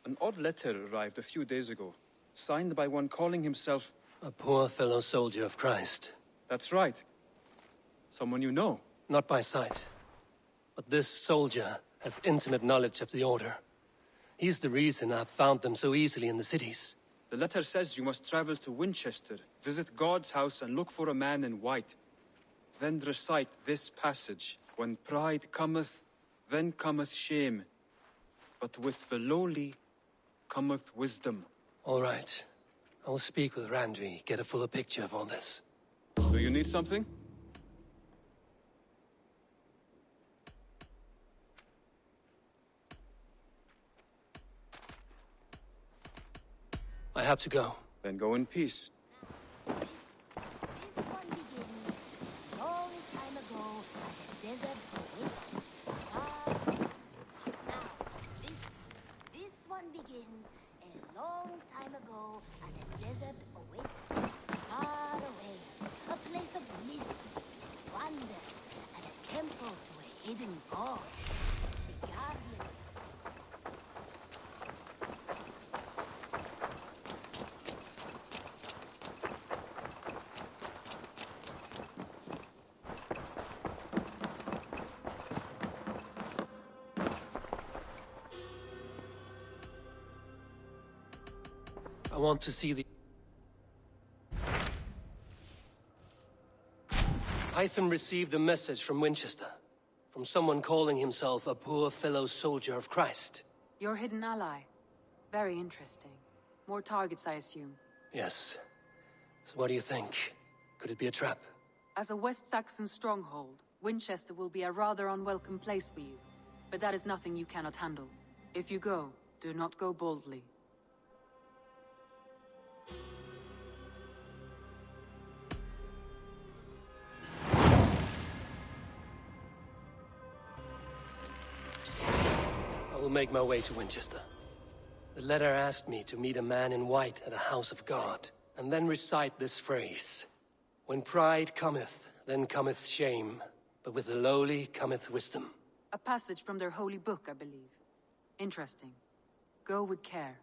An odd letter arrived a few days ago, signed by one calling himself... A poor fellow soldier of Christ. That's right. Someone you know. Not by sight. But this soldier has intimate knowledge of the Order. He's the reason I've found them so easily in the cities. The letter says you must travel to Winchester, visit God's house and look for a man in white. Then recite this passage. When pride cometh, then cometh shame. But with the lowly cometh wisdom. All right. I will speak with Randvi, get a fuller picture of all this. Do you need something? I have to go. Then go in peace. I want to see the... Hytham received a message from Winchester. From someone calling himself a poor fellow soldier of Christ. Your hidden ally. Very interesting. More targets, I assume. Yes. So what do you think? Could it be a trap? As a West Saxon stronghold, Winchester will be a rather unwelcome place for you. But that is nothing you cannot handle. If you go, do not go boldly. I will make my way to Winchester. The letter asked me to meet a man in white at a house of God, and then recite this phrase. When pride cometh, then cometh shame, but with the lowly cometh wisdom. A passage from their holy book, I believe. Interesting. Go with care.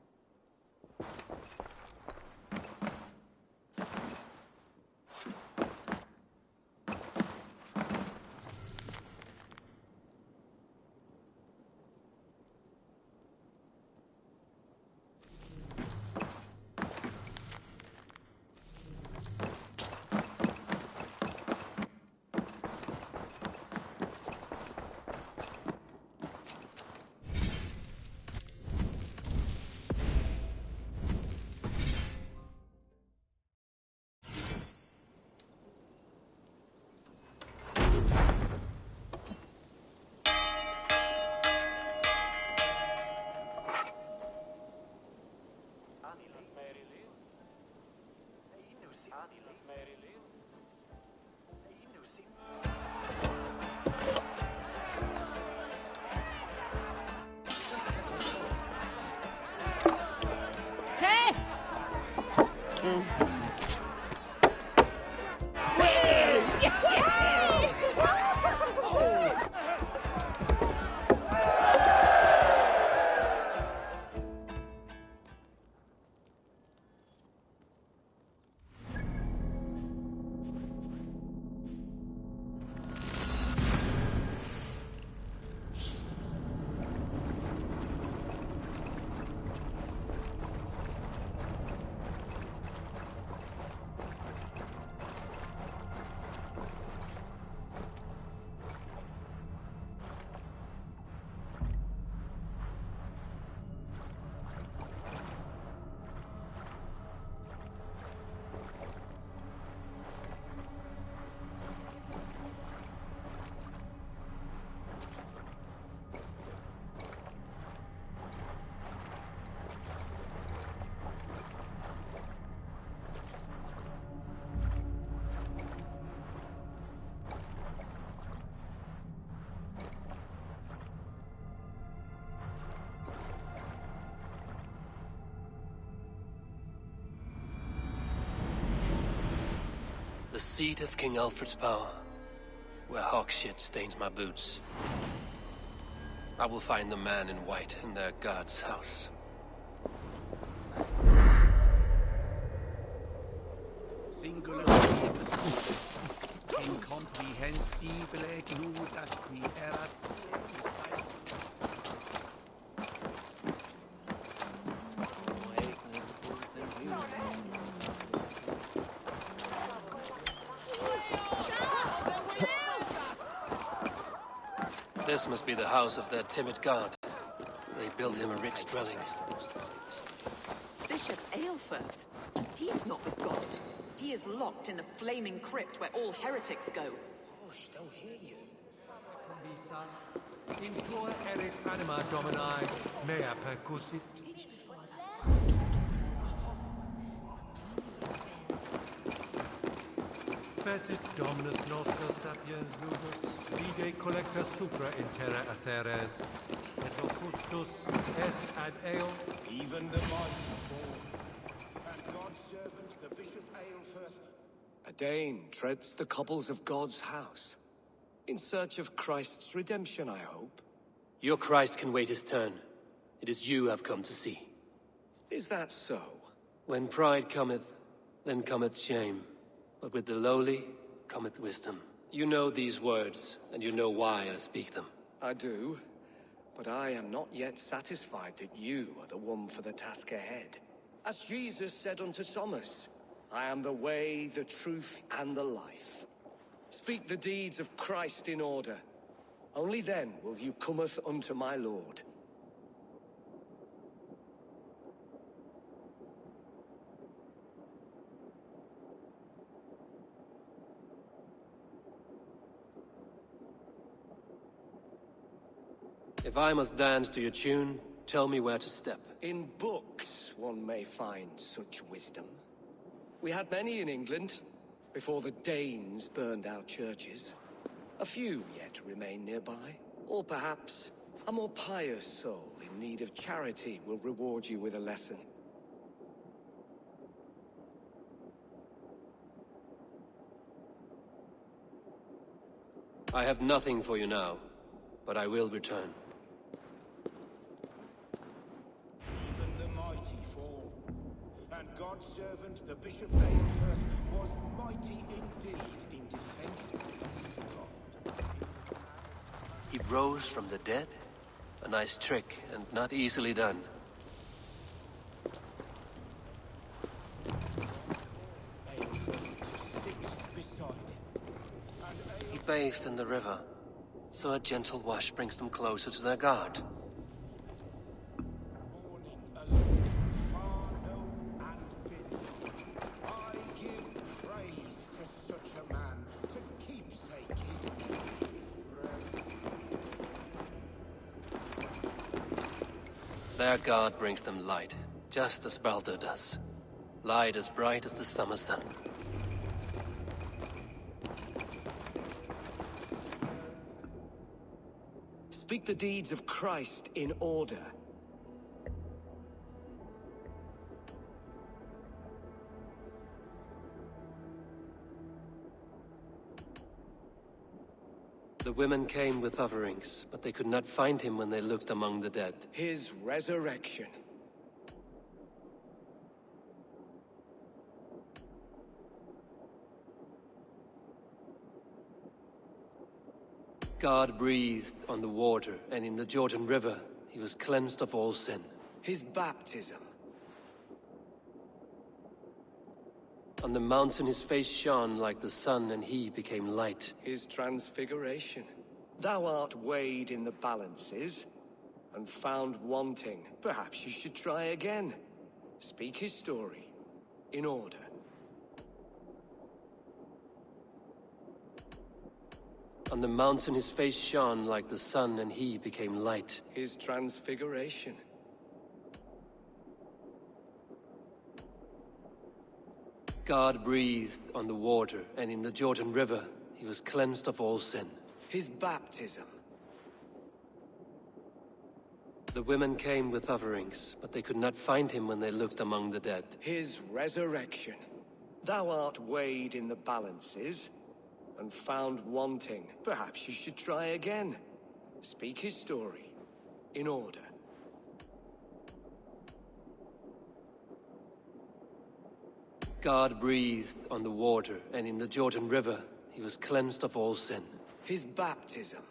seat of King Alfred's power, where hawk shit stains my boots. I will find the man in white in their god's house. Singular incomprehensibile gludas qui erat. This must be the house of their timid god. They built him a rich dwelling. Bishop Aelfirth? He is not the god. He is locked in the flaming crypt where all heretics go. Hush, they'll hear you. Impura erit anima Domini, mea percussit. Fecit Dominus nostra sapiens lubus, vide collecta supra in terra ateres, et locustus est ad eo. Even the mighty fall, and God's servant, the Bishop Aelfirth. A Dane treads the cobbles of God's house. In search of Christ's redemption, I hope. Your Christ can wait his turn. It is you I've come to see. Is that so? When pride cometh, then cometh shame. But with the lowly cometh wisdom. You know these words, and you know why I speak them. I do, but I am not yet satisfied that you are the one for the task ahead. As Jesus said unto Thomas, I am the way, the truth, and the life. Speak the deeds of Christ in order. Only then will you cometh unto my Lord. If I must dance to your tune, tell me where to step. In books one may find such wisdom. We had many in England, before the Danes burned our churches. A few yet remain nearby. Or perhaps a more pious soul in need of charity will reward you with a lesson. I have nothing for you now, but I will return. Even the mighty fall, and God's servant, the Bishop Aelfirth, was mighty indeed in defense of his God. He rose from the dead? A nice trick, and not easily done. He bathed in the river, so a gentle wash brings them closer to their god. Their god brings them light, just as Baldur does. Light as bright as the summer sun. Speak the deeds of Christ in order. The women came with offerings, but they could not find him when they looked among the dead. His resurrection. God breathed on the water, and in the Jordan River, he was cleansed of all sin. His baptism. On the mountain his face shone like the sun, and he became light. His transfiguration. Thou art weighed in the balances, and found wanting. Perhaps you should try again. Speak his story, in order. On the mountain his face shone like the sun, and he became light. His transfiguration. God breathed on the water, and in the Jordan River, he was cleansed of all sin. His baptism. The women came with offerings, but they could not find him when they looked among the dead. His resurrection. Thou art weighed in the balances, and found wanting. Perhaps you should try again. Speak his story, in order. God breathed on the water, and in the Jordan River, he was cleansed of all sin. His baptism.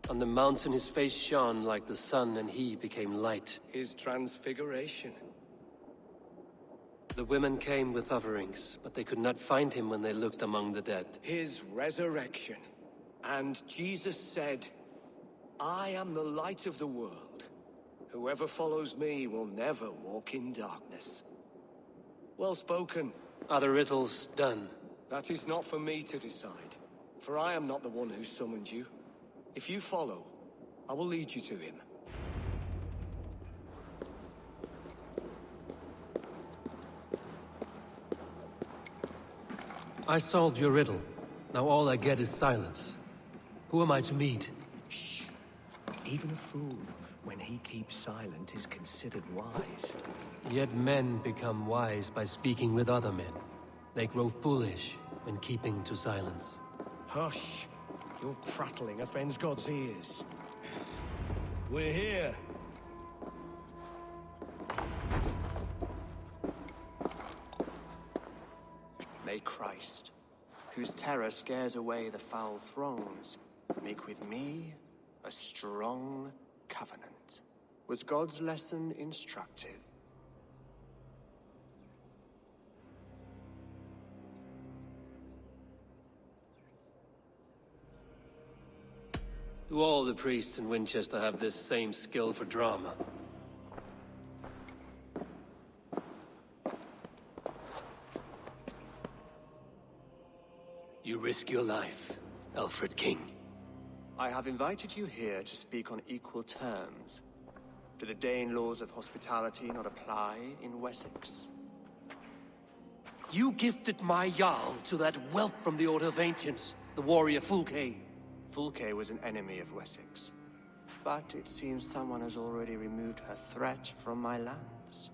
On the mountain his face shone like the sun, and he became light. His transfiguration. The women came with offerings, but they could not find him when they looked among the dead. His resurrection. And Jesus said, I am the light of the world. Whoever follows me will never walk in darkness. Well spoken. Are the riddles done? That is not for me to decide, for I am not the one who summoned you. If you follow, I will lead you to him. I solved your riddle. Now all I get is silence. Who am I to meet? Shh. Even a fool, when he keeps silent, is considered wise. Yet men become wise by speaking with other men. They grow foolish when keeping to silence. Hush. Your prattling offends God's ears. We're here. May Christ, whose terror scares away the foul thrones, make with me a strong covenant. Was God's lesson instructive? Do all the priests in Winchester have this same skill for drama? You risk your life, Alfred King. I have invited you here to speak on equal terms. Do the Dane laws of hospitality not apply in Wessex? You gifted my Jarl to that whelp from the Order of Ancients, the warrior Fulke. Fulke was an enemy of Wessex. But it seems someone has already removed her threat from my lands.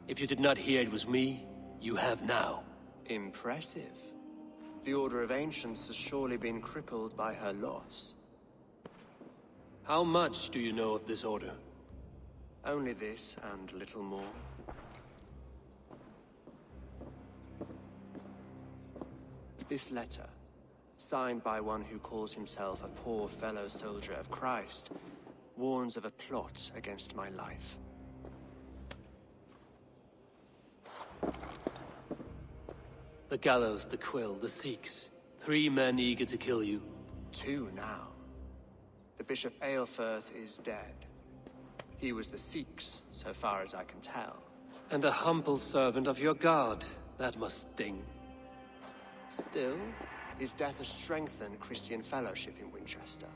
If you did not hear it was me, you have now. Impressive. The Order of Ancients has surely been crippled by her loss. How much do you know of this order? Only this and little more. This letter, signed by one who calls himself a poor fellow soldier of Christ, warns of a plot against my life. The gallows, the quill, the Sikhs. 3 men eager to kill you. 2 now. The Bishop Aelfirth is dead. He was the Sikhs, so far as I can tell. And a humble servant of your god. That must sting. Still, his death has strengthened Christian fellowship in Winchester.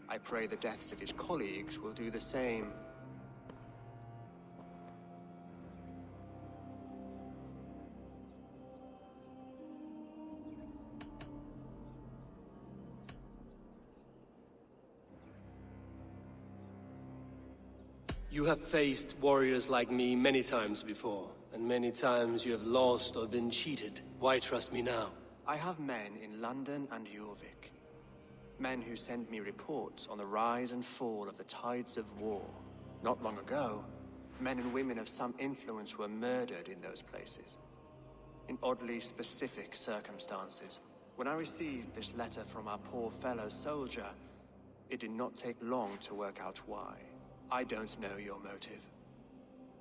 I pray the deaths of his colleagues will do the same. You have faced warriors like me many times before, and many times you have lost or been cheated. Why trust me now? I have men in London and Jorvik. Men who send me reports on the rise and fall of the tides of war. Not long ago, men and women of some influence were murdered in those places. In oddly specific circumstances. When I received this letter from our poor fellow soldier, it did not take long to work out why. I don't know your motive,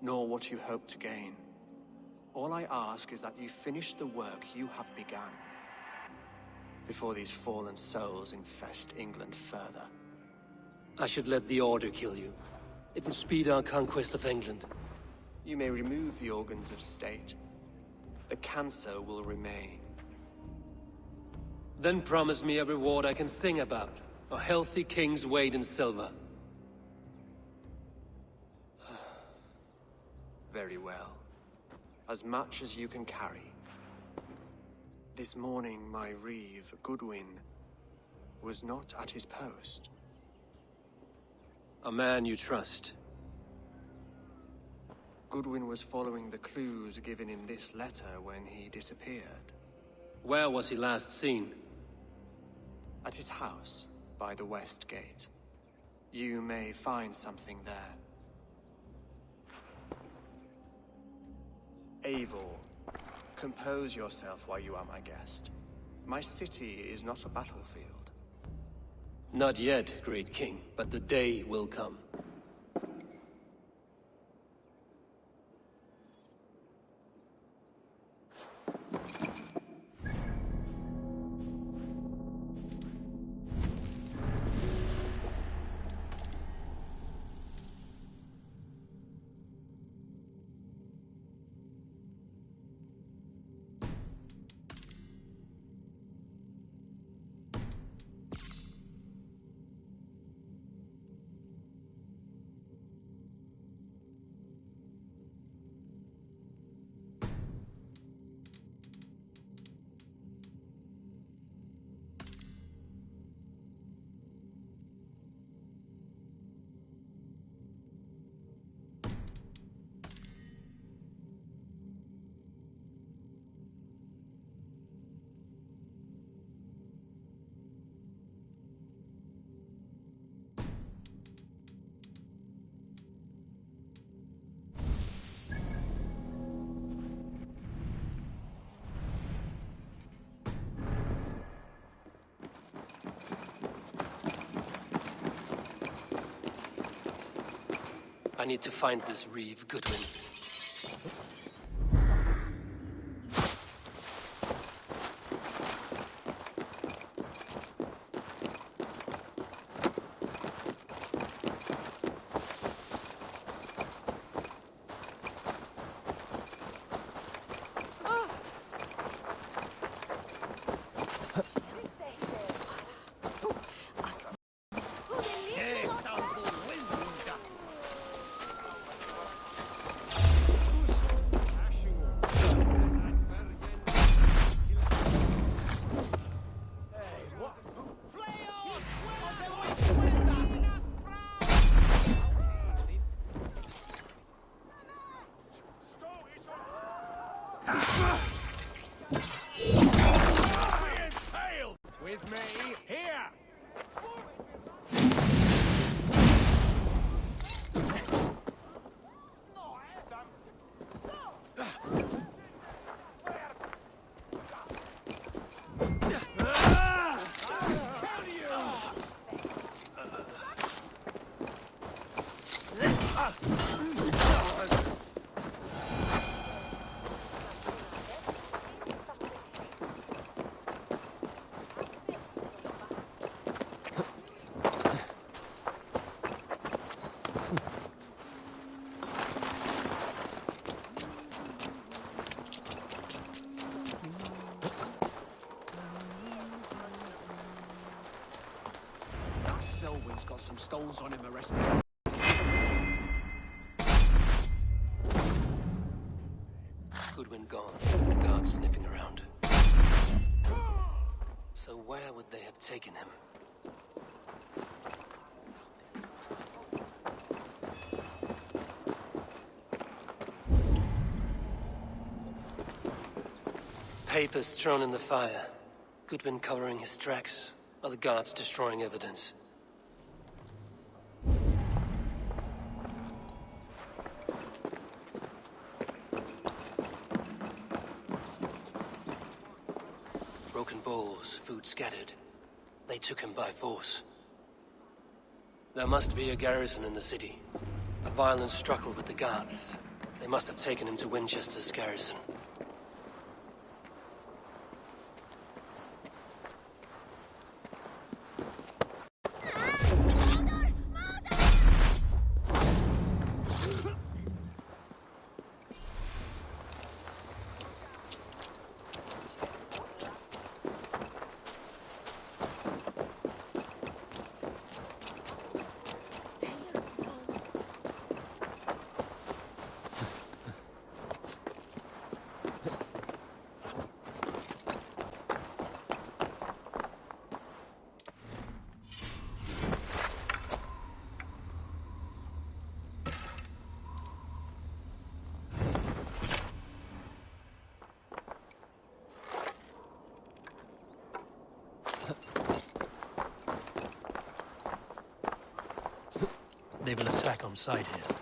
nor what you hope to gain. All I ask is that you finish the work you have begun, before these fallen souls infest England further. I should let the Order kill you. It will speed our conquest of England. You may remove the organs of state. The cancer will remain. Then promise me a reward I can sing about. A healthy king's weight in silver. Very well. As much as you can carry. This morning, my reeve, Goodwin, was not at his post. A man you trust. Goodwin was following the clues given in this letter when he disappeared. Where was he last seen? At his house, by the west gate. You may find something there. Eivor, compose yourself while you are my guest. My city is not a battlefield. Not yet, great king, but the day will come. I need to find this Reeve Goodwin. With me, here! Selwyn's got some stones on him arrested. Goodwin gone. Guards sniffing around. So where would they have taken him? Papers thrown in the fire. Goodwin covering his tracks. Other guards destroying evidence. Broken bowls, food scattered. They took him by force. There must be a garrison in the city. A violent struggle with the guards. They must have taken him to Winchester's garrison. They will attack on sight here.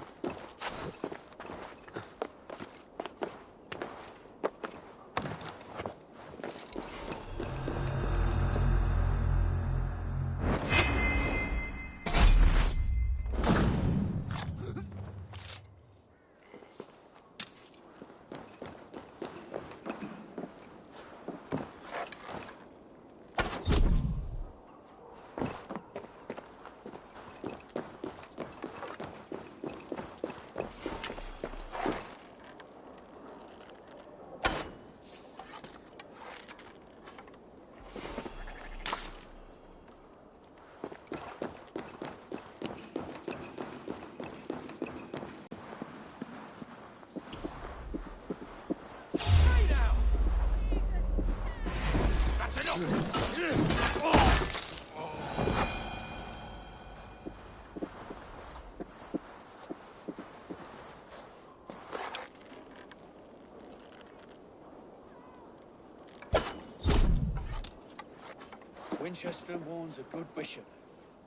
Winchester mourns a good bishop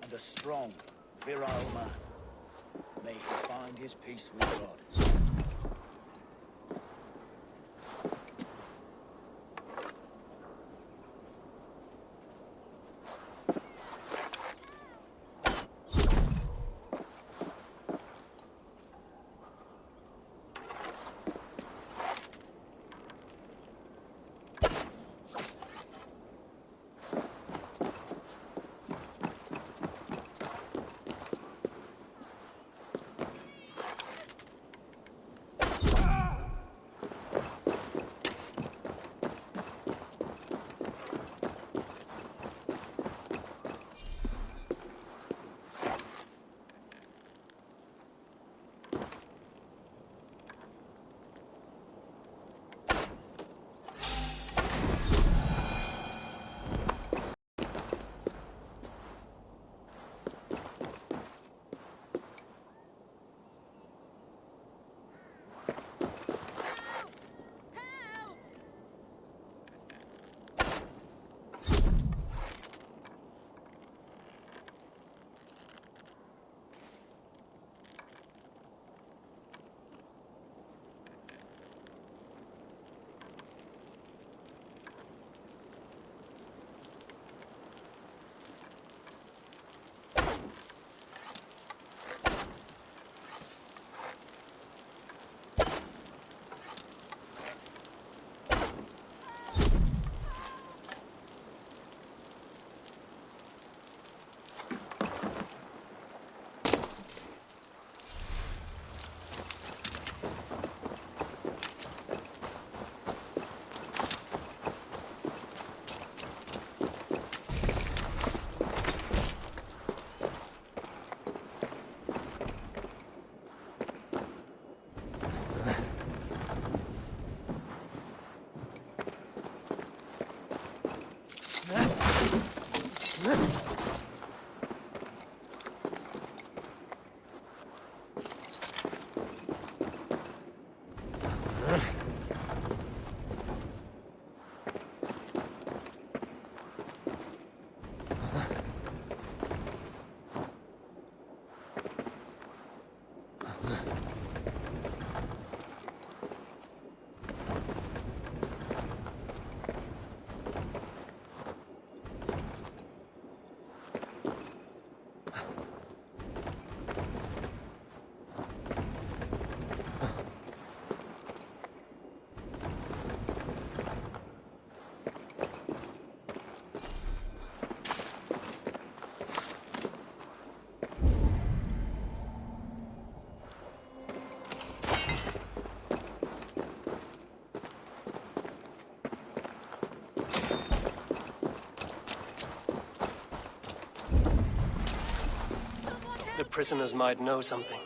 and a strong, virile man. May he find his peace with God. The prisoners might know something.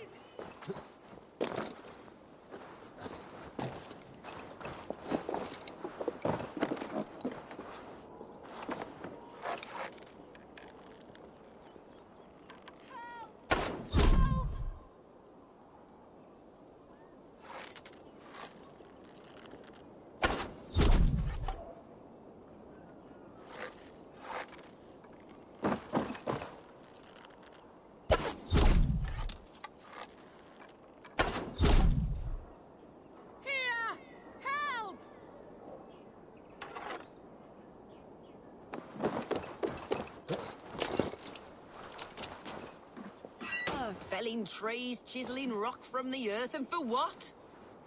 felling trees, chiseling rock from the earth, and for what?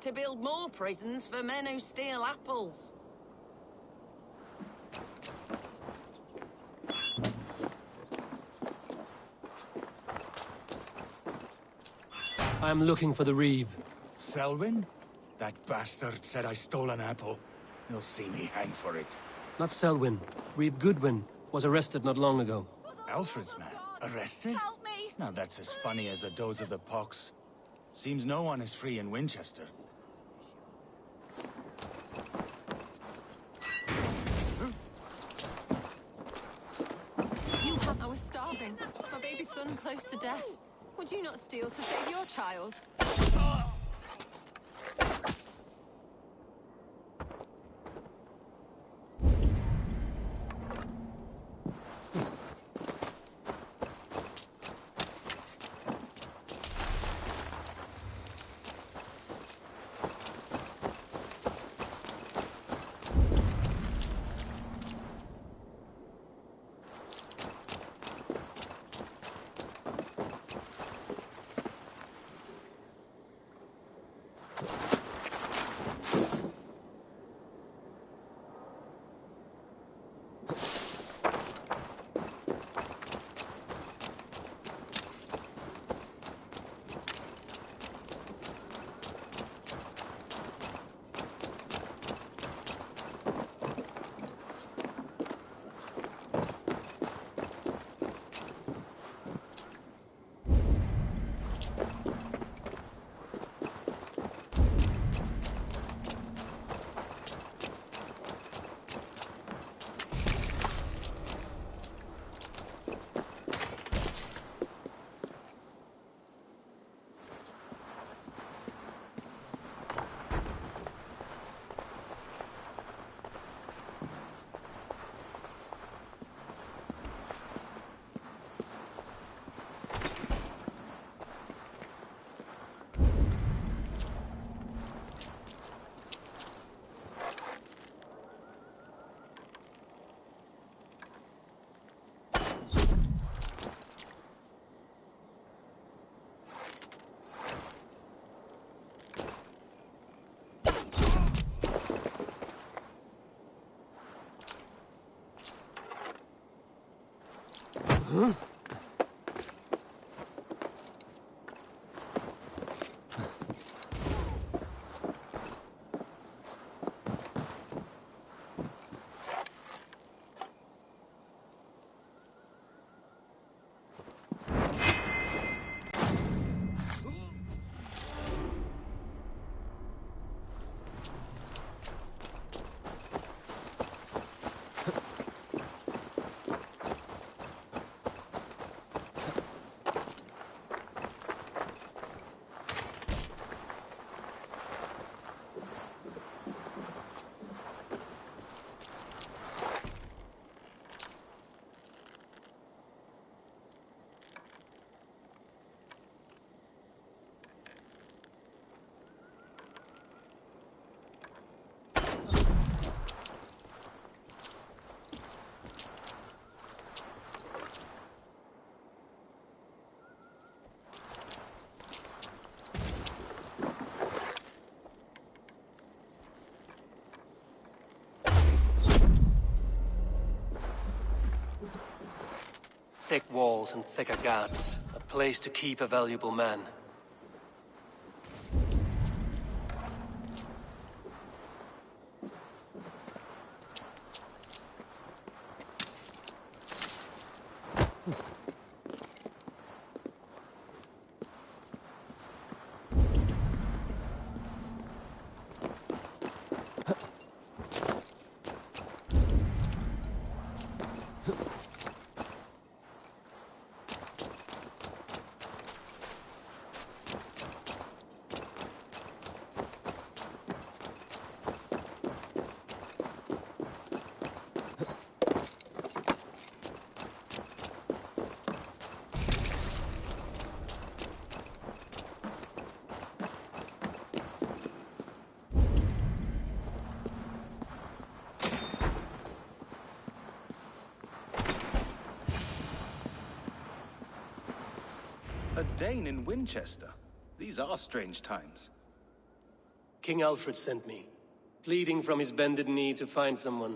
To build more prisons for men who steal apples. I'm looking for the Reeve. Selwyn? That bastard said I stole an apple. You'll see me hang for it. Not Selwyn. Reeve Goodwin was arrested not long ago. Alfred's man? Arrested? Help me! Now that's as funny as a dose of the pox. Seems no one is free in Winchester. I was starving. My baby son close to death. Would you not steal to save your child? Huh? Thick walls and thicker guards. A place to keep a valuable man. A Dane in Winchester. These are strange times. King Alfred sent me, pleading from his bended knee to find someone.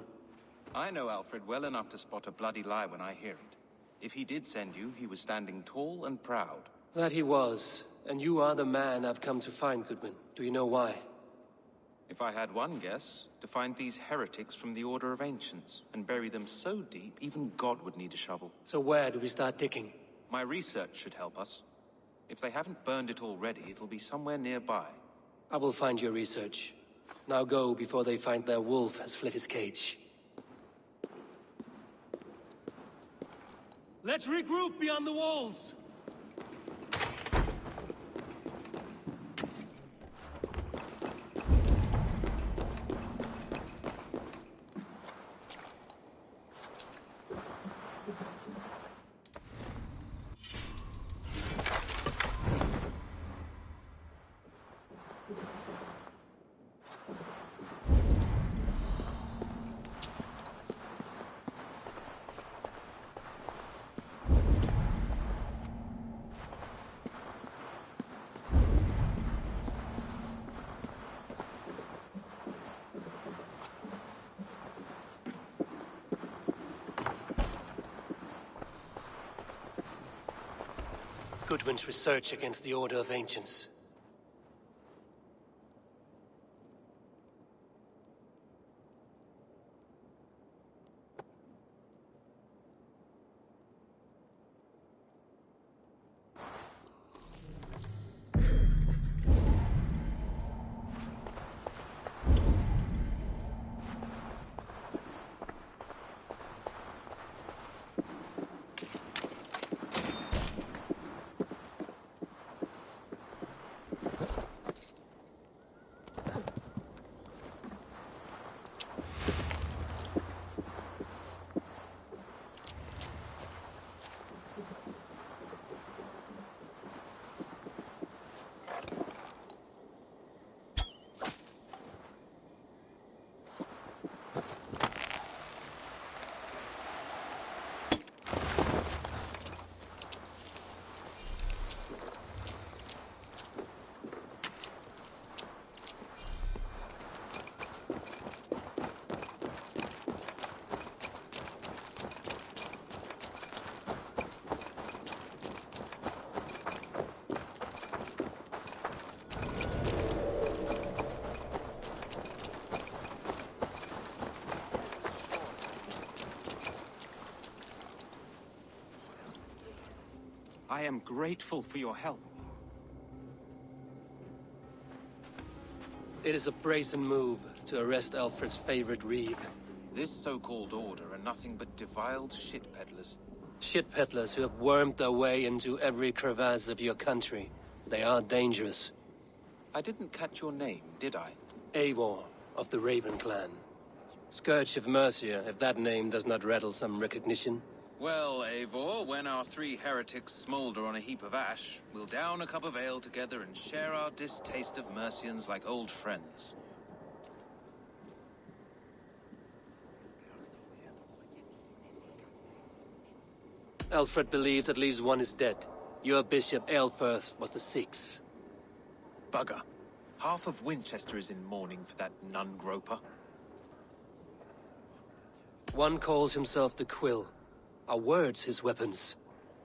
I know Alfred well enough to spot a bloody lie when I hear it. If he did send you, he was standing tall and proud. That he was, and you are the man I've come to find, Goodwin. Do you know why? If I had one guess, to find these heretics from the Order of Ancients, and bury them so deep, even God would need a shovel. So where do we start digging? My research should help us. If they haven't burned it already, it'll be somewhere nearby. I will find your research. Now go before they find their wolf has fled his cage. Let's regroup beyond the walls! Goodwin's research against the Order of Ancients. I am grateful for your help. It is a brazen move to arrest Alfred's favorite reeve. This so-called order are nothing but defiled shit peddlers. Shit peddlers who have wormed their way into every crevasse of your country. They are dangerous. I didn't catch your name, did I? Eivor, of the Raven clan. Scourge of Mercia, if that name does not rattle some recognition. Well, Eivor, when our three heretics smolder on a heap of ash, we'll down a cup of ale together and share our distaste of Mercians like old friends. Alfred believes at least one is dead. Your bishop, Aelfirth, was the sixth. Bugger. Half of Winchester is in mourning for that nun-groper. One calls himself the Quill. Are words his weapons?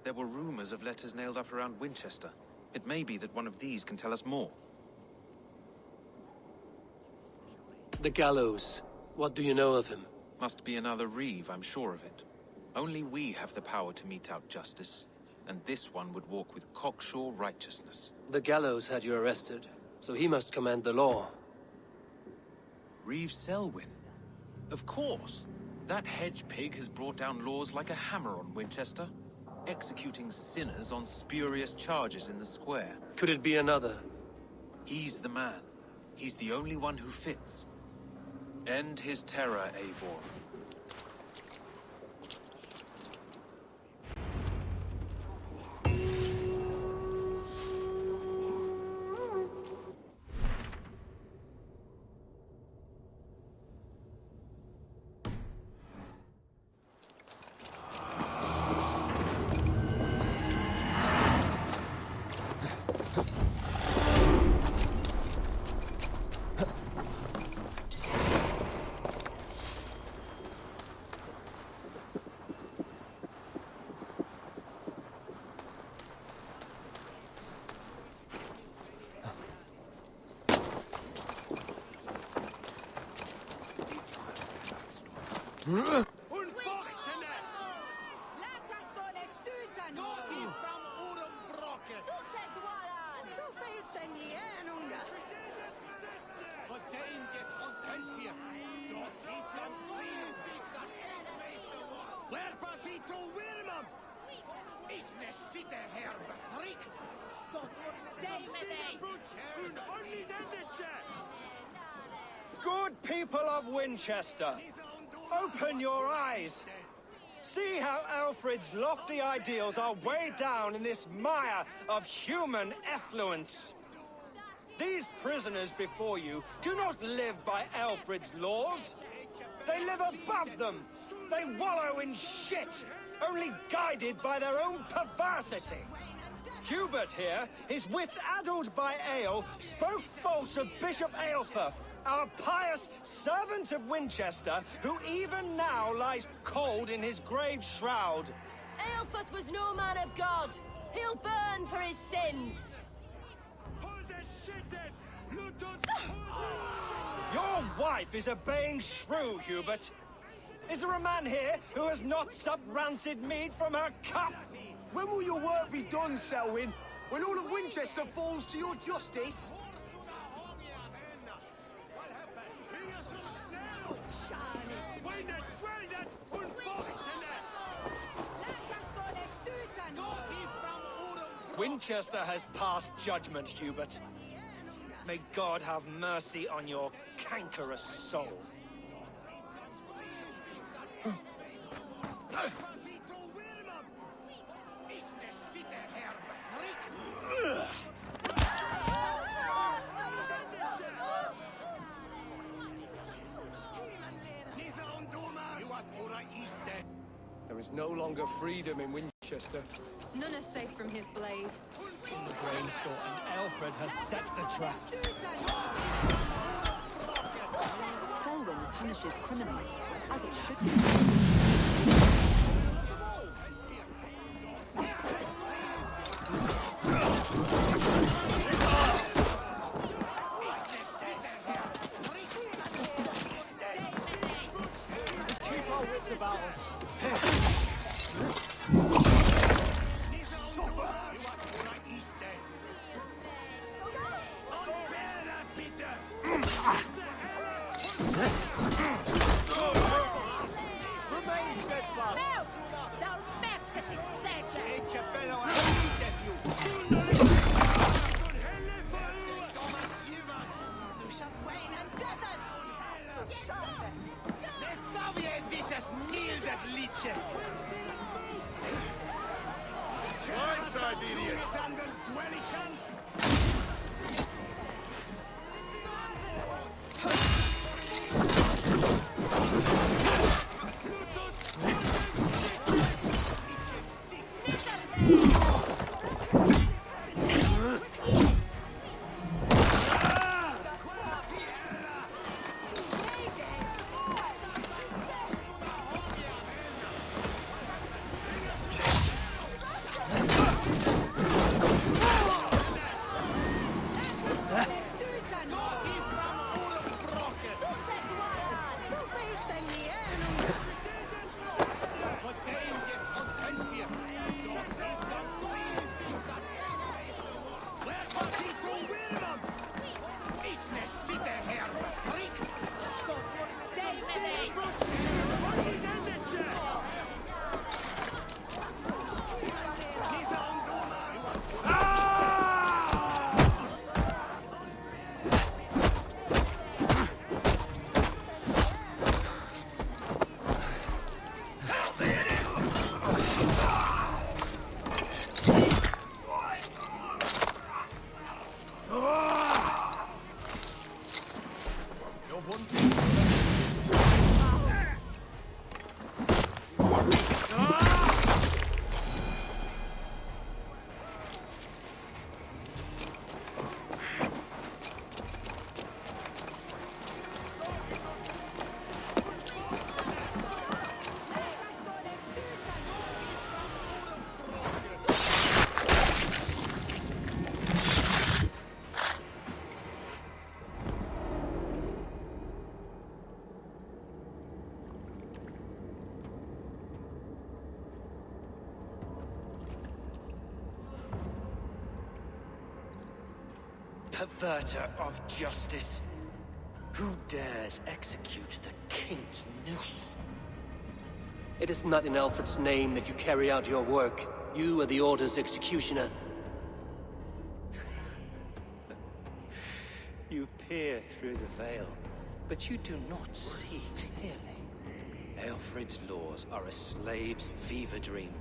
There were rumors of letters nailed up around Winchester. It may be that one of these can tell us more. The gallows. What do you know of him? Must be another reeve, I'm sure of it. Only we have the power to mete out justice, and this one would walk with cocksure righteousness. The gallows had you arrested, so he must command the law. Reeve Selwyn? Of course! That hedge pig has brought down laws like a hammer on Winchester, executing sinners on spurious charges in the square. Could it be another? He's the man. He's the only one who fits. End his terror, Eivor. Good people of Winchester, open your eyes. See how Alfred's lofty ideals are weighed down in this mire of human effluence. These prisoners before you do not live by Alfred's laws. They live above them. They wallow in shit, only guided by their own perversity. Hubert here, his wits addled by ale, spoke false of Bishop Aelfirth, our pious servant of Winchester, who even now lies cold in his grave shroud. Aelfirth was no man of God. He'll burn for his sins. Your wife is obeying shrew, Hubert. Is there a man here who has not supped rancid mead from her cup? When will your work be done, Selwyn? When all of Winchester falls to your justice? Winchester has passed judgment, Hubert. May God have mercy on your cankerous soul. There is no longer freedom in Winchester. None is safe from his blade. In the grain store, and Alfred has set the traps. Selwyn punishes criminals, as it should be. Keep our wits about us. Blindside, idiot! perverter of justice. Who dares execute the king's noose? It is not in Alfred's name that you carry out your work. You are the Order's executioner. You peer through the veil, but you do not see clearly. Alfred's laws are a slave's fever dream.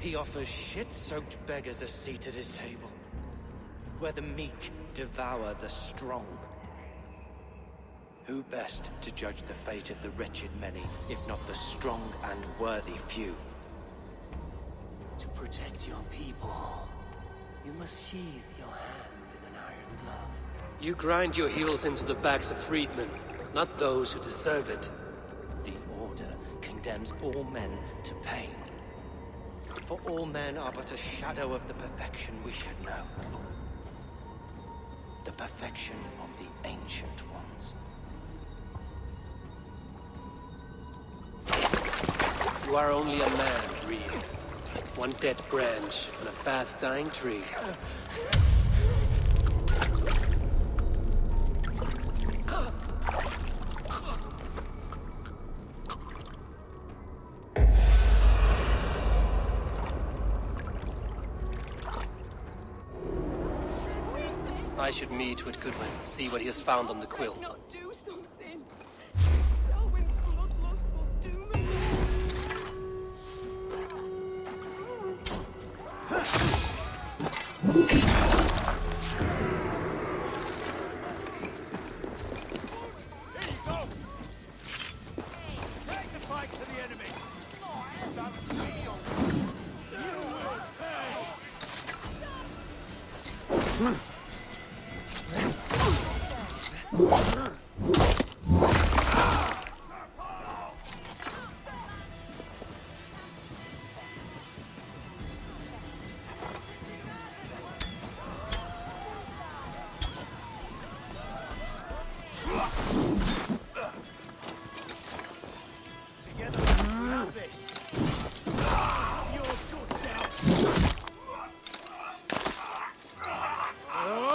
He offers shit-soaked beggars a seat at his table, where the meek devour the strong. Who best to judge the fate of the wretched many, if not the strong and worthy few? To protect your people, you must sheathe your hand in an iron glove. You grind your heels into the backs of freedmen, not those who deserve it. The Order condemns all men to pain. For all men are but a shadow of the perfection we should know. The perfection of the Ancient Ones. You are only a man, Reeve. One dead branch on a fast-dying tree. I should meet with Goodwin, see what he has found on the quill. Not do something. Selwyn's bloodlust will do me. Here you go! Take the fight to the enemy! You will pay! Together, we have this. Your guts out.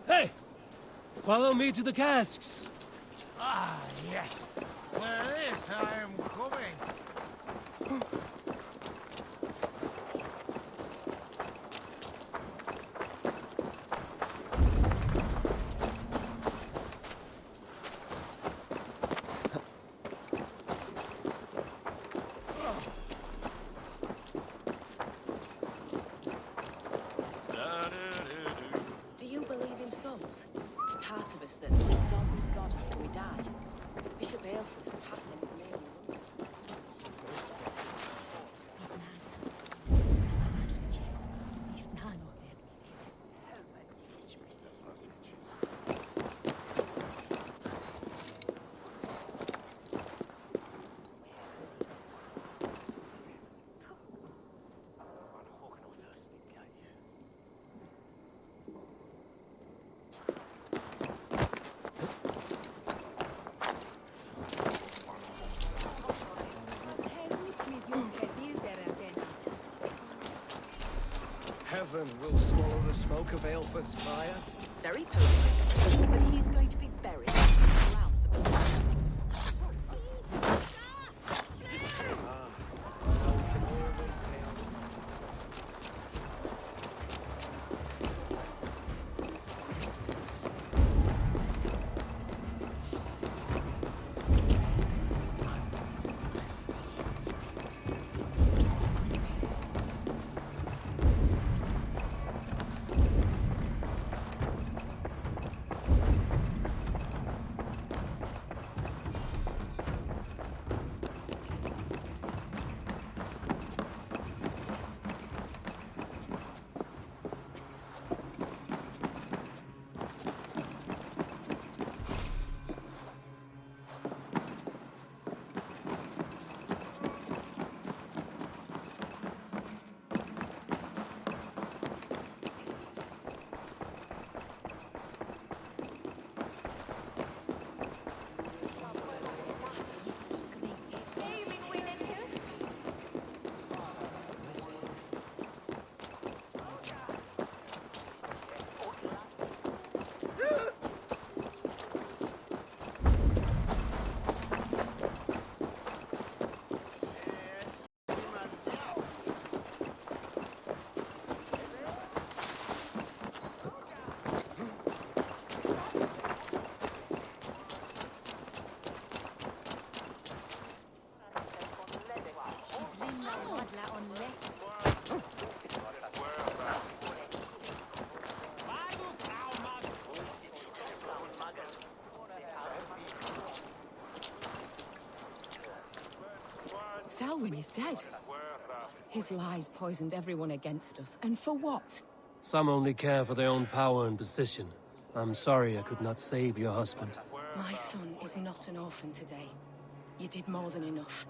Hey! Follow me to the casks! Ah, yes. For this I am coming. Do you believe in souls? Part of us that lives on with God after we die. Bishop Aelfus passed him to me. Heaven will swallow the smoke of Aelfred's fire. Very poetic. But he is going to be buried in the grounds of the Selwyn is dead. His lies poisoned everyone against us, and for what? Some only care for their own power and position. I'm sorry I could not save your husband. My son is not an orphan today. You did more than enough.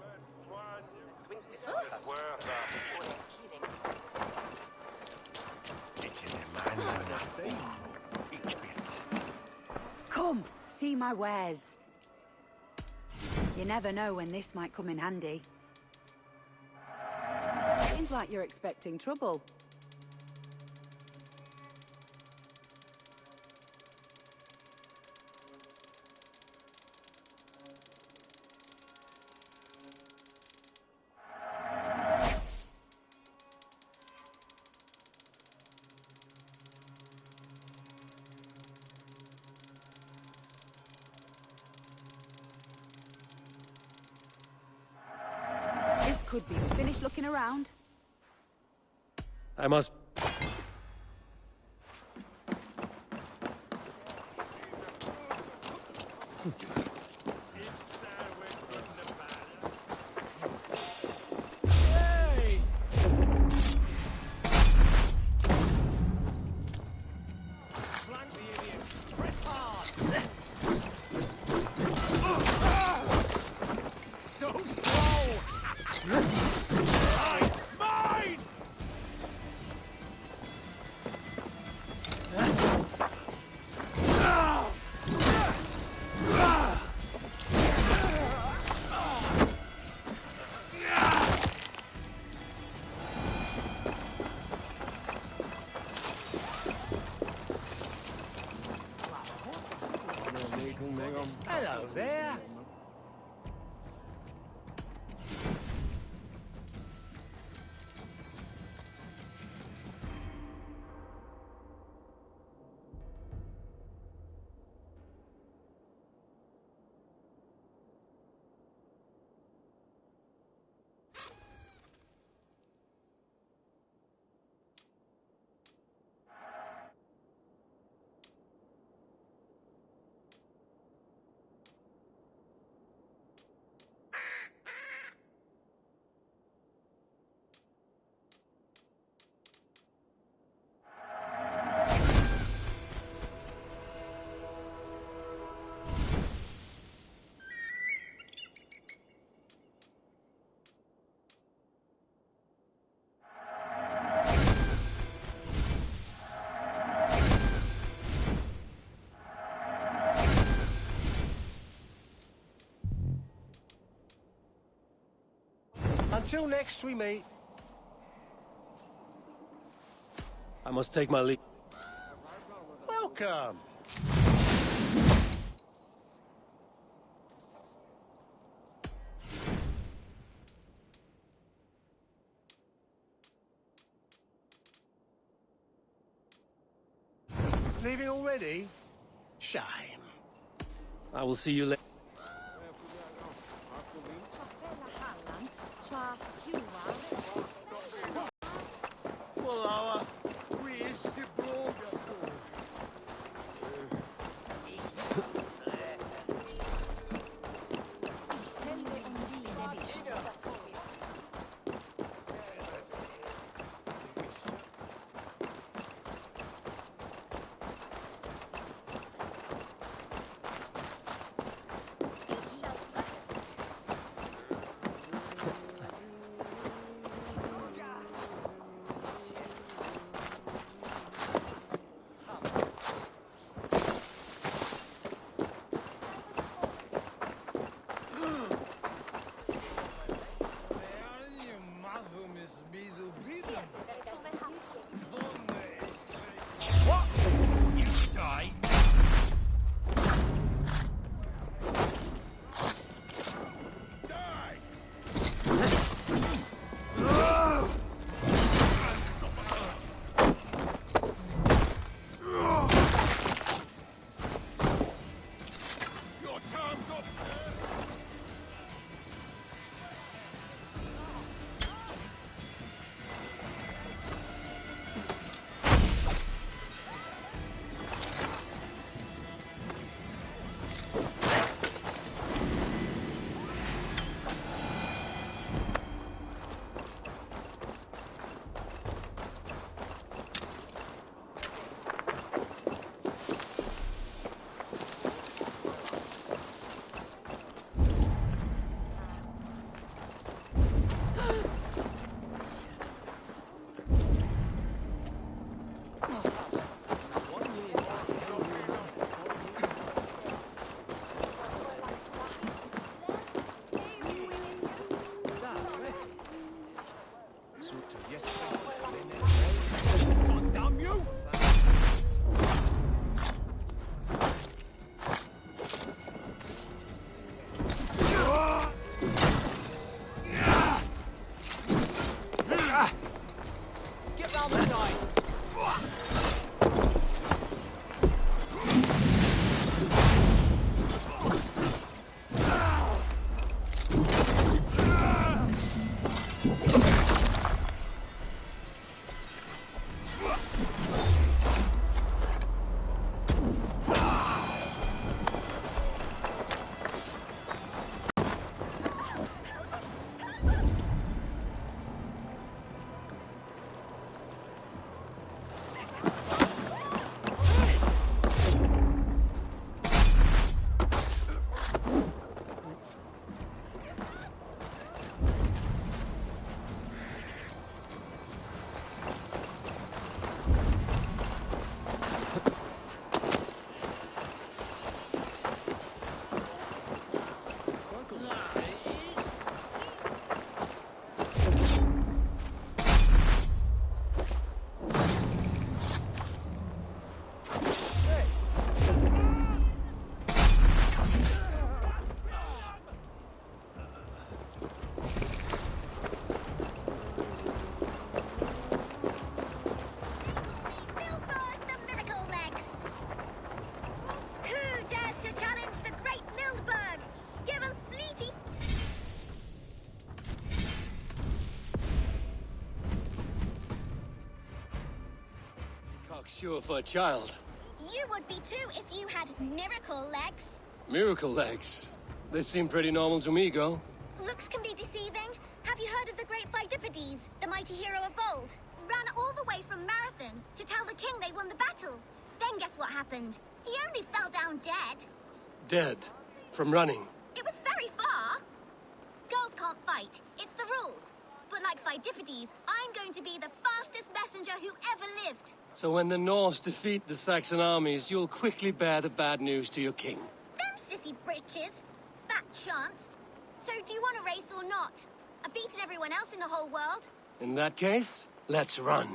Come, see my wares. You never know when this might come in handy. Seems like you're expecting trouble. This could be. Finish looking around. I must... Hello there. Until next we meet. I must take my leave. Welcome. Leaving already? Shame. I will see you later. Damn you! Get round the side. Sure for a child. You would be too if you had miracle legs. Miracle legs? They seem pretty normal to me, girl. Looks can be deceiving. Have you heard of the great Pheidippides, the mighty hero of old? Ran all the way from Marathon to tell the king they won the battle. Then guess what happened? He only fell down dead. Dead? From running? It was very far. Girls can't fight. It's the rules. But like Pheidippides, I'm going to be the fastest messenger who ever lived. So when the Norse defeat the Saxon armies, you'll quickly bear the bad news to your king. Them sissy britches. Fat chance. So do you want a race or not? I've beaten everyone else in the whole world. In that case, let's run.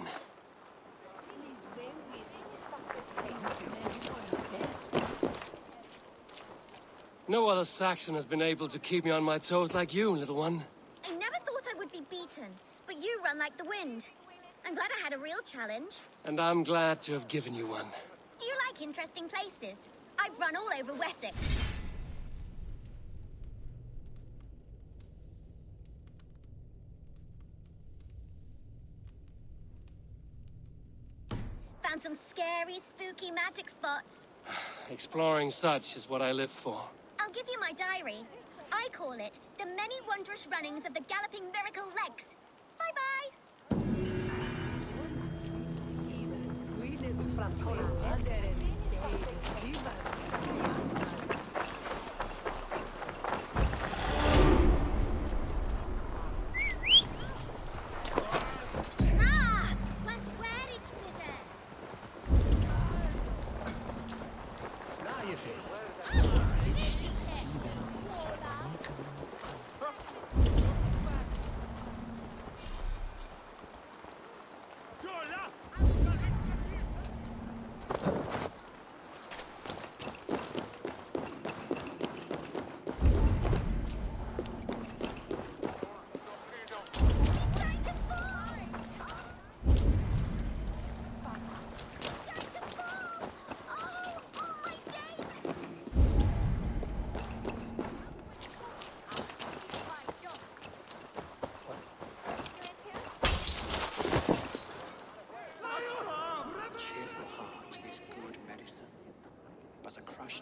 No other Saxon has been able to keep me on my toes like you, little one. I never thought I would be beaten, but you run like the wind. I'm glad I had a real challenge. And I'm glad to have given you one. Do you like interesting places? I've run all over Wessex. Found some scary, spooky magic spots. Exploring such is what I live for. I'll give you my diary. I call it The Many Wondrous Runnings of the Galloping Miracle Legs. Bye-bye!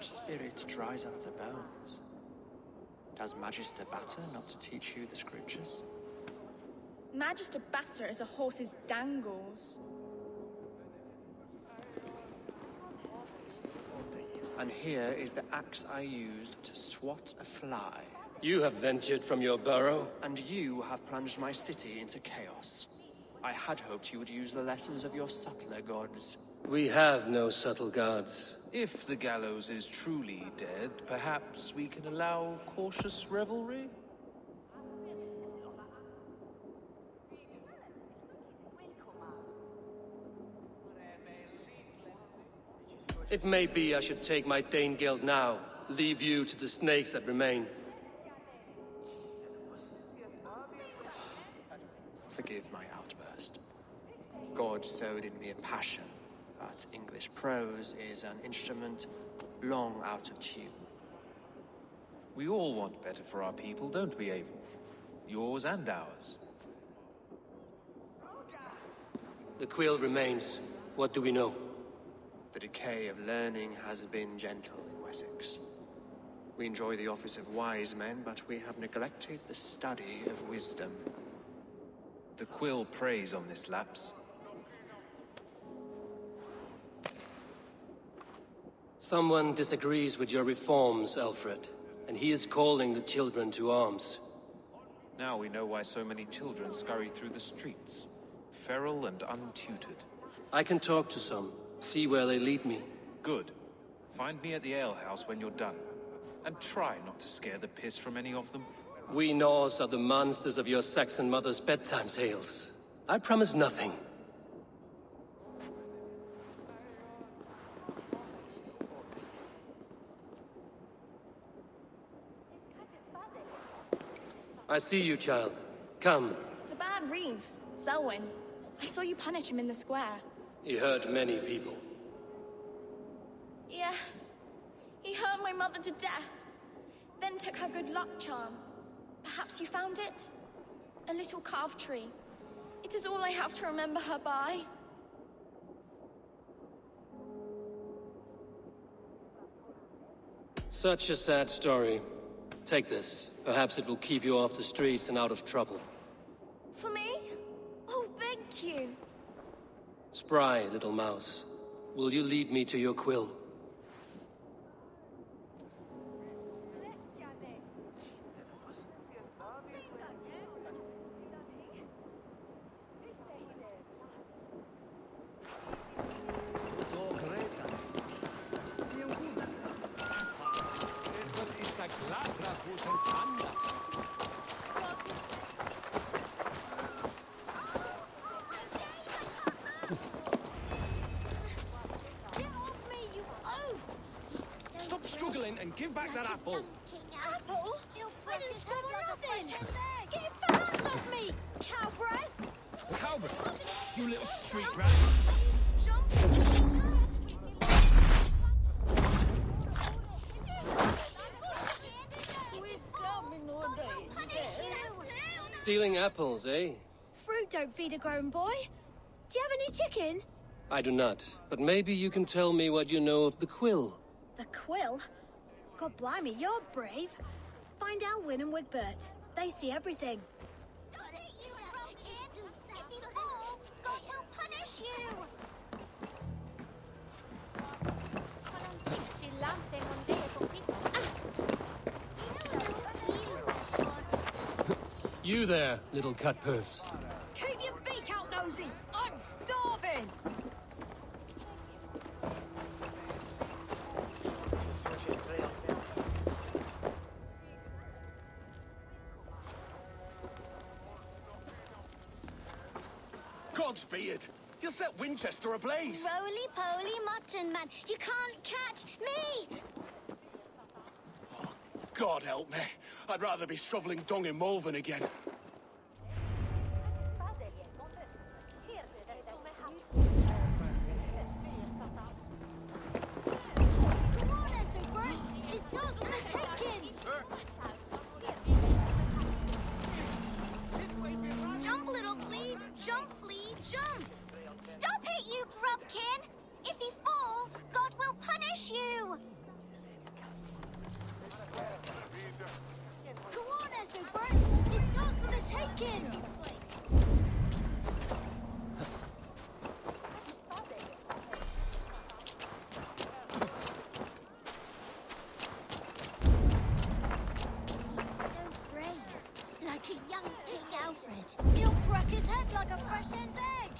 Spirit dries up the bones. Does Magister Batter not teach you the scriptures? Magister Batter is a horse's dangles. And here is the axe I used to swat a fly. You have ventured from your burrow. And you have plunged my city into chaos. I had hoped you would use the lessons of your subtler gods. We have no subtle gods. If the gallows is truly dead, perhaps we can allow cautious revelry? It may be I should take my Dane guild now, leave you to the snakes that remain. Forgive my outburst. God sowed in me a passion, but English prose is an instrument long out of tune. We all want better for our people, don't we, Eivor? Yours and ours. The quill remains. What do we know? The decay of learning has been gentle in Wessex. We enjoy the office of wise men, but we have neglected the study of wisdom. The quill preys on this lapse. Someone disagrees with your reforms, Alfred, and he is calling the children to arms. Now we know why so many children scurry through the streets, feral and untutored. I can talk to some, see where they lead me. Good. Find me at the alehouse when you're done. And try not to scare the piss from any of them. We Norse are the monsters of your Saxon mother's bedtime tales. I promise nothing. I see you, child. Come. The bad Reeve, Selwyn. I saw you punish him in the square. He hurt many people. Yes. He hurt my mother to death. Then took her good luck charm. Perhaps you found it? A little carved tree. It is all I have to remember her by. Such a sad story. Take this. Perhaps it will keep you off the streets and out of trouble. For me? Oh, thank you. Spry, little mouse. Will you lead me to your quill? Stop struggling and give back that apple. Apple? I didn't scrabble nothing! Get your fat hands off me, cow breath! Cowbreath, you little street rat. Stealing apples, eh? Fruit don't feed a grown boy. Do you have any chicken? I do not, but maybe you can tell me what you know of the quill. The quill? God blimey, you're brave. Find Elwyn and Wigbert. They see everything. Stop it, you Robkin! If you fall, God will punish you! You there, little cut purse. Keep your beak out, Nosy! I'm starving! Gods be it! You'll set Winchester ablaze! Roly-poly mutton man, you can't catch me! God help me. I'd rather be shoveling dung in Malvern again. Jump, little flea! Jump, flea, jump! Stop it, you grubkin! If he falls, God will punish you! Go on, Esselbert! It's yours for the taking! Don't brave, like a young King Alfred. He'll crack his head like a fresh hen's egg!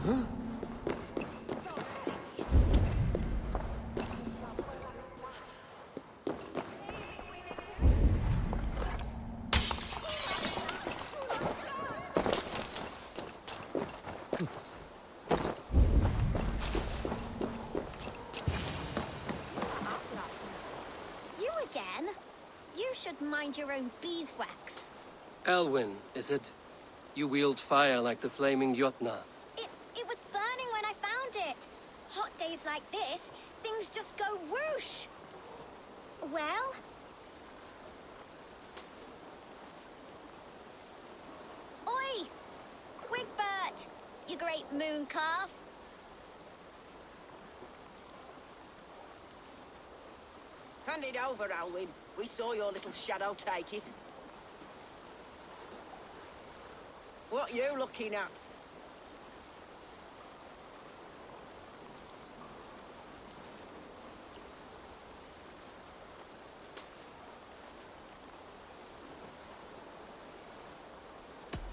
You again? You should mind your own beeswax. Elwyn, is it? You wield fire like the flaming Jotna. It was burning when I found it. Hot days like this, things just go whoosh. Well? Oi! Wigbert! You great moon calf. Hand it over, Alwyn. We saw your little shadow take it. What you looking at?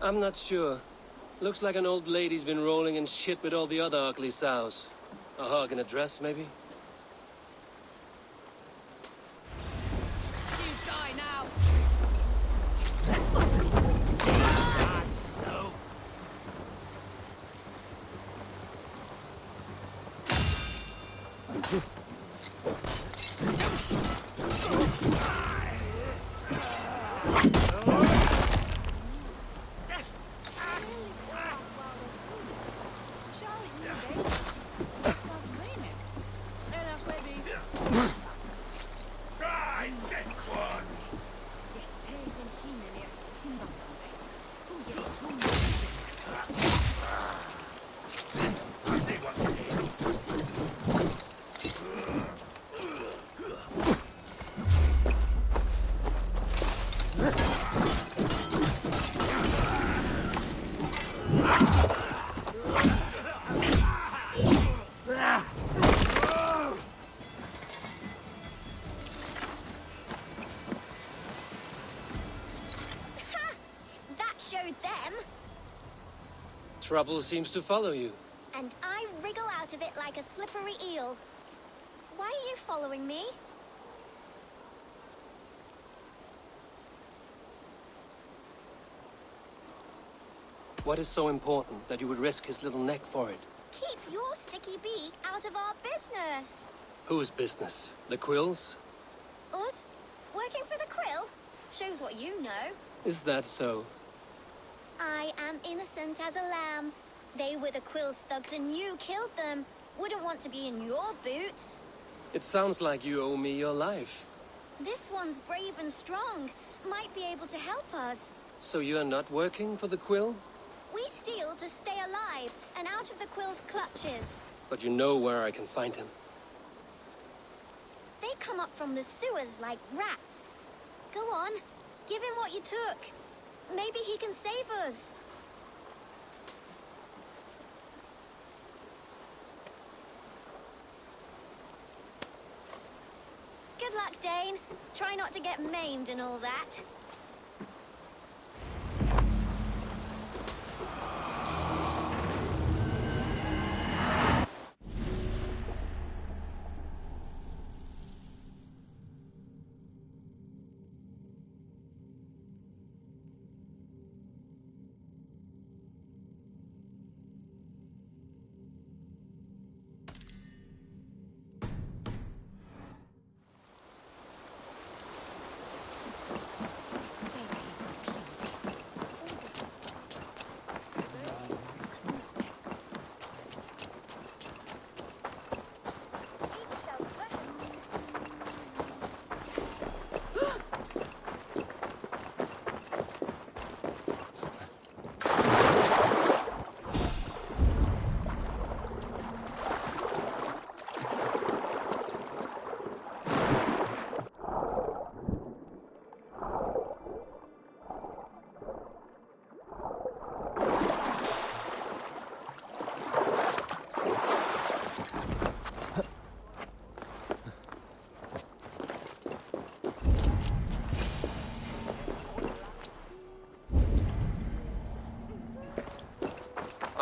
I'm not sure. Looks like an old lady's been rolling in shit with all the other ugly sows. A hog in a dress, maybe? You die now! Trouble seems to follow you. And I wriggle out of it like a slippery eel. Why are you following me? What is so important that you would risk his little neck for it? Keep your sticky beak out of our business. Whose business? The Quill's? Us? Working for the Quill? Shows what you know. Is that so? I am innocent as a lamb. They were the Quill's thugs and you killed them. Wouldn't want to be in your boots. It sounds like you owe me your life. This one's brave and strong. Might be able to help us. So you're not working for the Quill? We steal to stay alive and out of the Quill's clutches. But you know where I can find him. They come up from the sewers like rats. Go on, give him what you took. Maybe he can save us. Good luck, Dane. Try not to get maimed and all that.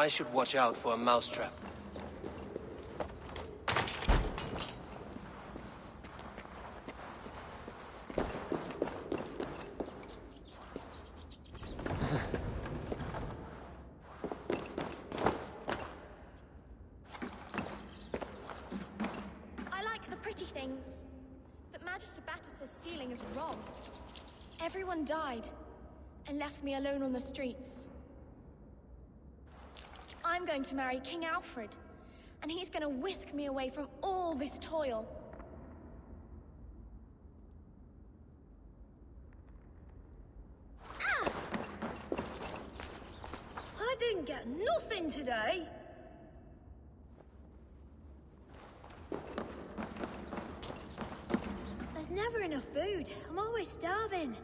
I should watch out for a mousetrap. I like the pretty things, but Magister Batter says stealing is wrong. Everyone died and left me alone on the streets. I'm going to marry King Alfred, and he's going to whisk me away from all this toil. Ah! I didn't get nothing today. There's never enough food. I'm always starving.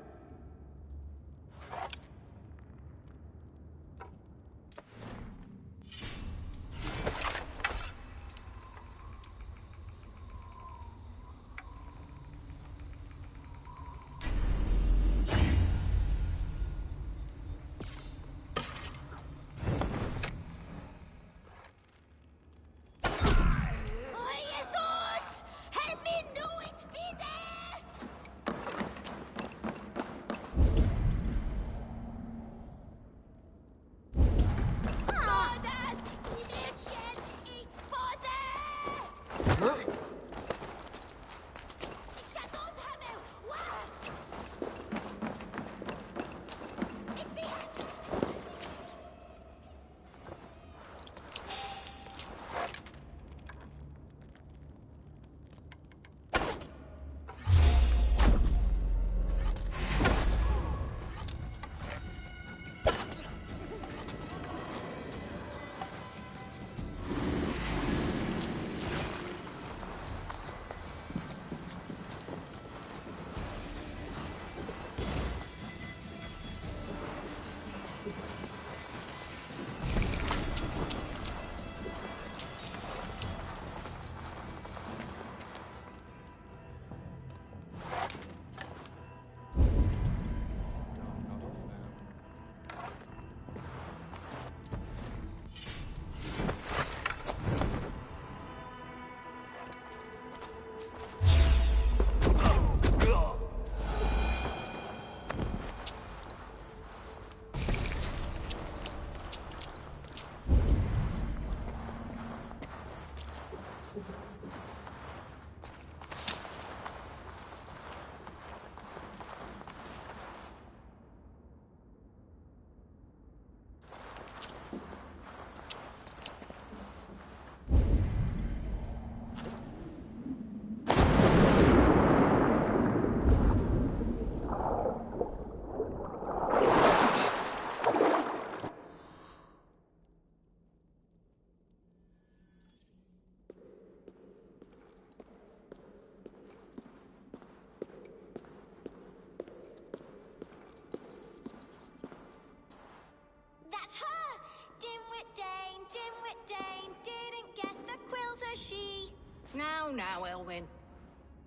Now, Elwyn.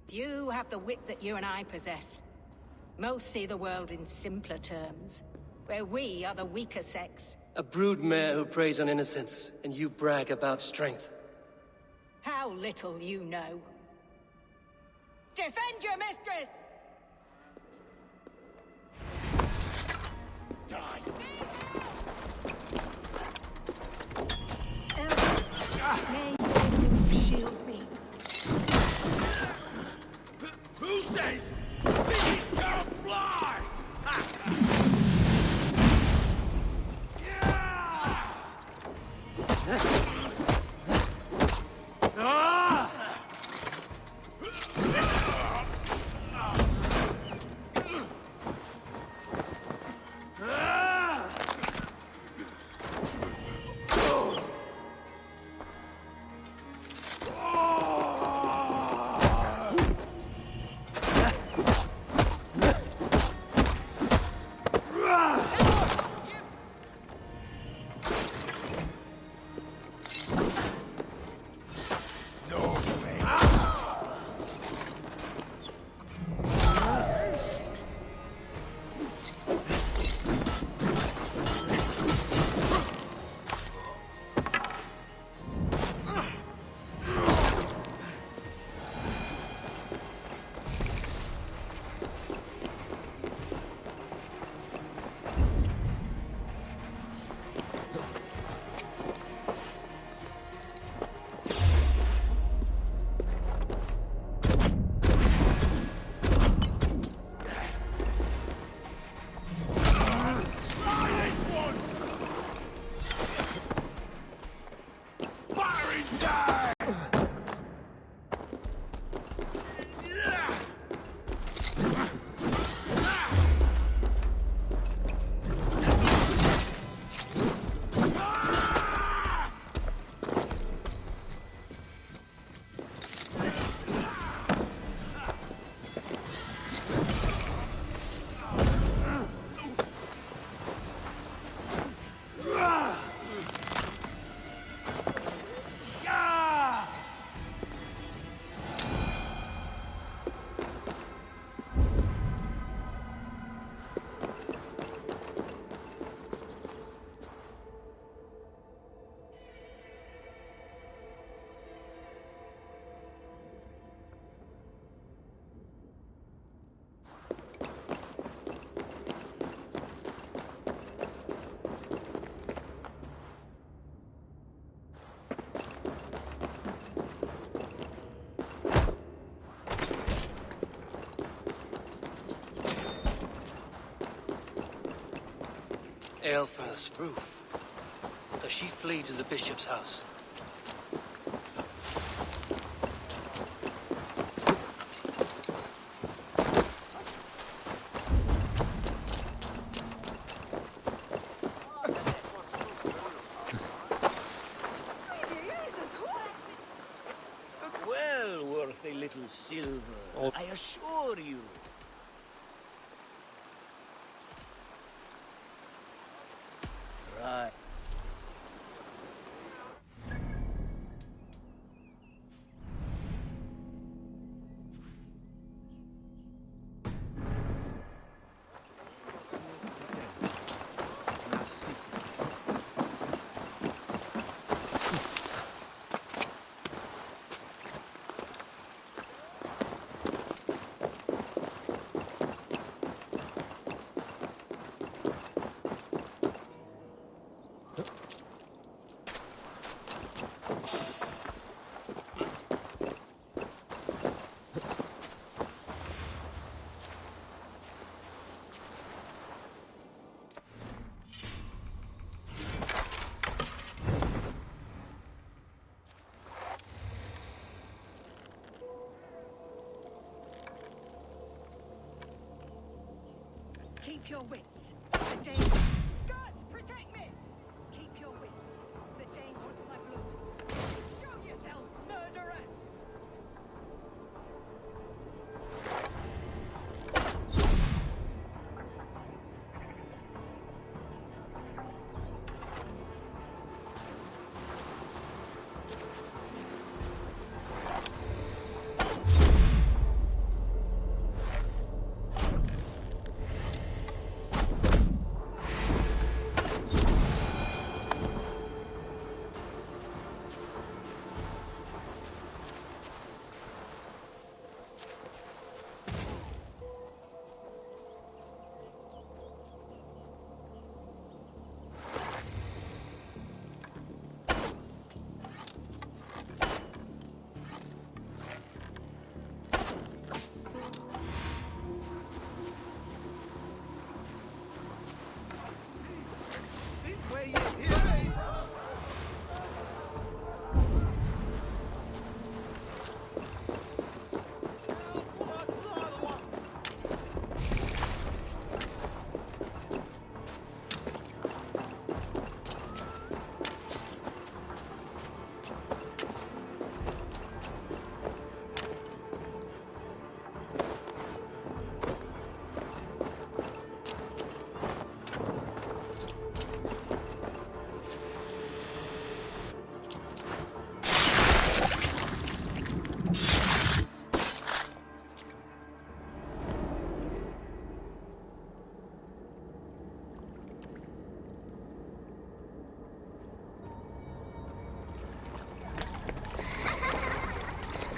Few have the wit that you and I possess. Most see the world in simpler terms, where we are the weaker sex. A broodmare who preys on innocence, and you brag about strength. How little you know. Defend your mistress! Die! May you shield me. Who says these can't fly? Aelfreth's roof. Does she flee to the bishop's house? Well worth a little silver, I assure you. Right. Keep your wits. The Dane... God, protect me! Keep your wits. The Dane wants my blood. Show yourself, murderer!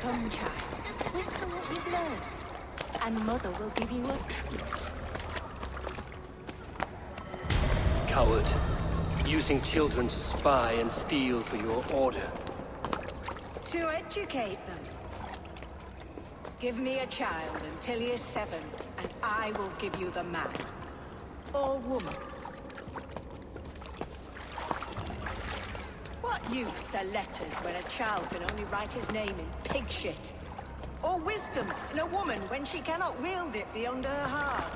Come, child. Whisper what you've learned, and Mother will give you a treat. Coward. Using children to spy and steal for your order. To educate them. Give me a child until he is 7, and I will give you the man. Or woman. What Youths are letters where a child can only write his name in pig shit. Or wisdom in a woman when she cannot wield it beyond her heart.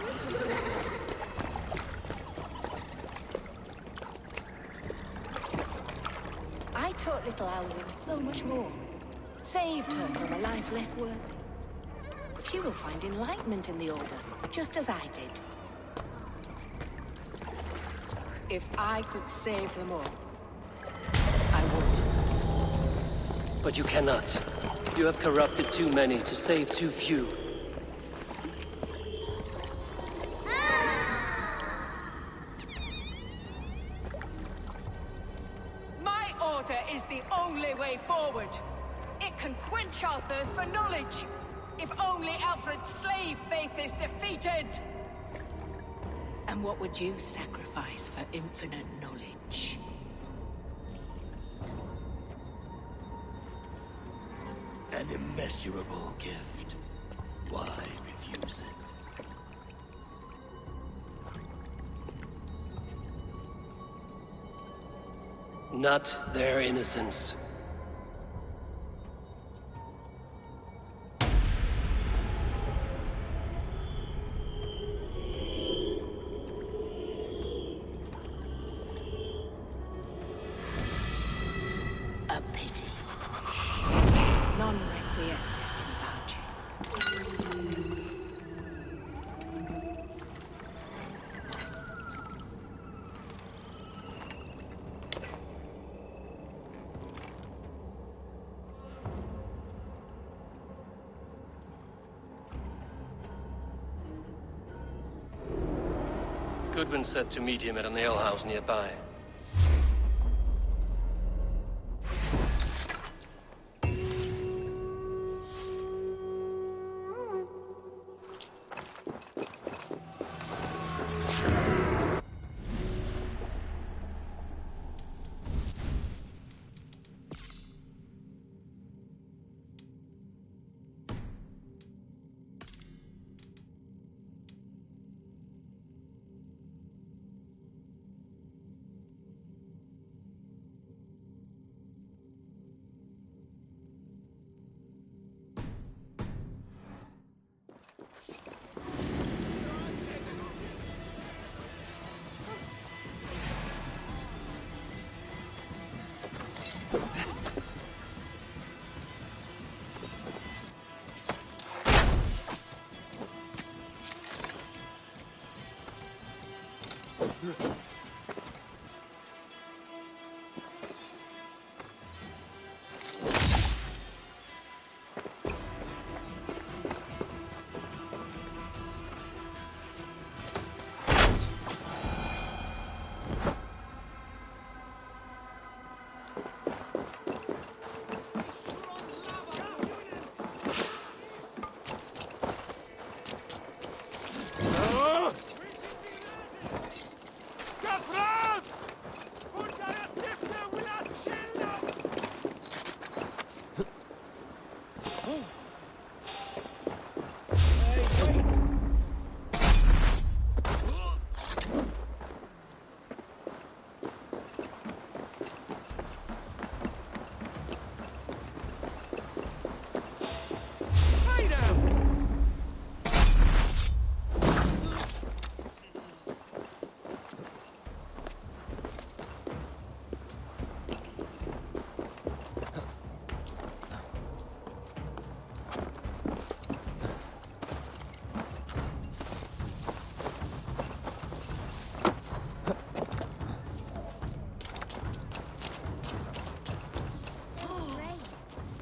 I taught little Alwyn so much more. Saved her from a life less worthy. She will find enlightenment in the Order, just as I did. If I could save them all, I would. But you cannot. You have corrupted too many to save too few. My order is the only way forward. It can quench our thirst for knowledge. If only Alfred's slave faith is defeated. And what would you sacrifice for infinite knowledge? An immeasurable gift. Why refuse it? Not their innocence. A pity. Non requiescat in pace. Goodwin said to meet him at an alehouse nearby.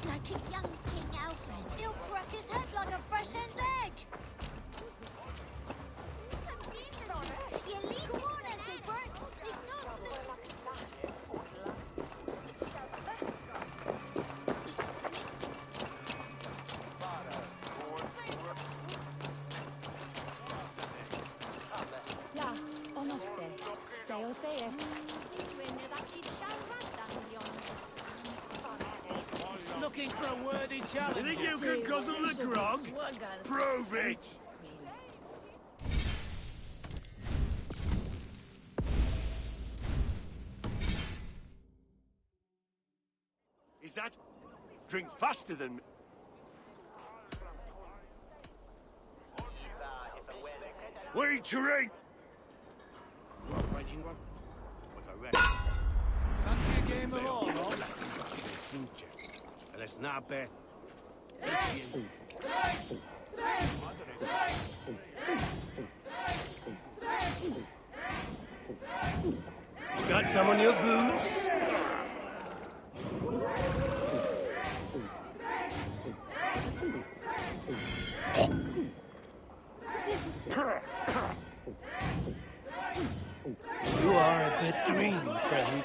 Like a young King Alfred. He'll crack his head like a fresh hen's egg. You leave corners, Super. It's not for the... Ja, onoste. Se o te. Looking for a worthy challenge. You think you can guzzle the grog? Prove it! that. Drink faster than me. Wait, terrain! Fancy a game of all, no? Let's not bet. Got some on your boots? You are a bit green, friend.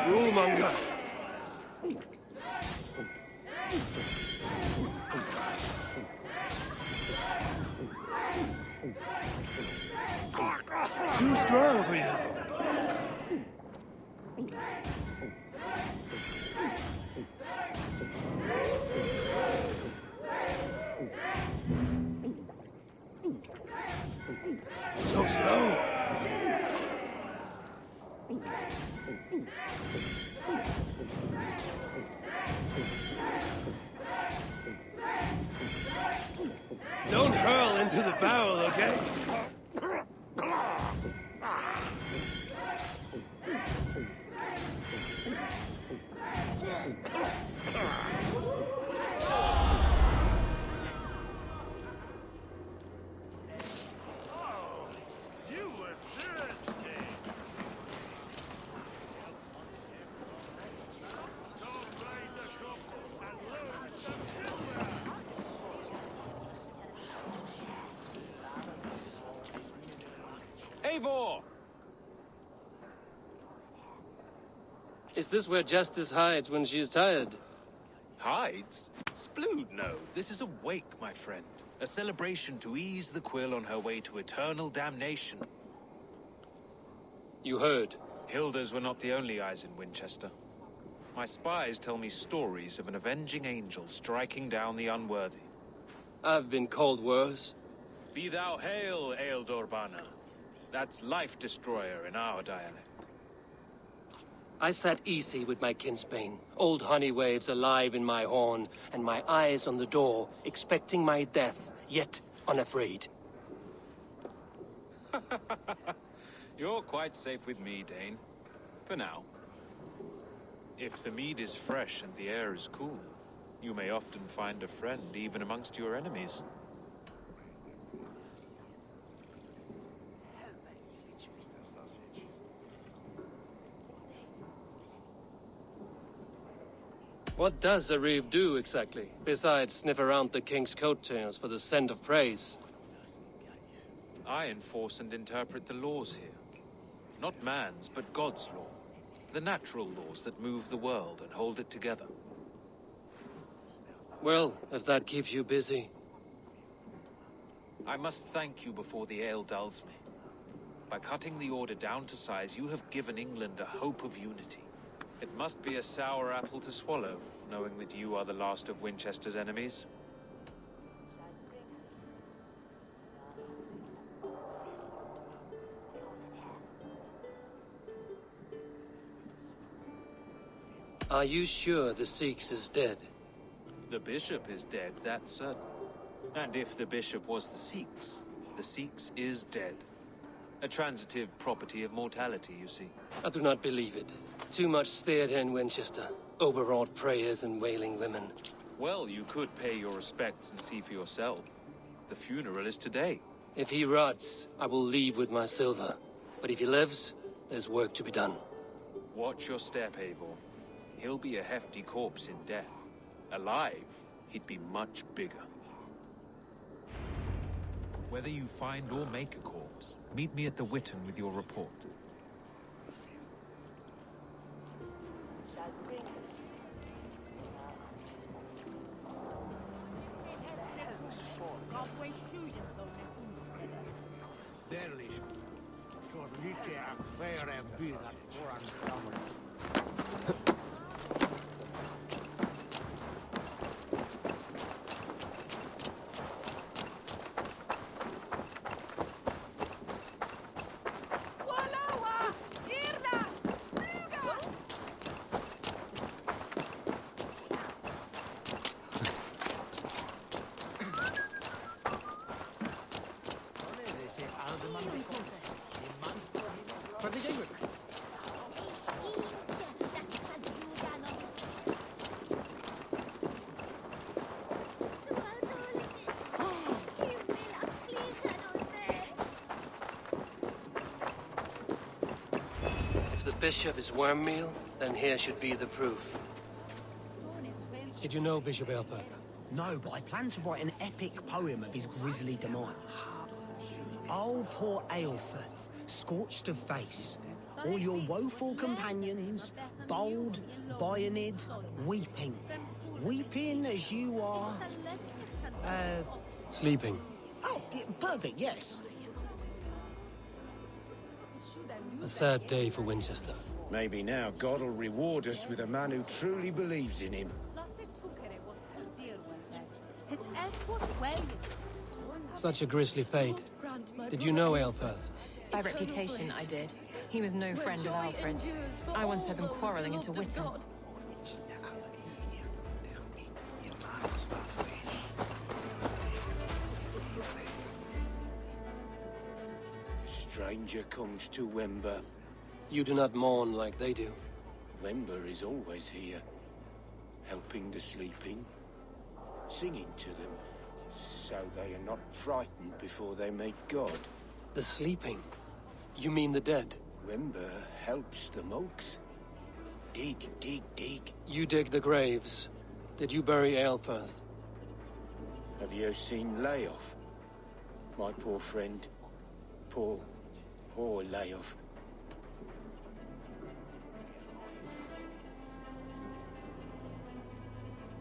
Rulemonger. Too strong for you. So slow. Don't hurl into the barrel, okay? Eivor! Is this where Justice hides when she's tired? Hides? Splood, no. This is a wake, my friend. A celebration to ease the quill on her way to eternal damnation. You heard. Hilda's were not the only eyes in Winchester. My spies tell me stories of an avenging angel striking down the unworthy. I've been called worse. Be thou hail, Ealdorbanna. That's Life Destroyer in our dialect. I sat easy with my kinsbane, old honey waves alive in my horn, and my eyes on the door, expecting my death, yet unafraid. You're quite safe with me, Dane. For now. If the mead is fresh and the air is cool, you may often find a friend even amongst your enemies. What does a reeve do, exactly, besides sniff around the king's coattails for the scent of praise? I enforce and interpret the laws here. Not man's, but God's law. The natural laws that move the world and hold it together. Well, if that keeps you busy. I must thank you before the ale dulls me. By cutting the order down to size, you have given England a hope of unity. It must be a sour apple to swallow, knowing that you are the last of Winchester's enemies. Are you sure the Sikhs is dead? The bishop is dead, that's certain. And if the bishop was the Sikhs is dead. A transitive property of mortality, you see. I do not believe it. Too much theater in Winchester. Overwrought prayers and wailing women. Well, you could pay your respects and see for yourself. The funeral is today. If he rots, I will leave with my silver. But if he lives, there's work to be done. Watch your step, Eivor. He'll be a hefty corpse in death. Alive, he'd be much bigger. Whether you find or make a corpse, meet me at the Witten with your report. bishop is worm meal, then here should be the proof. Did you know Bishop Aelfirth? No, but I plan to write an epic poem of his grisly demise. Oh, poor Aelfirth, scorched of face. All your woeful companions, bold, Bionid, weeping. Weeping as you are... Sleeping. Oh, yeah, perfect, yes. A sad day for Winchester. Maybe now God will reward us with a man who truly believes in him. Such a grisly fate. Did you know Aelfirth? By reputation, I did. He was no friend of Alfred's. I once heard them quarreling into Witten. Stranger comes to Wember. You do not mourn like they do. Wember is always here, helping the sleeping, singing to them, so they are not frightened before they meet God. The sleeping? You mean the dead? Wember helps the monks. Dig, dig, dig. You dig the graves. Did you bury Aelfirth? Have you seen Leof? My poor friend. Poor Leof.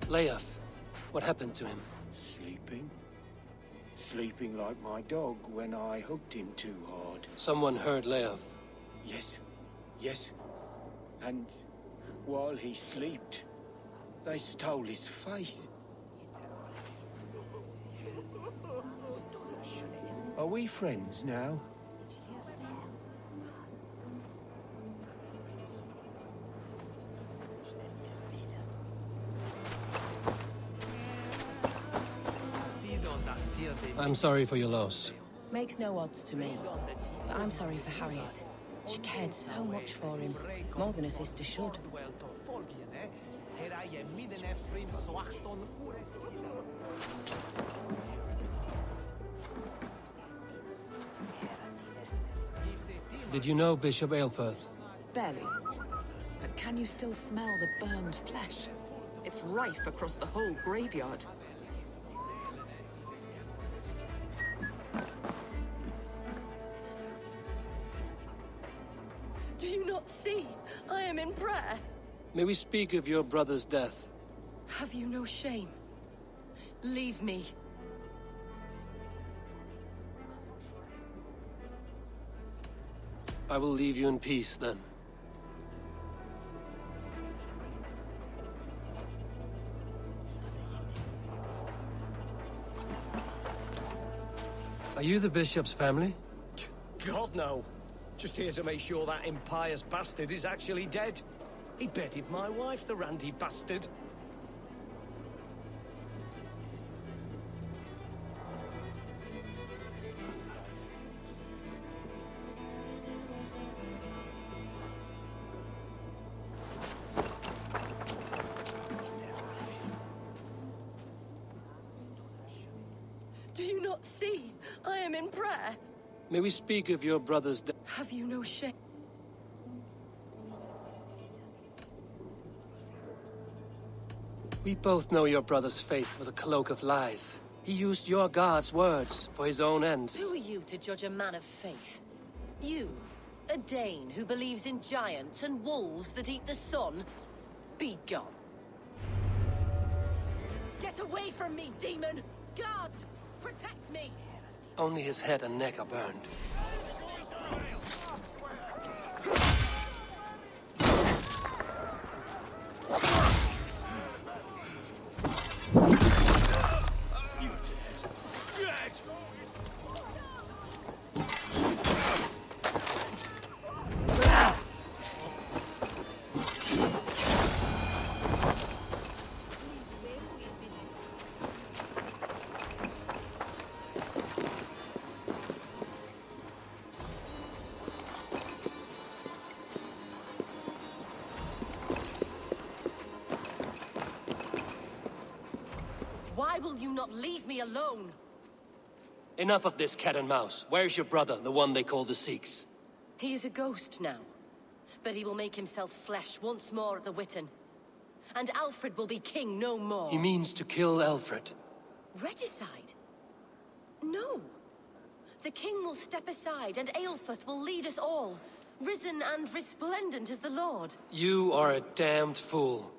Leof, what happened to him? Sleeping? Sleeping like my dog when I hooked him too hard. Someone heard Leof. Yes, yes. And while he slept, they stole his face. Are we friends now? I'm sorry for your loss. Makes no odds to me. But I'm sorry for Harriet. She cared so much for him. More than a sister should. Did you know Bishop Aelfirth? Barely. But can you still smell the burned flesh? It's rife across the whole graveyard. Do you not see? I am in prayer. May we speak of your brother's death? Have you no shame? Leave me. I will leave you in peace, then. Are you the bishop's family? God, no. Just here to make sure that impious bastard is actually dead. He bedded my wife, the randy bastard. Do you not see? I am in prayer. May we speak of your brother's death? Have you no shame? We both know your brother's faith was a cloak of lies. He used your God's words for his own ends. Who are you to judge a man of faith? You, a Dane who believes in giants and wolves that eat the sun? Be gone. Get away from me, demon! Guards, protect me! Only his head and neck are burned. Why will you not leave me alone? Enough of this cat and mouse. Where's your brother, the one they call the Sikhs? He is a ghost now. But he will make himself flesh once more at the Witten. And Alfred will be king no more. He means to kill Alfred. Regicide? No. The king will step aside, and Aelfrith will lead us all, risen and resplendent as the Lord. You are a damned fool.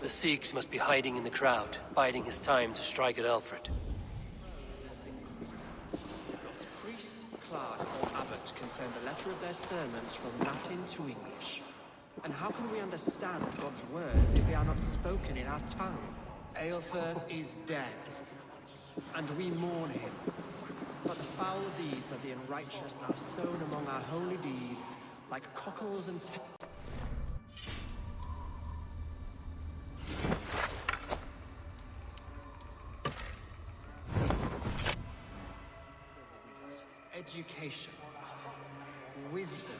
The Sikhs must be hiding in the crowd, biding his time to strike at Alfred. Priest, clerk, or abbot can turn the letter of their sermons from Latin to English. And how can we understand God's words if they are not spoken in our tongue? Aelfrith is dead, and we mourn him. But the foul deeds of the unrighteous are sown among our holy deeds, like cockles and education, wisdom,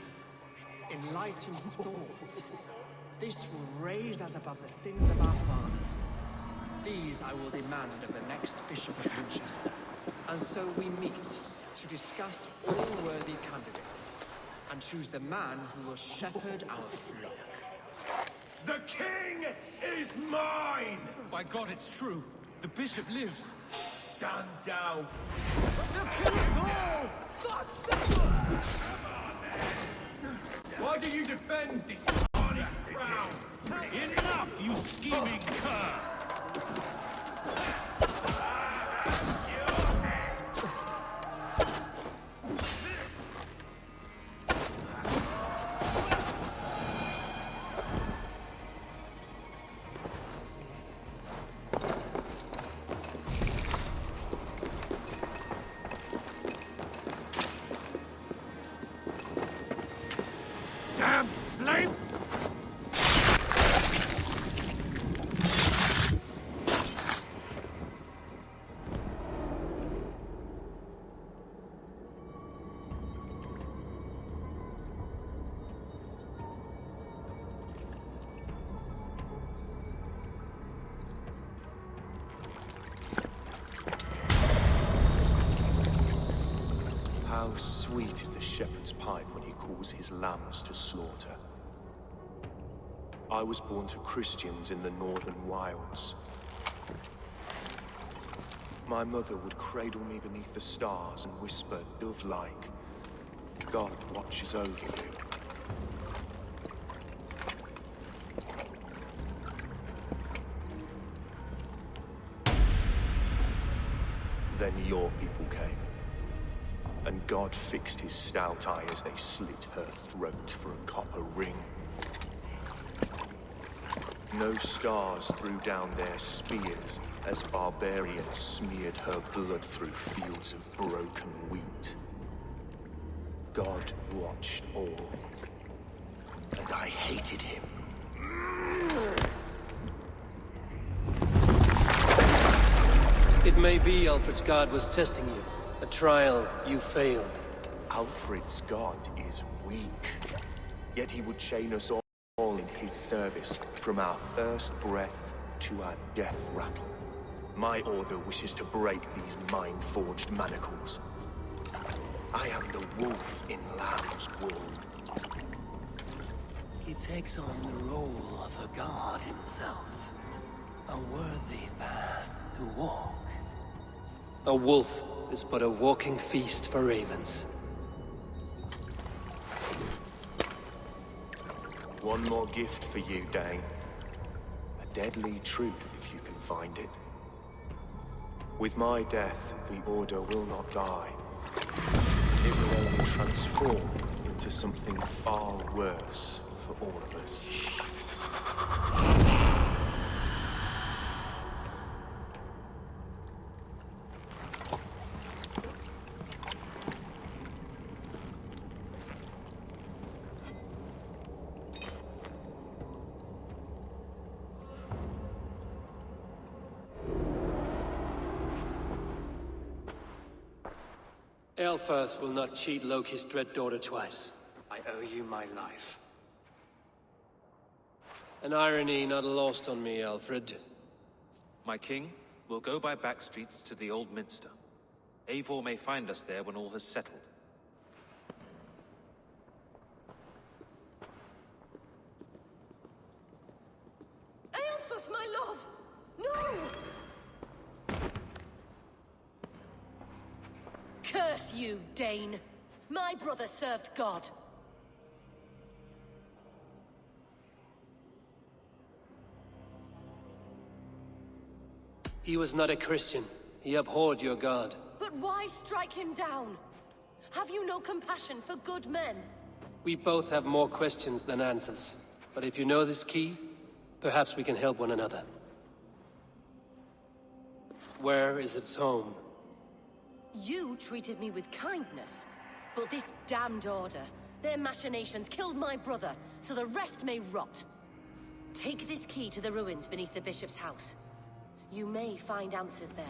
enlightened thought. This will raise us above the sins of our fathers. These I will demand of the next Bishop of Winchester. And so we meet to discuss all worthy candidates and choose the man who will shepherd our flock. The king is mine! By God, it's true. The bishop lives. Stand down. They'll kill us all! God save us! Why do you defend this honest ground? Enough, you scheming cur! Damn flames! How sweet is the shepherd's pipe when he calls his lambs to slaughter. I was born to Christians in the northern wilds. My mother would cradle me beneath the stars and whisper, dove-like, God watches over you. Then your people came, and God fixed his stout eye as they slit her throat for a copper ring. No stars threw down their spears as barbarians smeared her blood through fields of broken wheat. God watched all, and I hated him. It may be Alfred's god was testing you. A trial you failed. Alfred's god is weak, yet he would chain us all in his service, from our first breath to our death rattle. My order wishes to break these mind-forged manacles. I am the wolf in lamb's wool. He takes on the role of a god himself. A worthy path to walk. A wolf is but a walking feast for ravens. One more gift for you, Dane. A deadly truth, if you can find it. With my death, the Order will not die. It will only transform into something far worse for all of us. Aelfirth will not cheat Loki's dread daughter twice. I owe you my life. An irony not lost on me, Alfred. My king, we'll go by back streets to the Old Minster. Eivor may find us there when all has settled. Aelfirth, my love! No! Curse you, Dane! My brother served God. He was not a Christian. He abhorred your god. But why strike him down? Have you no compassion for good men? We both have more questions than answers. But if you know this key, perhaps we can help one another. Where is its home? You treated me with kindness, but this damned Order, their machinations killed my brother, so the rest may rot. Take this key to the ruins beneath the Bishop's house. You may find answers there.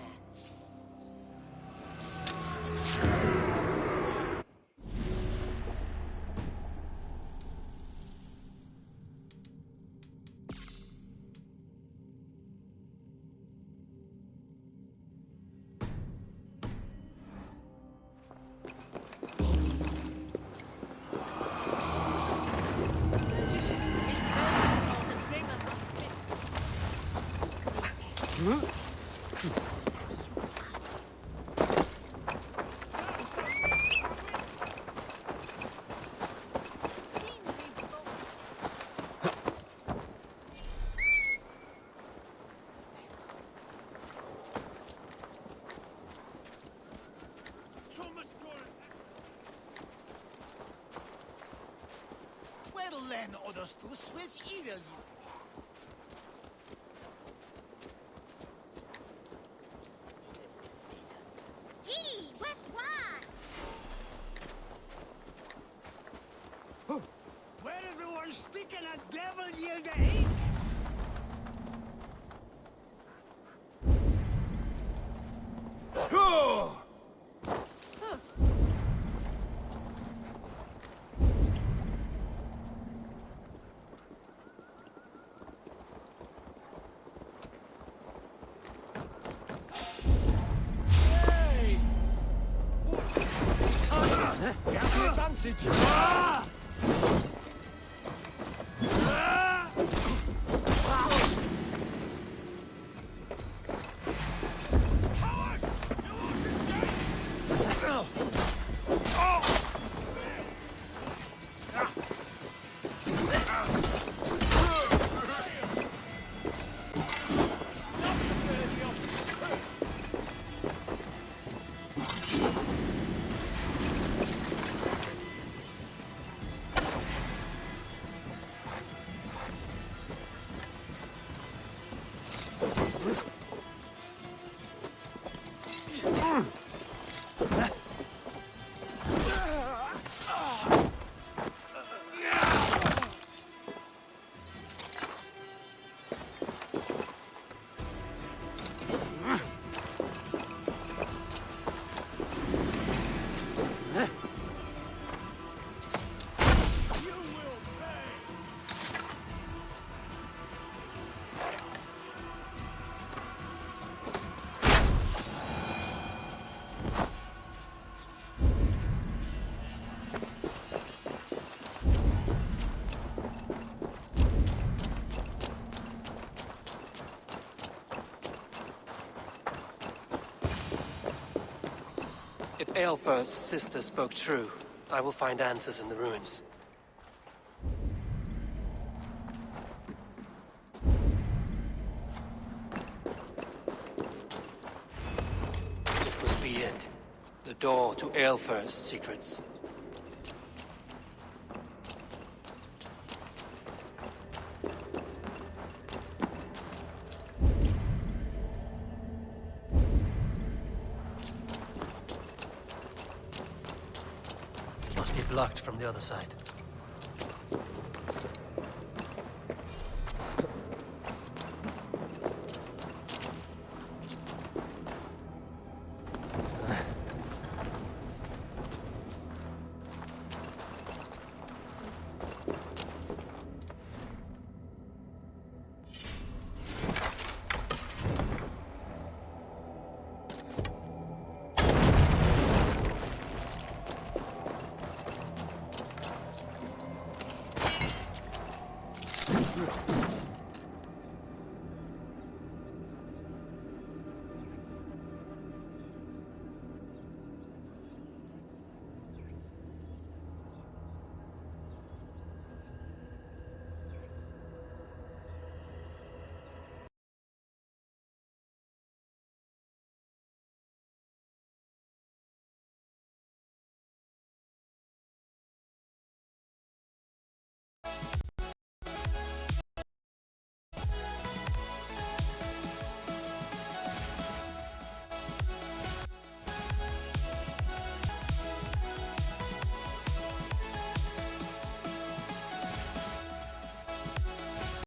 Well then, others to switch eagerly. Hey, what's wrong? Where is the one sticking a devil yield to hate? Aelfir's sister spoke true. I will find answers in the ruins. This must be it. The door to Aelfir's secrets. Must be blocked from the other side.